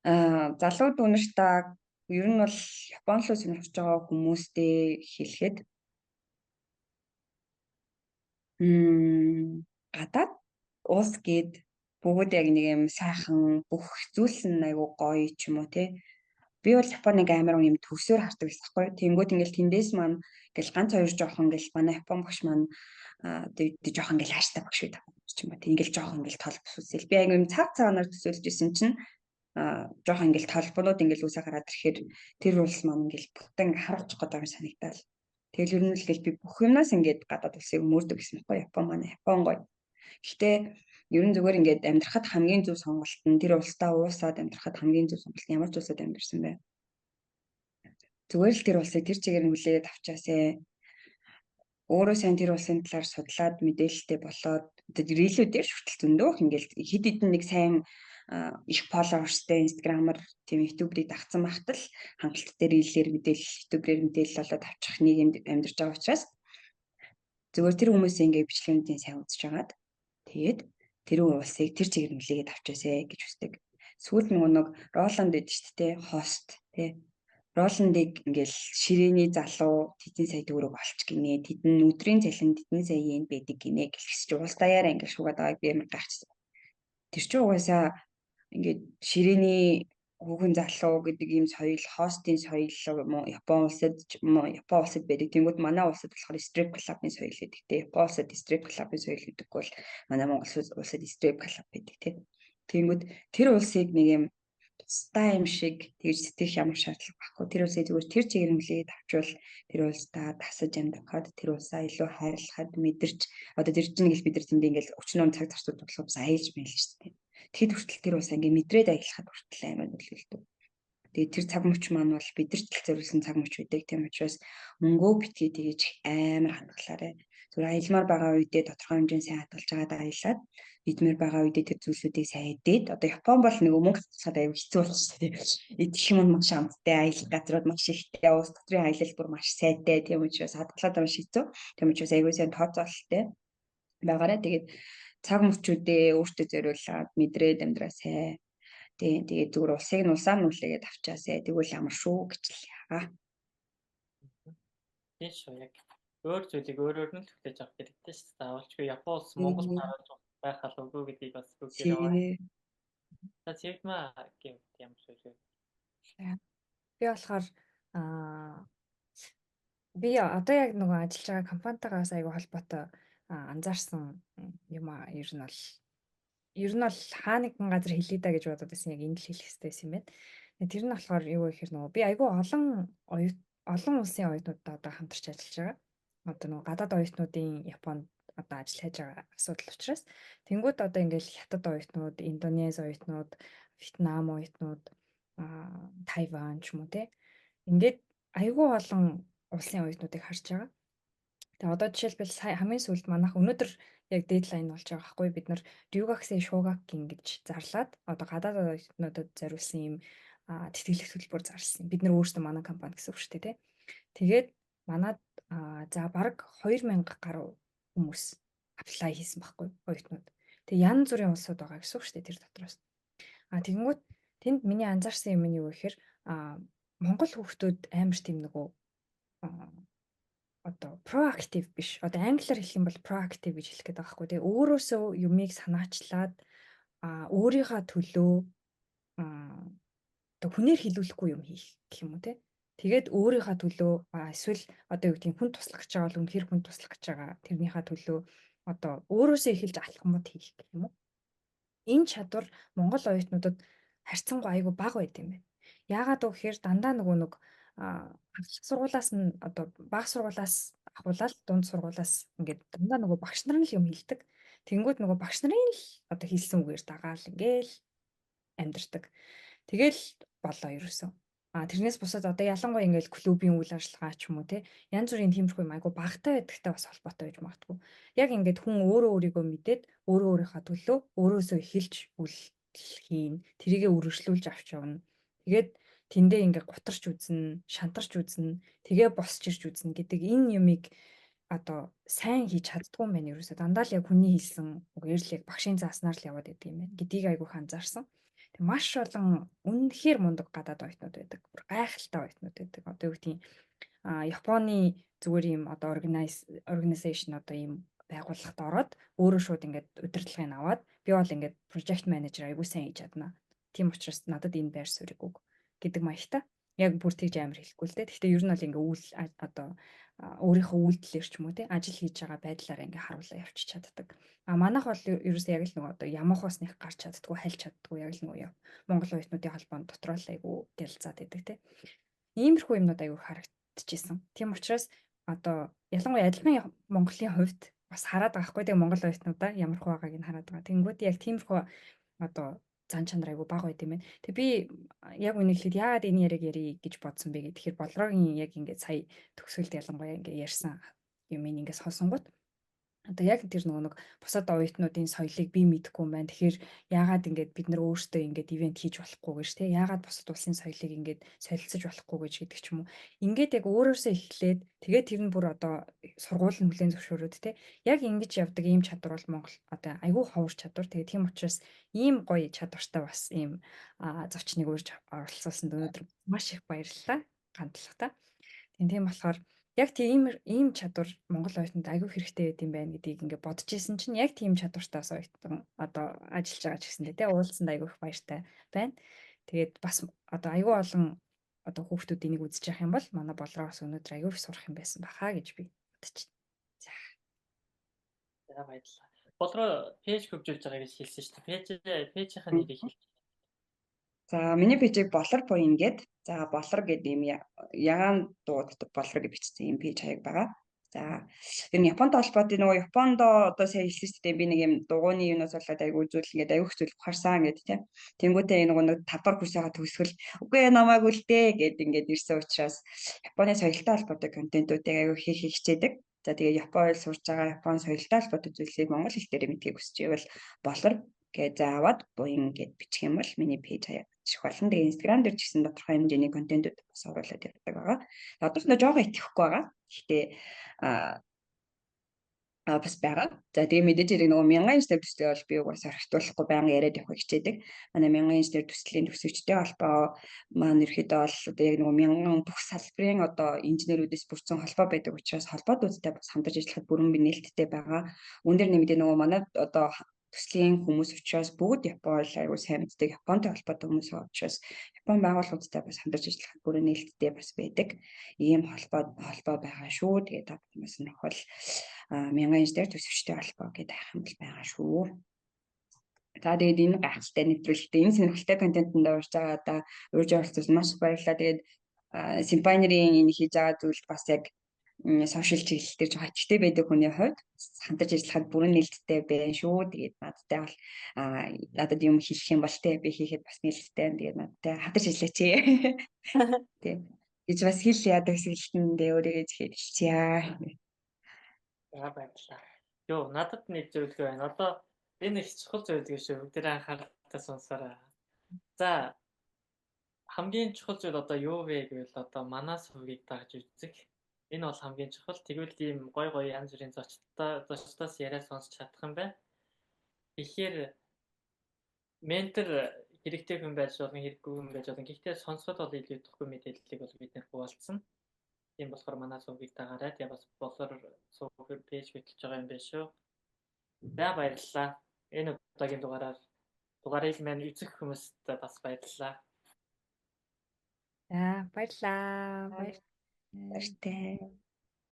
залууд үнэрт та ер нь бол Япон руу сонирхож байгаа хүмүүстэй хэлэхэд гадаад улс гээд бүгд яг нэг юм сайхан бүх зүйлс нь айгу гоё ч юм уу те. Би бол Японыг амар юм төвсөөр хардаг гэсэн байхгүй. Тэнгүүд ингээл тэндээс маань ингээл ганц хоёр жоохон ингээл манай Япон багш маань тэг жоохон ингээл хааштай багш байдаг ч юм уу. Ингээл жоохон ингээл тол бүсэл. Би айгу юм цагаар төсөөлж исэн чинь жоохон ингээл толбонууд ингээл үсээ гараад ирэхээр тэр улс маань ингээл бүтэн харуулж байгаа юм санагдал. Тэгэл ер нь л ингээл би бүх юмнаас ингээд гадаад улсыг мөрдөг гэсэн байхгүй. Япон маань Япон гоё. Гэхдээ ер нь зүгээр ингээд амьдрахад хамгийн зөв сонголт нь тэр улстай уусаад амьдрахад хамгийн зөв сонголт ямар ч улсад амьдэрсэн бэ. Зүгээр л тэр улсыг тэр чигээр нь хүлээгээд авчаасаа өөрөө сайн тэр улсын талаар судлаад мэдээлэлтэй болоод рилүүдээр хүртэл зөндөөх ингээд хэд хэдэн нэг сайн их фолловерстэй инстаграмаар тийм ютуберийг дагцсан багт л хангалттай рилээр ютуберээр мэдээлэл олоод авчих нийгэмд амьдарч байгаа учраас зүгээр тэр хүмүүсийн ингээд бичлэгүүдийн сайн үзэж байгаад тэгээд тэр улсыг тэр чигээр нь хүлээгээд авчаасаа гэж хүсдэг. Сүүлд нэг Роланд гэдэг шүү дээ, хост тий. Роландыг ингээл ширээний залуу тэдний сая төгрөг олч гинэ. Тэдэн өдрийн цалин тэдний сая yen байдаг гинэ гэлж уус даяараа ингээл шугаад байгааг би амар гайхчихсан. Тэр чинь угаасаа ингээд ширээний хүүхэн залуу гэдэг ийм соёл, хостын соёл мó Япон улсад байдаг. Тэнгүүд манай улсад болохоор стрип клубын соёл гэдэг те. Япон улсад стрип клубын соёл гэдэг бол манай Монгол улсад стрип клуб байдаг те. Тэнгүүд тэр улсыг нэг юм тустай юм шиг тэгж сэтгэх ямар шаардлага байхгүй. Тэр улсыг зүгээр тэр чигээр хүлээд авчвал тэр улстай тасаж амьдрахад тэр улсаа илүү хайрлахад мэдэрч одоо тэр чинь ингээл бид нар тэнд ингээл өчнөө цаг зарцуулж бодлоо бас аялж байл шүү дээ. Тэгэхэд хүртэл тэр улсаа ингээ мэдрээд аялахад хүртэл амар нөлөөлдөг. Тэгээд тэр цаг мөч маань бол бидэрт л зориулсан цаг мөч байдаг. Тийм учраас мөнгөө битгий тэгэж амар хандгалаарай. Зүгээр аялмаар байгаа үедээ тодорхой хэмжээнд сайн хадгалж байгаад аялаад идмээр байгаа үедээ тэр зүйлсүүдийг сайн идээд одоо Япон бол нэг мөнгө хадгалахад аюу хэцүү болчихсон тийм. Идэх юм маш амттай аялал газрууд маш ихтэй уус дотрын аялал бүр маш сайтай тийм учраас хадгалаад маш хэцүү. Тийм учраас аюу сайн тооцоололттой байгаарай. Тэгээд цаг мөчүүдээ өөртөө зориулаад мэдрээд амьдраасай. Тэгээд зүгээр улсыг нь улсаар нь үлээгээд авчаасай. Тэгвэл ямар шүү гэж л яагаа. Тийм шүү яг өөр зүйлийг өөрөөр нь л хүлээж авах хэрэгтэй шүү дээ. Заавалчгүй Япон улс Монгол гараад байх албагүй гэдгийг бас бүгдээ аваа. За цэвмаа гэмт ямар шүү вэ? Би болохоор би одоо яг нөгөө ажиллаж байгаа компанитайгаа бас айгүй холбоотой анзаарсан юм ер нь бол хаа нэгэн газар хэлээ да гэж бодоод байсан яг энэ л хэлэх хэрэгтэй юм байна. Тэр нь болохоор юу вэ гэхээр нөгөө би айгүй олон улсын оюутнуудтай одоо хамтарч ажиллаж байгаа. Одоо нөгөө гадаад оюутнуудын Японд одоо ажил хийж байгаа асуудал учраас тэнгууд одоо ингээл хятад оюутнууд, Индонез оюутнууд, Вьетнам оюутнууд, Тайван ч юм уу те. Ингээд айгүй олон улсын оюутнуудыг харж байгаа. Тэгээ одоо жишээлбэл хамгийн сүүлд манайх өнөөдөр яг дедлайн болж байгаа байхгүй бид нар Ryugaku Shogakuin гэж зарлаад одоо гадаад оюутнуудад зориулсан юм тэтгэлэг төлбөр зарласан. Бид нар өөрсдөө манай компани гэсэн үг шүү дээ тий. Тэгээд манад за бараг 2000 гаруй хүмүүс аплай хийсэн байхгүй оюутнууд. Тэгээ янз бүрийн улсууд байгаа гэсэн үг шүү дээ тэр дотроос. Тэгэнгүүт тэнд миний анзаарсан юм нь юу гэхээр Монгол хүүхдүүд амар тийм нөгөө одоо proactive биш. Одоо англиар хэлэх юм бол proactive гэж хэлэх гээд байгаа байхгүй тий. Өөрөөсөө юмыг санаачлаад өөрийнхөө төлөө одоо хүнээр хилүүлэхгүй юм хийх гэх юм уу тий. Тэгээд өөрийнхөө төлөө эсвэл одоо юу гэдэг хүн туслах гэж байгаа бол үнэхээр хүн туслах гэж байгаа. Тэрнийхээ төлөө одоо өөрөөсөө эхэлж алхмууд хийх гэх юм уу. Энэ чадвар Монгол оюутнуудад харьцангуй айгүй бага байт юм байна. Яагаад гэвэл дандаа нэг сургуулаас нь одоо бага сургуулаас ахуулаад дунд сургуулаас ингээд дандаа нөгөө багш нар нь л юм хэлдэг. Тэнгүүд нөгөө багш нарын л одоо хэлсэн үгээр дагаал ингээл амьдэрдэг. Тэгэл болоо ерөөсөө. Тэрнээс бусад одоо ялангуяа ингээл клубийн үйл ажиллагаа ч юм уу те янз бүрийн тиймэрхүү юм айгу багтай байдагтай бас холбоотой байж магадгүй. Яг ингээд хүн өөрөө өөрийгөө мэдээд өөрөө өөрийнхөө төлөө өөрөөсөө эхэлж үл хийн. Тэрийгэ үргэлжлүүлж авч явна. Тэгээд тэндээ ингээ гутарч үзнэ, шантарч үзнэ, тэгээ босч ирж үзнэ гэдэг энэ юмыг одоо сайн хийж чаддгүй юм байна ерөөсөө. Дандаа л яг хүний хэлсэн үг ярьл яг багшийн зааснаар л яваад идэв юм байна. Гэдгийг айгүйх анзаарсан. Тэг маш олон үнэхээр мундаг гадаад оюутнууд байдаг. Бүр гайхалтай оюутнууд байдаг. Одоо юу гэдгийг Японы зүгээр юм одоо organization одоо ийм байгууллагад ороод өөрөө шууд ингээд удирдлагыг аваад би бол ингээд project manager айгуу сайн хийж чадна. Тийм учраас надад энэ байр суурийг өг гэдэг маягтай. Яг бүр тэгж амар хэлэхгүй л дээ. Гэхдээ ер нь бол ингээ үйл одоо өөрийнхөө үйлдэлээр ч юм уу тий ажил хийж байгаа байдлаараа ингээ харуулаа явчих чаддаг. Манайх бол ерөөсөө яг л нөгөө одоо ямахаас нэг гарч чаддгүй, хальж чаддгүй яг л нөгөө Монгол оюутнуудын холбоонд дотроо л айгуу гялцаад идэг тий. Иймэрхүү юмнууд айгуу харагдчихсэн. Тийм учраас одоо ялангуяа адилхан Монголын хувьд бас хараад байгаа хгүй тий Монгол оюутнуудаа ямархуу байгааг нь хараад байгаа. Тэнгүүд яг тиймэрхүү одоо зан чанар айгу бага байт юм байна. Тэг би яг үнийг хэлэхэд яагаад энэ яриаг ярих гэж бодсон бэ гэхээр болрогийн яг ингээд сая төгсгөлд ялангуяа ингээд ярьсан юм ингээс сонсонгууд одоо яг тэр нэг бусад оюутнуудын соёлыг би мэдэхгүй юм байна. Тэгэхээр яагаад ингээд бид нар өөрсдөө ингээд ивент хийж болохгүй гэж те яагаад бусад улсын соёлыг ингээд солилцож болохгүй гэж гэдэг ч юм уу. Ингээд яг өөрөөсөө эхлээд тэгээд тэр нь бүр одоо сургууль нь хүлээн зөвшөөрөөд те яг ингэж явдаг ийм чадвар бол Монгол одоо айгүй ховор чадвар. Тэгээд тийм учраас ийм гоё чадвартай бас ийм зочныг урьж оролцуулсанд өнөөдөр маш их баярлалаа. Ганцлагтай. Тийм болохоор яг ийм чадвар Монгол оюутнууд айгүй хэрэгтэй байт юм байна гэдгийг ингээд бодож исэн чинь яг тийм чадвартаас оюутан одоо ажиллаж байгаа ч гэсэндээ тий уулзсанд айгүй их баяртай байна. Тэгээд бас одоо айгүй олон одоо хүүхдүүд энийг үзэж явах юм бол манай болроос өнөөдөр айгүй их сурах юм байсан бахаа гэж би бодож байна. За баярлалаа. Болроо пэйж хөгжүүлж байгаа гэж хэлсэн шүү дээ. Пэйжийн нэрийг хэл. За миний пэйжийг болор буян гээд за болор гэдэг юм ягаан дууддаг болор гэж бичсэн юм пэйж хаяг байгаа. За ер нь Японтой холбоотой нөгөө Японд одоо сая хэлсэн шүү дээ би нэг юм дугуйны юунаас болоод айгүй үзүүл ингээд аюух зүйл ухаарсан гэдэг тийм. Тэнгүүтээ нөгөө нэг 5 дахь курсаа төгсгөл үгүй намаагүй л дээ гэд ингээд ирсэн учраас Японы соёлтой холбоотой контентуудыг аюу хийх хичээдэг. За тэгээ Японд сурж байгаа Японы соёлтой холбоотой зүйлсийг монгол хэл дээр мэдхийг хүсэж байвал болор гэж заавад буян гэд бичих юм бол миний пэйж хаячих болно. Тэгээ Instagram дээр ч гэсэн тодорхой хэмжээний контентууд бас оруулаад явдаг байгаа. Одоохондоо жоохон итгэхгүй байгаа. Гэхдээ бас байгаа. За тэгээ мэдээж хэрэг нөгөө 1000 инженер төслөө бол би угаас орхитуулахгүй байнга яриад явах хичээдэг. Манай 1000 инженер төслийн төсөвчтэй холбоо маань ерөөхдөө бол одоо яг нөгөө 1000 бүх салбарын одоо инженерүүдээс бүрдсэн холбоо байдаг учраас холбоодуудтай бас хамтарч ажиллахад бүрэн нээлттэй байгаа. Өндөр нэмээд нөгөө манай одоо төслийн хүмүүс учраас бүгд Япон аягүй сайн мэддэг Японтой холбоотой хүмүүс учраас Япон байгууллагуудтай бас хамтарч ажиллахад бүрэн нээлттэй бас байдаг. Ийм холбоо байгаа шүү. Тэгээд та бүхнээс нь бол 1000 инженер төсөвчтэй холбоо гэдэг ахын бол байгаа шүү. За тэгээд энэ гайхалтай нэвтрүүлэгтээ энэ сонирхолтой контентэнд орж байгаа да урьж оролцсон маш их баярлалаа. Тэгээд Симпайнерийн энэ хийж байгаа зүйл бас яг сошиал чиглэл дээр жоо хачтай байдаг хүний хувьд хамтарч ажиллахад бүрэн нээлттэй байна шүү. Тэгээд надтай бол надад юм хийх юм бол те би хийхэд бас нээлттэй байна. Тэгээд надтай хамтарч ажиллаач. Тийм. Гэж бас хэл яадаг сэгэлтэндээ өөрийгөө хэлчихье. За баярлалаа. Йоо надад нэг зүйл байна. Одоо энэ их чухал зүйл гэж бүгдээ анхааралтай сонсоорой. За хамгийн чухал зүйл одоо юу вэ гэвэл одоо манай сувгийг дагж үзэх. Энэ бол хамгийн чухал. Тэгвэл ийм гой янз бүрийн зочдоос яриа сонсч чадах юм байна. Тэгэхээр ментор хэрэгтэй хүн байж болно, хэрэггүй хүн байж болно. Гэхдээ сонсоход бол илүү идэвхтэй мэдээллийг бол бид нэр хуваалцсан. Тийм болохоор манай сувгийг дагаарай. Тэгээ бас болор сувг пэйж битлж байгаа юм байна шүү. За баярлалаа. Энэ удаагийн дугаарыг маань үзэх хүмүүст бас баярлалаа. За баярлалаа. Баяртай.